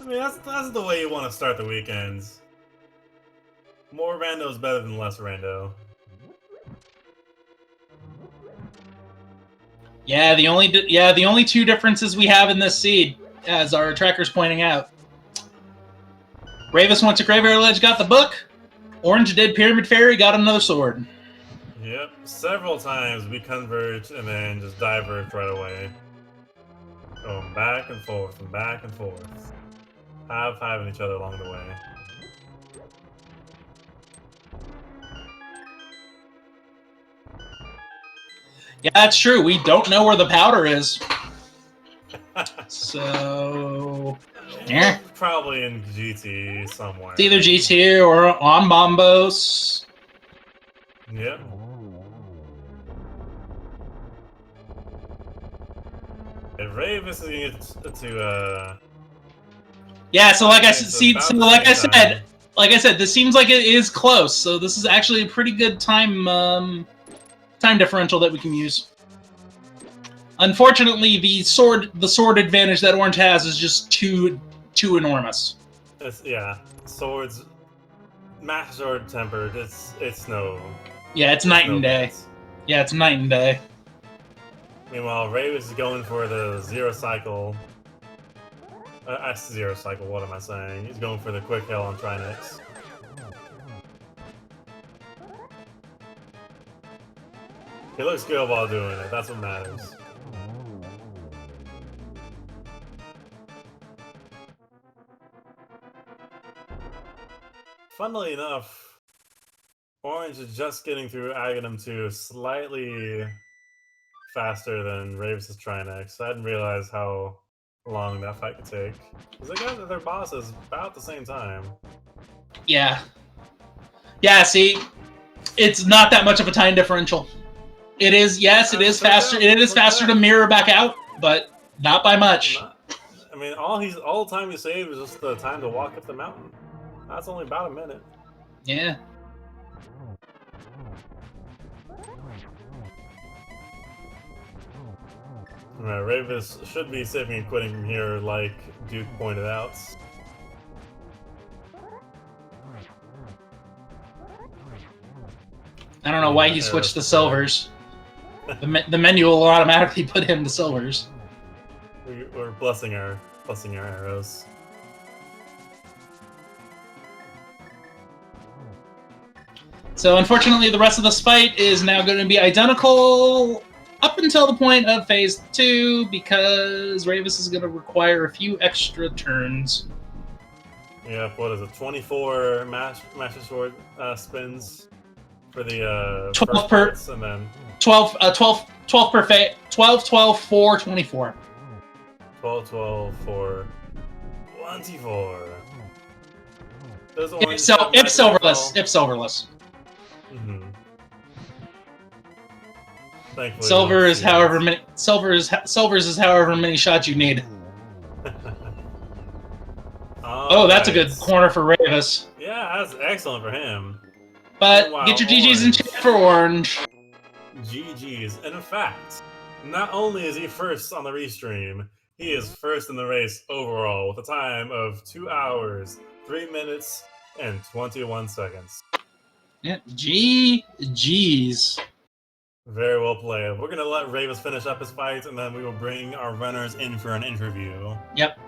[SPEAKER 2] I mean, that's the way you want to start the weekends. More rando is better than less rando.
[SPEAKER 1] Yeah, the only 2 differences we have in this seed, as our tracker's pointing out. Ravis went to Graveyard Ledge, got the book. Orange did Pyramid Fairy, got another sword.
[SPEAKER 2] Yep, several times we converge and then just diverge right away. Going back and forth and back and forth. High-fiving each other along the way.
[SPEAKER 1] Yeah, that's true. We don't know where the powder is. So... yeah.
[SPEAKER 2] Probably in GT somewhere.
[SPEAKER 1] It's either GT or on Bombos.
[SPEAKER 2] Yep. And Ravis is gonna get to
[SPEAKER 1] yeah, so like I said, this seems like it is close. So this is actually a pretty good time differential that we can use. Unfortunately, the sword advantage that Orange has is just too enormous.
[SPEAKER 2] Yeah, swords, Master Sword tempered. It's no.
[SPEAKER 1] Yeah, it's night and day. Yeah, it's night and day.
[SPEAKER 2] Meanwhile, Ravis is going for the zero cycle. Zero cycle. What am I saying? He's going for the quick hill on Trinix. He looks good while doing it. That's what matters. Funnily enough, Orange is just getting through Aghanim 2 slightly faster than Ravis' Trinix. I didn't realize how long that fight could take. Because they got their bosses about the same time.
[SPEAKER 1] Yeah. Yeah, see, it's not that much of a time differential. It is, yes, it is faster. It is faster to mirror back out, but not by much.
[SPEAKER 2] I mean, all the time he saved was just the time to walk up the mountain. That's only about a minute.
[SPEAKER 1] Yeah.
[SPEAKER 2] Alright, Ravis should be saving and quitting from here, like Duke pointed out.
[SPEAKER 1] I don't know why he switched to silvers. The menu will automatically put him to silvers.
[SPEAKER 2] We're blessing our arrows.
[SPEAKER 1] So unfortunately, the rest of this fight is now going to be identical up until the point of Phase 2, because Ravis is going to require a few extra turns.
[SPEAKER 2] Yep, what is it? 24 Master Sword spins for the
[SPEAKER 1] 12 per,
[SPEAKER 2] parts, and then
[SPEAKER 1] 12 per phase. 12, 4, 24.
[SPEAKER 2] 12, 4, 24.
[SPEAKER 1] If silverless.
[SPEAKER 2] Mm-hmm. Thankfully,
[SPEAKER 1] Silver
[SPEAKER 2] we
[SPEAKER 1] is
[SPEAKER 2] don't see
[SPEAKER 1] however many. Silver's is however many shots you need.
[SPEAKER 2] that.
[SPEAKER 1] Oh, that's a good
[SPEAKER 2] Alright.
[SPEAKER 1] corner for Ravis.
[SPEAKER 2] Yeah, that's excellent for him.
[SPEAKER 1] But
[SPEAKER 2] Meanwhile,
[SPEAKER 1] get your GGs in
[SPEAKER 2] Orange.
[SPEAKER 1] chat for Orange.
[SPEAKER 2] GG's. And in fact, not only is he first on the restream, he is first in the race overall with a time of 2 hours, 3 minutes, and 21 seconds.
[SPEAKER 1] Yeah, GG's.
[SPEAKER 2] Very well played. We're going to let Ravis finish up his fight, and then we will bring our runners in for an interview.
[SPEAKER 1] Yep.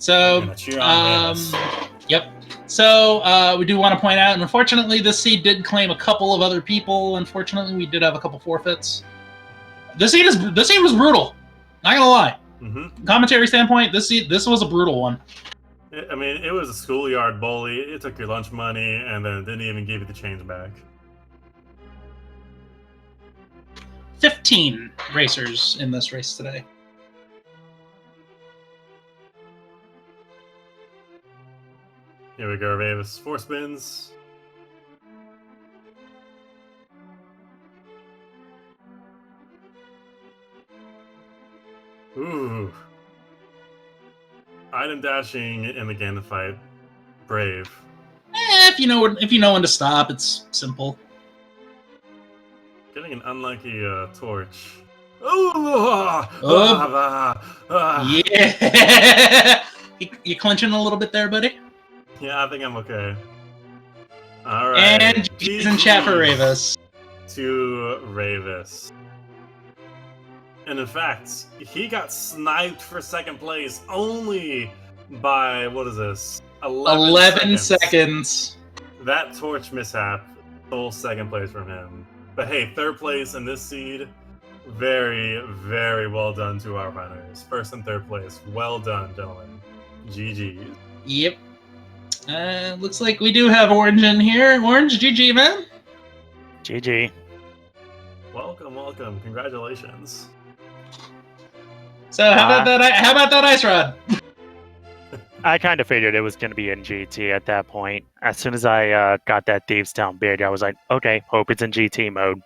[SPEAKER 1] So,
[SPEAKER 2] We're gonna cheer on Ravis.
[SPEAKER 1] yep. So, we do want to point out, and unfortunately, this seed did claim a couple of other people. Unfortunately, we did have a couple forfeits. This seed was brutal. Not gonna lie.
[SPEAKER 2] Mm-hmm.
[SPEAKER 1] Commentary standpoint, this was a brutal one.
[SPEAKER 2] I mean, it was a schoolyard bully. It took your lunch money, and then didn't even give you the change back.
[SPEAKER 1] 15 racers in this race today.
[SPEAKER 2] Here we go, Ravis. 4 spins. Ooh. Item dashing in the game to fight. Brave.
[SPEAKER 1] If you know when to stop, it's simple.
[SPEAKER 2] Getting an unlucky torch. Ooh!
[SPEAKER 1] Yeah. You clenching a little bit there, buddy?
[SPEAKER 2] Yeah, I think I'm okay. Alright.
[SPEAKER 1] And GG's in chat for Ravis.
[SPEAKER 2] To Ravis. And in fact, he got sniped for second place only by, what is this? 11
[SPEAKER 1] seconds.
[SPEAKER 2] That torch mishap stole second place from him. But hey, third place in this seed, very, very well done to our runners. First and third place. Well done, gentlemen. GG.
[SPEAKER 1] Yep. Looks like we do have Orange in here. Orange, GG, man.
[SPEAKER 3] GG.
[SPEAKER 2] Welcome, welcome. Congratulations.
[SPEAKER 1] So how about that ice rod?
[SPEAKER 3] I kind of figured it was going to be in GT at that point. As soon as I got that Thieves Town bid, I was like, okay, hope it's in GT mode.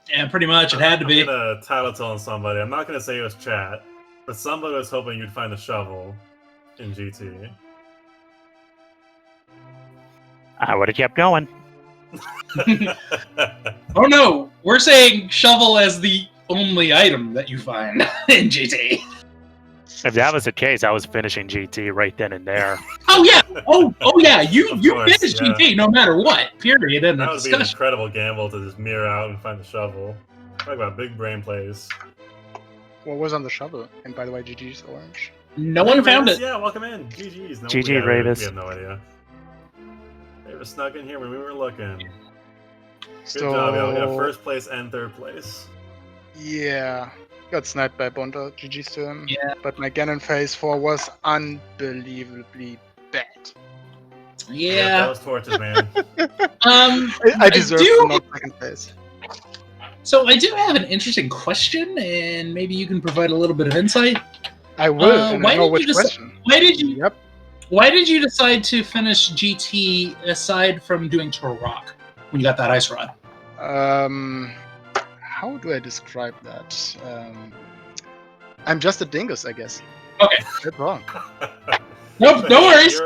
[SPEAKER 1] Yeah, pretty much. It had to be.
[SPEAKER 2] I'm gonna title tell somebody. I'm not gonna say it was chat, but somebody was hoping you'd find a shovel in GT.
[SPEAKER 3] I would have kept going.
[SPEAKER 1] Oh no, we're saying shovel as the only item that you find in GT.
[SPEAKER 3] If that was the case, I was finishing GT right then and there.
[SPEAKER 1] Oh yeah, oh yeah, you
[SPEAKER 2] course,
[SPEAKER 1] finished
[SPEAKER 2] yeah.
[SPEAKER 1] GT no matter what. Period. In the
[SPEAKER 2] That would be an
[SPEAKER 1] discussion.
[SPEAKER 2] incredible gamble to just mirror out and find the shovel. Talk about big brain plays.
[SPEAKER 4] What was on the shovel? And by the way, GG's Orange.
[SPEAKER 1] No one found
[SPEAKER 2] Ravis,
[SPEAKER 1] it.
[SPEAKER 2] Yeah, welcome in. GG's. No,
[SPEAKER 3] GG,
[SPEAKER 2] we have-
[SPEAKER 3] Ravis.
[SPEAKER 2] We have no idea. Ravis snuck in here when we were looking. Good
[SPEAKER 4] So,
[SPEAKER 2] job, y'all. We got first place and third place.
[SPEAKER 4] yeah, got sniped by Bonta. GG's to him.
[SPEAKER 1] Yeah.
[SPEAKER 4] But my Ganon phase 4 was unbelievably bad.
[SPEAKER 2] That
[SPEAKER 1] Yeah.
[SPEAKER 2] was torches, man.
[SPEAKER 4] I deserve
[SPEAKER 1] do-
[SPEAKER 4] not second place.
[SPEAKER 1] So I do have an interesting question, and maybe you can provide a little bit of insight.
[SPEAKER 4] I will, and
[SPEAKER 1] why
[SPEAKER 4] I know
[SPEAKER 1] did
[SPEAKER 4] which
[SPEAKER 1] you just-
[SPEAKER 4] question.
[SPEAKER 1] Why did you?
[SPEAKER 4] Yep.
[SPEAKER 1] Why did you decide to finish GT aside from doing Tour Rock when you got that ice rod?
[SPEAKER 4] How do I describe that? I'm just a dingus, I guess.
[SPEAKER 1] Okay.
[SPEAKER 4] That's wrong.
[SPEAKER 1] Nope, no worries.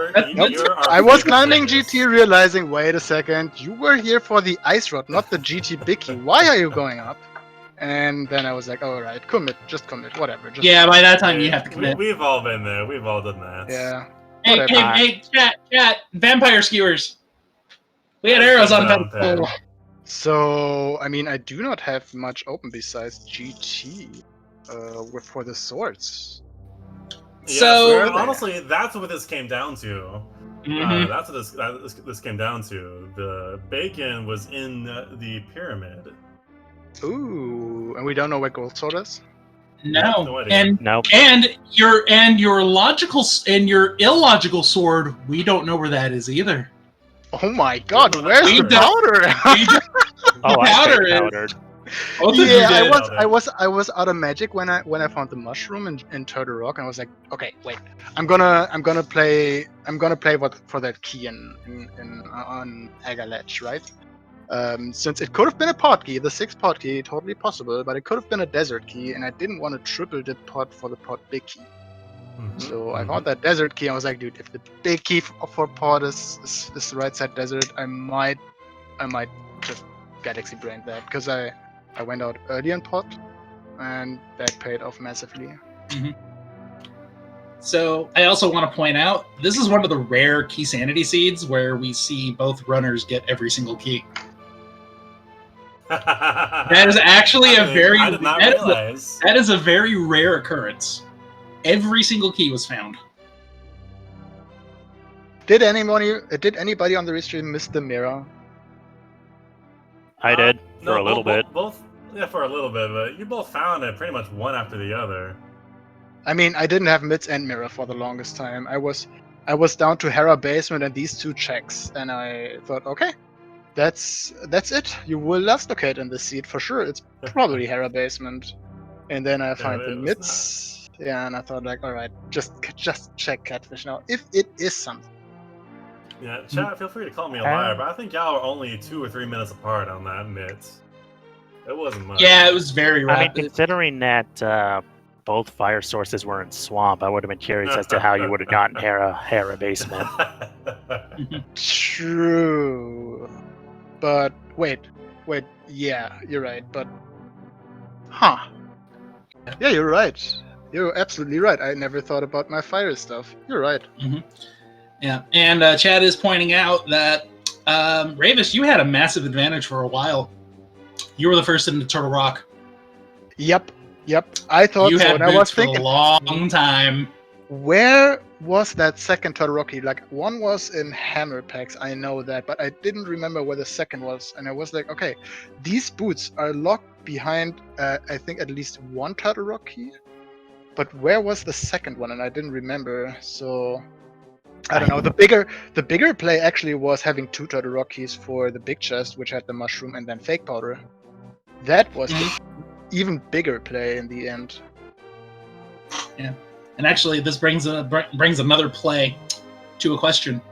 [SPEAKER 4] I was climbing GT, realizing, wait a second, you were here for the ice rod, not the GT Biggie. Why are you going up? And then I was like, all right, just commit, whatever. Just
[SPEAKER 1] Yeah, by that time you have to commit.
[SPEAKER 2] We've all been there. We've all done that.
[SPEAKER 4] Yeah.
[SPEAKER 1] Hey,
[SPEAKER 4] whatever.
[SPEAKER 1] hey, chat, vampire skewers. We had arrows on
[SPEAKER 2] Down,
[SPEAKER 1] them.
[SPEAKER 2] Pat.
[SPEAKER 4] So, I mean, I do not have much open besides GT for the swords.
[SPEAKER 2] Yeah,
[SPEAKER 1] So-
[SPEAKER 2] honestly, that's what this came down to.
[SPEAKER 1] Mhm.
[SPEAKER 2] That's what this came down to. The bacon was in the pyramid.
[SPEAKER 4] Ooh, and we don't know what gold sword is?
[SPEAKER 1] No,
[SPEAKER 2] No idea.
[SPEAKER 1] and
[SPEAKER 3] Nope.
[SPEAKER 1] your logical and your illogical sword, we don't know where that is either.
[SPEAKER 4] Oh my god, where's
[SPEAKER 1] We
[SPEAKER 4] the
[SPEAKER 1] don't-
[SPEAKER 4] powder?
[SPEAKER 1] We just-
[SPEAKER 3] Oh, I
[SPEAKER 1] powder
[SPEAKER 3] think
[SPEAKER 1] is-
[SPEAKER 3] powdered.
[SPEAKER 1] both of you
[SPEAKER 4] Yeah,
[SPEAKER 1] did.
[SPEAKER 4] I was out of magic when I found the mushroom in Turtle Rock, and I was like, okay, wait, I'm gonna play for that key on Agaletch, right? Since it could have been a pod key, the 6 pod key, totally possible, but it could have been a desert key, and I didn't want to triple the pod for the pod big key. So I found that desert key. I was like, dude, if the big key for pod is the right side desert, I might just galaxy brain that, because I went out early in pod, and that paid off massively.
[SPEAKER 1] So I also want to point out, this is one of the rare Keysanity seeds where we see both runners get every single key. That is actually a very
[SPEAKER 2] I did not realize.
[SPEAKER 1] That is a very rare occurrence. Every single key was found.
[SPEAKER 4] Did anybody on the restream miss the mirror?
[SPEAKER 3] I did for a little bit.
[SPEAKER 2] Yeah, for a little bit, but you both found it pretty much one after the other.
[SPEAKER 4] I mean, I didn't have mids and mirror for the longest time. I was down to Hera basement and these 2 checks, and I thought, okay, that's it. You will last locate in this seed for sure. It's probably Hera basement, and then I find the mids. Yeah, and I thought like, all right, just check catfish now if it is something.
[SPEAKER 2] Yeah, chat, feel free to call me a liar, but I think y'all are only 2 or 3 minutes apart on that mids. It wasn't much.
[SPEAKER 1] Yeah, it was very rapid.
[SPEAKER 3] I mean, considering that both fire sources were in swamp, I would have been curious as to how you would have gotten Hera basement.
[SPEAKER 4] True, but wait, yeah, you're right, but yeah, you're right. You're absolutely right. I never thought about my fire stuff. You're right.
[SPEAKER 1] Yeah, and Chad is pointing out that Ravis, you had a massive advantage for a while. You were the first into Turtle Rock.
[SPEAKER 4] Yep. I thought
[SPEAKER 1] you
[SPEAKER 4] so,
[SPEAKER 1] had
[SPEAKER 4] and I was
[SPEAKER 1] for
[SPEAKER 4] thinking,
[SPEAKER 1] a long time.
[SPEAKER 4] Where was that second Turtle Rock key? Like, one was in Hammer Packs, I know that, but I didn't remember where the second was. And I was like, okay, these boots are locked behind, I think, at least 1 Turtle Rock key. But where was the second one? And I didn't remember, so I don't know. The bigger play actually was having 2 Turtle Rock keys for the big chest, which had the mushroom and then fake powder. That was the even bigger play in the end.
[SPEAKER 1] Yeah, and actually, this brings another play to a question.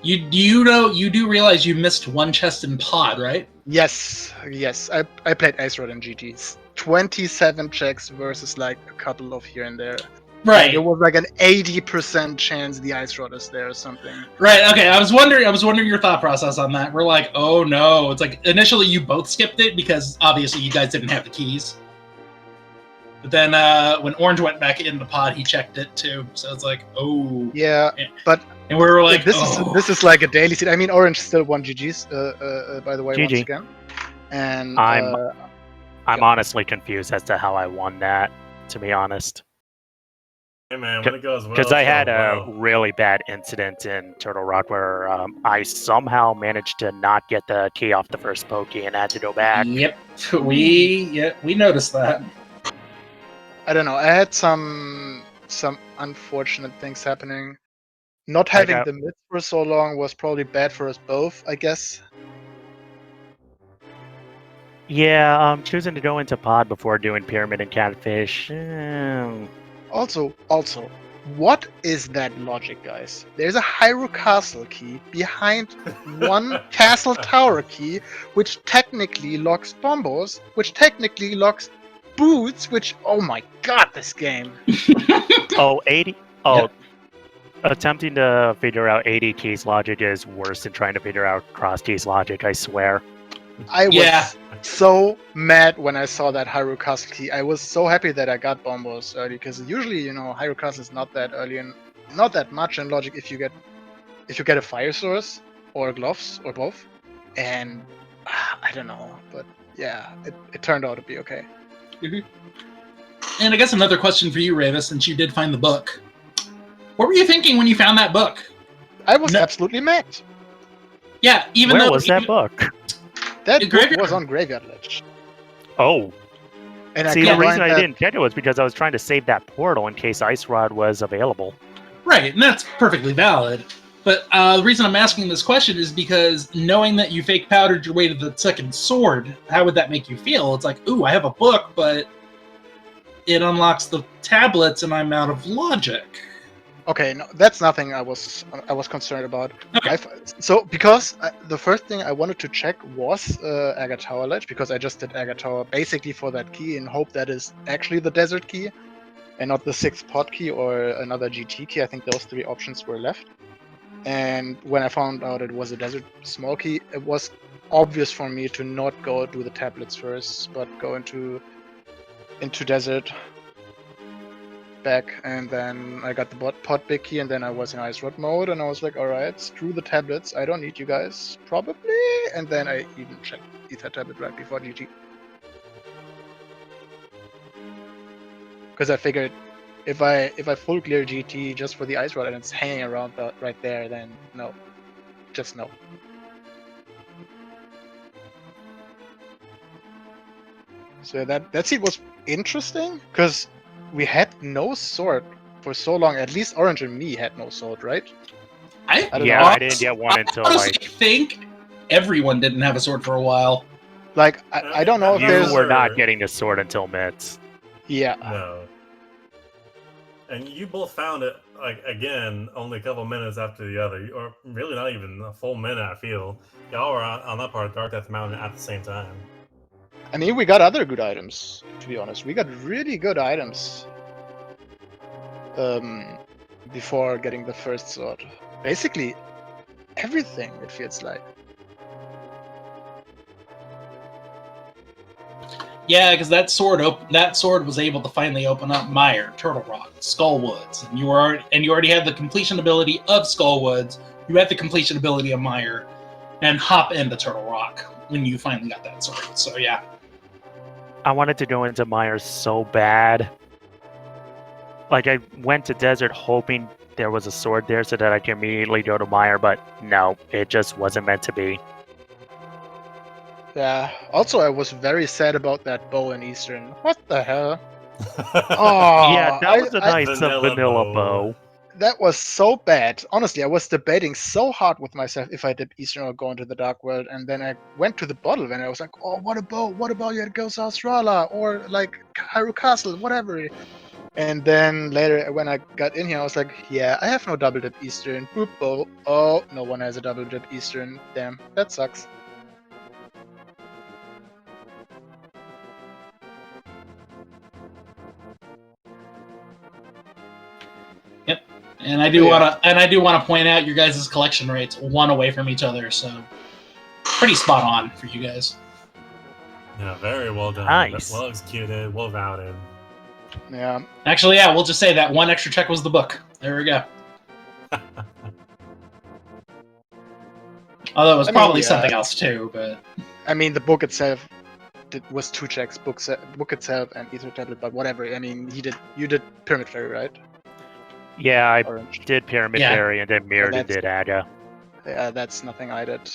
[SPEAKER 1] You do realize you missed 1 chest in pod, right?
[SPEAKER 4] Yes. I played Ice Rod and GGs. 27 checks versus like a couple of here and there.
[SPEAKER 1] Right.
[SPEAKER 4] Like, it was like an 80% chance the Ice Rod is there or something.
[SPEAKER 1] Right. Okay. I was wondering your thought process on that. We're like, oh no. It's like initially you both skipped it because obviously you guys didn't have the keys. But then when Orange went back in the pod, he checked it too. So it's like, oh.
[SPEAKER 4] Yeah,
[SPEAKER 1] and
[SPEAKER 4] we
[SPEAKER 1] were like,
[SPEAKER 4] this is like a daily seed. I mean, Orange still won GGs. By the way,
[SPEAKER 3] GG.
[SPEAKER 4] once again. And
[SPEAKER 3] I'm honestly confused as to how I won that. To be honest.
[SPEAKER 2] Hey man, when it goes well,
[SPEAKER 3] Because I had a
[SPEAKER 2] well.
[SPEAKER 3] really bad incident in Turtle Rock where I somehow managed to not get the key off the first pokey and had to go back.
[SPEAKER 1] Yep, we noticed that.
[SPEAKER 4] I don't know. I had some unfortunate things happening. Not having the mid for so long was probably bad for us both, I guess.
[SPEAKER 3] Yeah, choosing to go into pod before doing pyramid and catfish.
[SPEAKER 4] Also, what is that logic, guys? There's a Hyrule Castle key behind 1 Castle Tower key, which technically locks Bombos, which technically locks Boots, which, oh my god, this game.
[SPEAKER 3] 80? Oh, yep. Attempting to figure out 80 keys logic is worse than trying to figure out cross keys logic, I swear.
[SPEAKER 4] I was so mad when I saw that Hyrule Castle key. I was so happy that I got Bombos early, because usually, Hyrule Castle is not that early and not that much in logic if you get a fire source or gloves or both. And I don't know, but yeah, it turned out to be okay.
[SPEAKER 1] And I guess another question for you, Ravis, since you did find the book. What were you thinking when you found that book?
[SPEAKER 4] I was absolutely mad.
[SPEAKER 1] Yeah,
[SPEAKER 3] Where was that book?
[SPEAKER 4] That book was on Graveyard Ledge.
[SPEAKER 3] Oh.
[SPEAKER 4] And
[SPEAKER 3] see, the reason I didn't get it was because I was trying to save that portal in case Ice Rod was available.
[SPEAKER 1] Right, and that's perfectly valid. But the reason I'm asking this question is because knowing that you fake powdered your way to the second sword, how would that make you feel? It's like, ooh, I have a book, but it unlocks the tablets and I'm out of logic.
[SPEAKER 4] Okay, no, that's nothing I was concerned about.
[SPEAKER 1] Okay.
[SPEAKER 4] So because the first thing I wanted to check was Agar Tower Ledge, because I just did Agar Tower basically for that key in hope that is actually the desert key and not the 6th pod key or another GT key. I think those 3 options were left. And when I found out it was a desert small key, it was obvious for me to not go do the tablets first, but go into desert back, and then I got the pod big key, and then I was in ice rod mode, and I was like, all right, screw the tablets, I don't need you guys, probably. And then I even checked ether tablet right before GT, because I figured if I full clear GT just for the ice rod and it's hanging around right there, then no, just no. So that seed was interesting because we had no sword for so long. At least Orange and me had no sword, right?
[SPEAKER 1] I
[SPEAKER 4] don't
[SPEAKER 3] Yeah,
[SPEAKER 4] know.
[SPEAKER 3] I didn't get one until
[SPEAKER 1] honestly
[SPEAKER 3] like
[SPEAKER 1] think everyone didn't have a sword for a while.
[SPEAKER 4] Like I don't know if
[SPEAKER 3] you
[SPEAKER 4] there's
[SPEAKER 3] were not getting the sword until mids.
[SPEAKER 4] yeah.
[SPEAKER 2] No. And you both found it, like, again, only a couple minutes after the other. Or really not even a full minute, I feel. Y'all were on that part of Dark Death Mountain at the same time.
[SPEAKER 4] I mean, we got other good items, to be honest. We got really good items before getting the first sword. Basically, everything, it feels like.
[SPEAKER 1] Yeah, because that sword was able to finally open up Mire, Turtle Rock, Skullwoods, and you already had the completion ability of Skullwoods. You had the completion ability of Mire, and hop into Turtle Rock when you finally got that sword. So yeah.
[SPEAKER 3] I wanted to go into Myers so bad. Like, I went to Desert hoping there was a sword there so that I could immediately go to Mire, but no, it just wasn't meant to be.
[SPEAKER 4] Yeah. Also, I was very sad about that bow in Eastern. What the hell? Oh,
[SPEAKER 3] Yeah, that was a nice vanilla
[SPEAKER 2] Vanilla
[SPEAKER 3] bow.
[SPEAKER 4] that was so bad. Honestly, I was debating so hard with myself if I did Eastern or go into the Dark World, and then I went to the bottle and I was like, oh, what about you go South Strala or like Hyrule Castle, whatever. And then later when I got in here, I was like, yeah, I have no double dip Eastern. Boop bow. Oh, no one has a double dip Eastern. Damn, that sucks.
[SPEAKER 1] And I do want to point out your guys' collection rates 1 away from each other, so pretty spot on for you guys.
[SPEAKER 2] Yeah, very well done.
[SPEAKER 3] Nice.
[SPEAKER 2] Well executed, well routed.
[SPEAKER 4] Yeah.
[SPEAKER 1] Actually, yeah, we'll just say that 1 extra check was the book. There we go. Although it was probably something else too, but
[SPEAKER 4] I mean, the book itself was 2 checks, book itself and ether tablet, but whatever. I mean, you did Pyramid Fairy, right?
[SPEAKER 3] Yeah, I
[SPEAKER 4] Orange.
[SPEAKER 3] did Pyramid
[SPEAKER 1] Yeah.
[SPEAKER 3] Fairy and then Mirrored did Aga.
[SPEAKER 4] Yeah, that's nothing I did.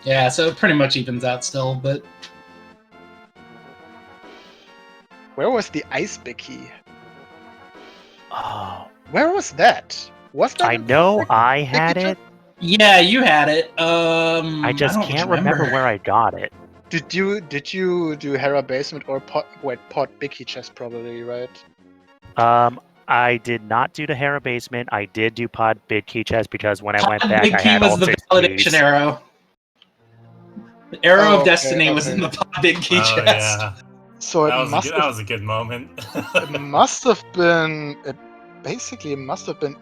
[SPEAKER 1] yeah, so it pretty much evens out still. But
[SPEAKER 4] Where was the ice big key?
[SPEAKER 3] Oh,
[SPEAKER 4] Where was that? Was that?
[SPEAKER 3] I know I had it.
[SPEAKER 1] yeah, you had it.
[SPEAKER 3] I just can't remember where I got it.
[SPEAKER 4] Did you do Hera basement or pot big key chest probably, right?
[SPEAKER 3] I did not do the Hera basement. I did do Pod Big Key Chest because when I went
[SPEAKER 1] Pod
[SPEAKER 3] back,
[SPEAKER 1] Big
[SPEAKER 3] I
[SPEAKER 1] Key
[SPEAKER 3] had
[SPEAKER 1] was
[SPEAKER 3] all
[SPEAKER 1] the
[SPEAKER 3] 6
[SPEAKER 1] validation
[SPEAKER 3] keys.
[SPEAKER 1] arrow. The arrow
[SPEAKER 4] Oh,
[SPEAKER 1] of
[SPEAKER 4] okay,
[SPEAKER 1] destiny was
[SPEAKER 4] okay.
[SPEAKER 1] in the Pod Big Key
[SPEAKER 2] Oh,
[SPEAKER 1] chest.
[SPEAKER 2] yeah.
[SPEAKER 4] So
[SPEAKER 2] That was a good moment.
[SPEAKER 4] it must have been basically must have been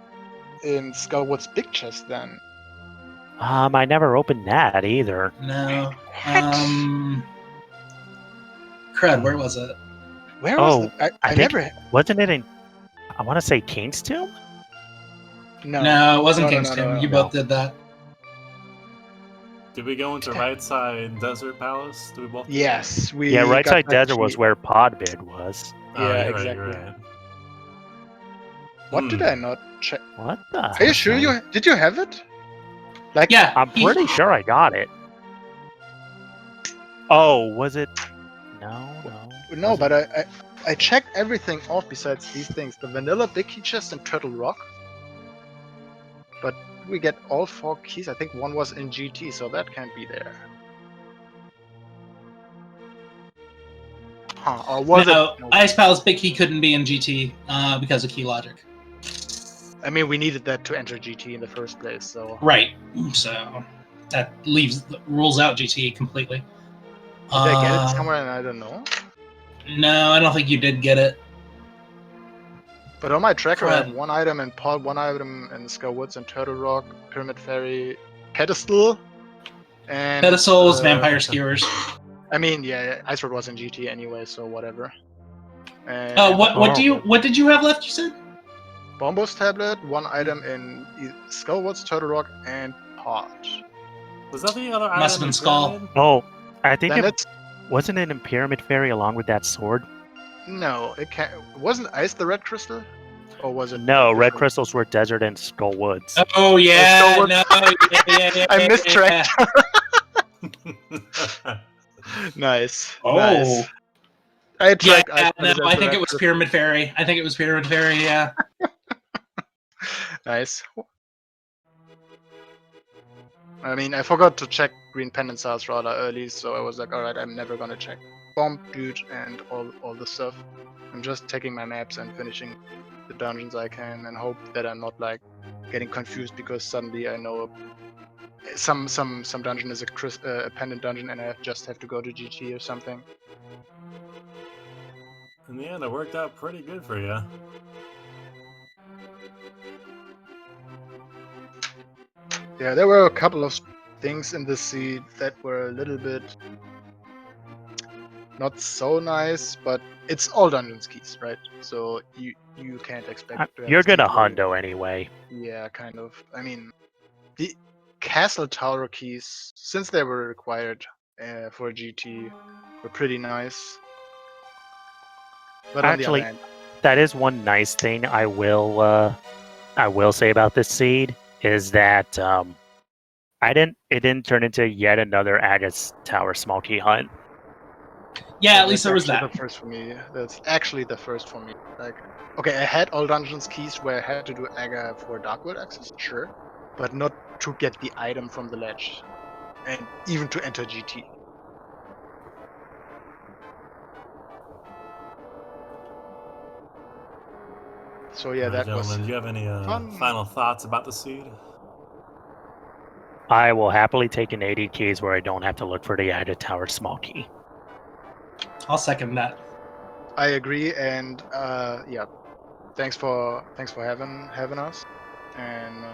[SPEAKER 4] in Skullwood's big chest then.
[SPEAKER 3] I never opened that either.
[SPEAKER 1] No.
[SPEAKER 4] What?
[SPEAKER 1] Crud, where was it?
[SPEAKER 4] Where was I
[SPEAKER 3] think,
[SPEAKER 4] never.
[SPEAKER 3] wasn't it in? I want to say King's Tomb.
[SPEAKER 1] No, it wasn't
[SPEAKER 4] No,
[SPEAKER 1] King's
[SPEAKER 4] no,
[SPEAKER 1] Tomb.
[SPEAKER 4] no,
[SPEAKER 1] You
[SPEAKER 3] no.
[SPEAKER 1] both did that.
[SPEAKER 2] Did we go into right side Desert Palace? Did we both?
[SPEAKER 4] Yes, we.
[SPEAKER 3] Yeah, right
[SPEAKER 4] got
[SPEAKER 3] side
[SPEAKER 4] that
[SPEAKER 3] Desert was
[SPEAKER 4] key.
[SPEAKER 3] where Podbid was.
[SPEAKER 2] Oh,
[SPEAKER 4] Yeah,
[SPEAKER 2] you're
[SPEAKER 4] exactly.
[SPEAKER 2] Right, you're right.
[SPEAKER 4] What did I not check?
[SPEAKER 3] What the?
[SPEAKER 4] Are you sure did you have it? Like,
[SPEAKER 1] Yeah,
[SPEAKER 3] I'm pretty sure I got it. Oh, was it? No.
[SPEAKER 4] No, but I checked everything off besides these things: the vanilla big key chest and Turtle Rock. But we get all 4 keys. I think 1 was in GT, so that can't be there. Huh? Or was
[SPEAKER 1] no,
[SPEAKER 4] it? No.
[SPEAKER 1] Ice Palace Big Key couldn't be in GT because of key logic.
[SPEAKER 4] I mean, we needed that to enter GT in the first place, so.
[SPEAKER 1] Right. So that rules out GT completely.
[SPEAKER 4] Did I get it somewhere and I don't know?
[SPEAKER 1] No, I don't think you did get it.
[SPEAKER 4] But on my tracker, I have
[SPEAKER 1] Fred.
[SPEAKER 4] 1 item in Pod, 1 item in Skull Woods and Turtle Rock, Pyramid Fairy, Pedestal, and
[SPEAKER 1] Pedestals, Vampire Skewers.
[SPEAKER 4] I mean, yeah, Ice Road was in GT anyway, so whatever. And
[SPEAKER 1] What did you have left? You said
[SPEAKER 4] Bombos Tablet, 1 item in Skull Woods, Turtle Rock, and Pod.
[SPEAKER 2] Was that the other
[SPEAKER 1] Must have
[SPEAKER 2] item
[SPEAKER 1] been
[SPEAKER 2] in
[SPEAKER 1] Skull.
[SPEAKER 2] Pyramid?
[SPEAKER 3] Oh, I think
[SPEAKER 4] Then
[SPEAKER 3] it wasn't it in Pyramid Fairy along with that sword.
[SPEAKER 4] No, it can't. Wasn't Ice the red crystal? Or was it?
[SPEAKER 3] No, red
[SPEAKER 4] different?
[SPEAKER 3] crystals were desert and Skull Woods.
[SPEAKER 1] Oh yeah,
[SPEAKER 4] Skull
[SPEAKER 1] no, yeah,
[SPEAKER 4] I
[SPEAKER 1] yeah,
[SPEAKER 4] mistracked.
[SPEAKER 1] yeah.
[SPEAKER 4] Nice.
[SPEAKER 1] Oh.
[SPEAKER 4] Nice. I tracked.
[SPEAKER 1] Yeah, no, I think
[SPEAKER 4] red
[SPEAKER 1] it was
[SPEAKER 4] crystal.
[SPEAKER 1] Pyramid Fairy. I think it was Pyramid Fairy. Yeah.
[SPEAKER 4] Nice. I mean, I forgot to check Green Pendant Stars rather early, so I was like, alright, I'm never gonna check Bomb Dude and all the stuff. I'm just taking my maps and finishing the dungeons I can and hope that I'm not like getting confused because suddenly I know some dungeon is a pendant dungeon and I just have to go to GT or something.
[SPEAKER 2] In the end, it worked out pretty good for you.
[SPEAKER 4] Yeah, there were a couple of things in the seed that were a little bit not so nice, but it's all dungeons keys, right? So you can't expect. To have
[SPEAKER 3] You're gonna
[SPEAKER 4] something
[SPEAKER 3] hundo anyway.
[SPEAKER 4] Yeah, kind of. I mean, the castle tower keys, since they were required for GT, were pretty nice. But
[SPEAKER 3] Actually,
[SPEAKER 4] on the other hand,
[SPEAKER 3] that is one nice thing I will say about this seed is that it didn't turn into yet another Aga's Tower small key hunt.
[SPEAKER 1] Yeah, at
[SPEAKER 4] that's
[SPEAKER 1] least there was
[SPEAKER 4] actually
[SPEAKER 1] that.
[SPEAKER 4] the first for me. That's actually the first for me. Like, okay, I had all dungeons keys where I had to do Aga for Dark World access, sure, but not to get the item from the ledge, and even to enter GT. So yeah, that was
[SPEAKER 2] Gentlemen, do you have any
[SPEAKER 4] fun.
[SPEAKER 2] final thoughts about the seed?
[SPEAKER 3] I will happily take an 80 keys where I don't have to look for the Aga Tower small key.
[SPEAKER 1] I'll second that.
[SPEAKER 4] I agree, and yeah, thanks for having us, and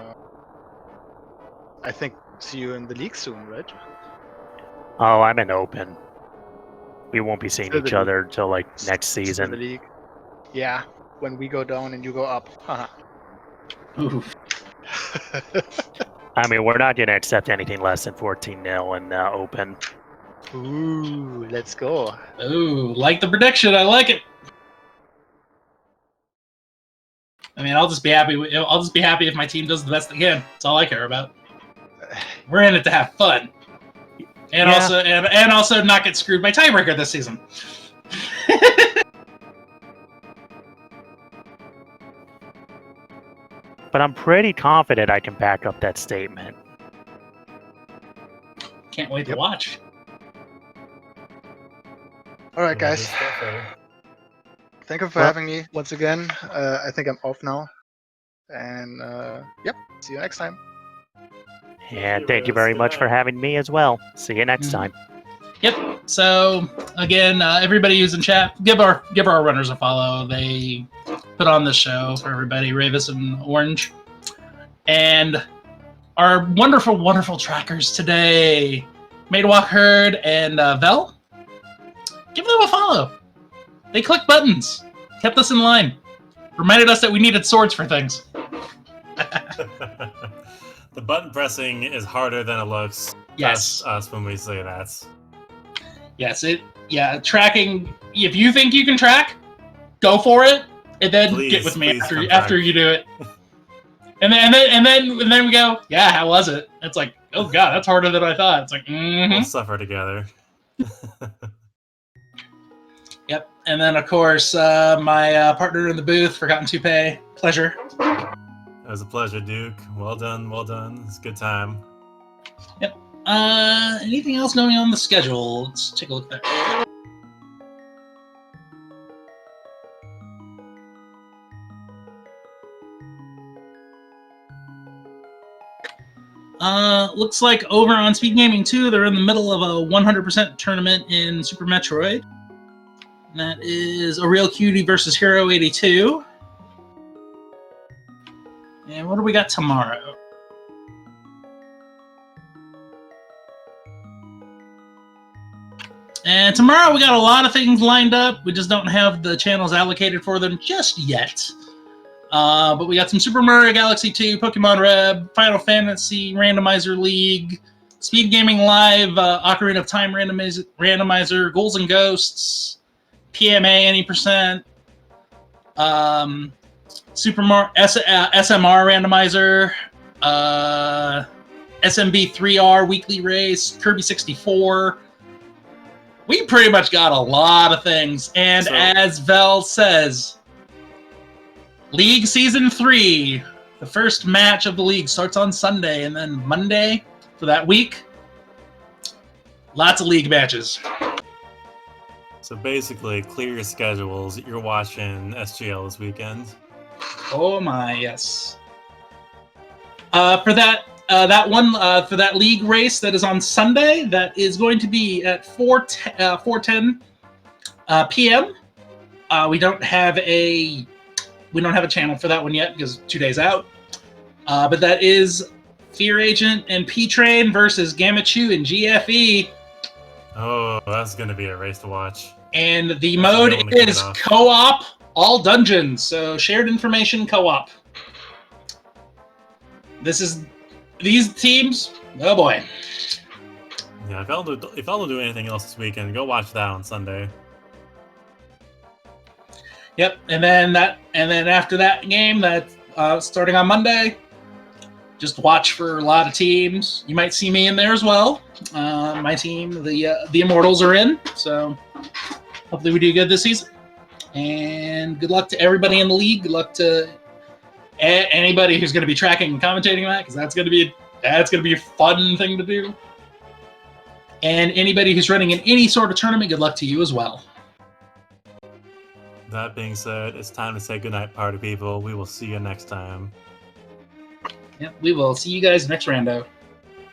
[SPEAKER 4] I think see you in the league soon, right?
[SPEAKER 3] Oh, I'm an open. We won't be seeing
[SPEAKER 4] Still the
[SPEAKER 3] each other until like next
[SPEAKER 4] Still
[SPEAKER 3] season.
[SPEAKER 4] the league. Yeah, when we go down and you go up. Haha.
[SPEAKER 1] Ooh.
[SPEAKER 3] I mean, we're not going to accept anything less than 14-0 in open.
[SPEAKER 4] Ooh, let's go.
[SPEAKER 1] Ooh, like the prediction. I like it. I mean, I'll just be happy. I'll just be happy if my team does the best they can. That's all I care about. We're in it to have fun, and also not get screwed by tiebreaker this season.
[SPEAKER 3] But I'm pretty confident I can back up that statement.
[SPEAKER 1] Can't wait to watch.
[SPEAKER 4] All right,
[SPEAKER 2] Yeah,
[SPEAKER 4] guys.
[SPEAKER 2] good stuff, Eddie.
[SPEAKER 4] Thank you for having me once again. I think I'm off now, and yep. See you next time.
[SPEAKER 3] And thank you very much for having me as well. See you next time.
[SPEAKER 1] Yep. So again, everybody who's in chat, give our runners a follow. They put on this show for everybody, Ravis and Orange, and our wonderful, wonderful trackers today, Madewalk Herd and Vel. Give them a follow. They clicked buttons, kept us in line, reminded us that we needed swords for things.
[SPEAKER 2] The button pressing is harder than it looks.
[SPEAKER 1] Yes.
[SPEAKER 2] Us when we say that.
[SPEAKER 1] Yes, tracking. If you think you can track, go for it, and then get with me after you do it. And then we go, yeah, how was it? It's like, oh god, that's harder than I thought. It's like,
[SPEAKER 2] We'll suffer together.
[SPEAKER 1] Yep. And then of course, my partner in the booth, Forgotten to Pay. Pleasure.
[SPEAKER 2] It was a pleasure, Duke. Well done, well done. It's a good time.
[SPEAKER 1] Yep. Anything else going on the schedule? Let's take a look there. Looks like over on Speed Gaming 2, they're in the middle of a 100% tournament in Super Metroid. And that is A Real Cutie versus Hero 82. And what do we got tomorrow? And tomorrow we got a lot of things lined up. We just don't have the channels allocated for them just yet. But we got some Super Mario Galaxy 2, Pokemon Red, Final Fantasy Randomizer League, Speed Gaming Live, Ocarina of Time Randomizer, Ghouls and Ghosts, PMA any percent, Super Mario SMR Randomizer, SMB 3R Weekly Race, Kirby 64. We pretty much got a lot of things. And so, as Vel says, League Season 3, the first match of the league starts on Sunday, and then Monday for that week, lots of league matches.
[SPEAKER 2] So basically, clear your schedules. You're watching SGL this weekend.
[SPEAKER 1] Oh my, yes. For that league race that is on Sunday, that is going to be at 4:10 p.m. We don't have a channel for that one yet because 2 days out. But that is Fear Agent and P-Train versus Gamachu and GFE.
[SPEAKER 2] Oh, that's going to be a race to watch.
[SPEAKER 1] And the mode is co-op, all dungeons. So shared information co-op. These teams, oh boy.
[SPEAKER 2] Yeah, if y'all don't do anything else this weekend, go watch that on Sunday.
[SPEAKER 1] Yep, and then after that game, that starting on Monday, just watch for a lot of teams. You might see me in there as well. My team, the Immortals, are in, so hopefully we do good this season. And good luck to everybody in the league. Good luck to anybody who's going to be tracking and commentating that, because that's going to be a fun thing to do. And anybody who's running in any sort of tournament, good luck to you as well.
[SPEAKER 2] That being said, it's time to say goodnight, party people. We will see you next time.
[SPEAKER 1] Yep, we will see you guys next rando.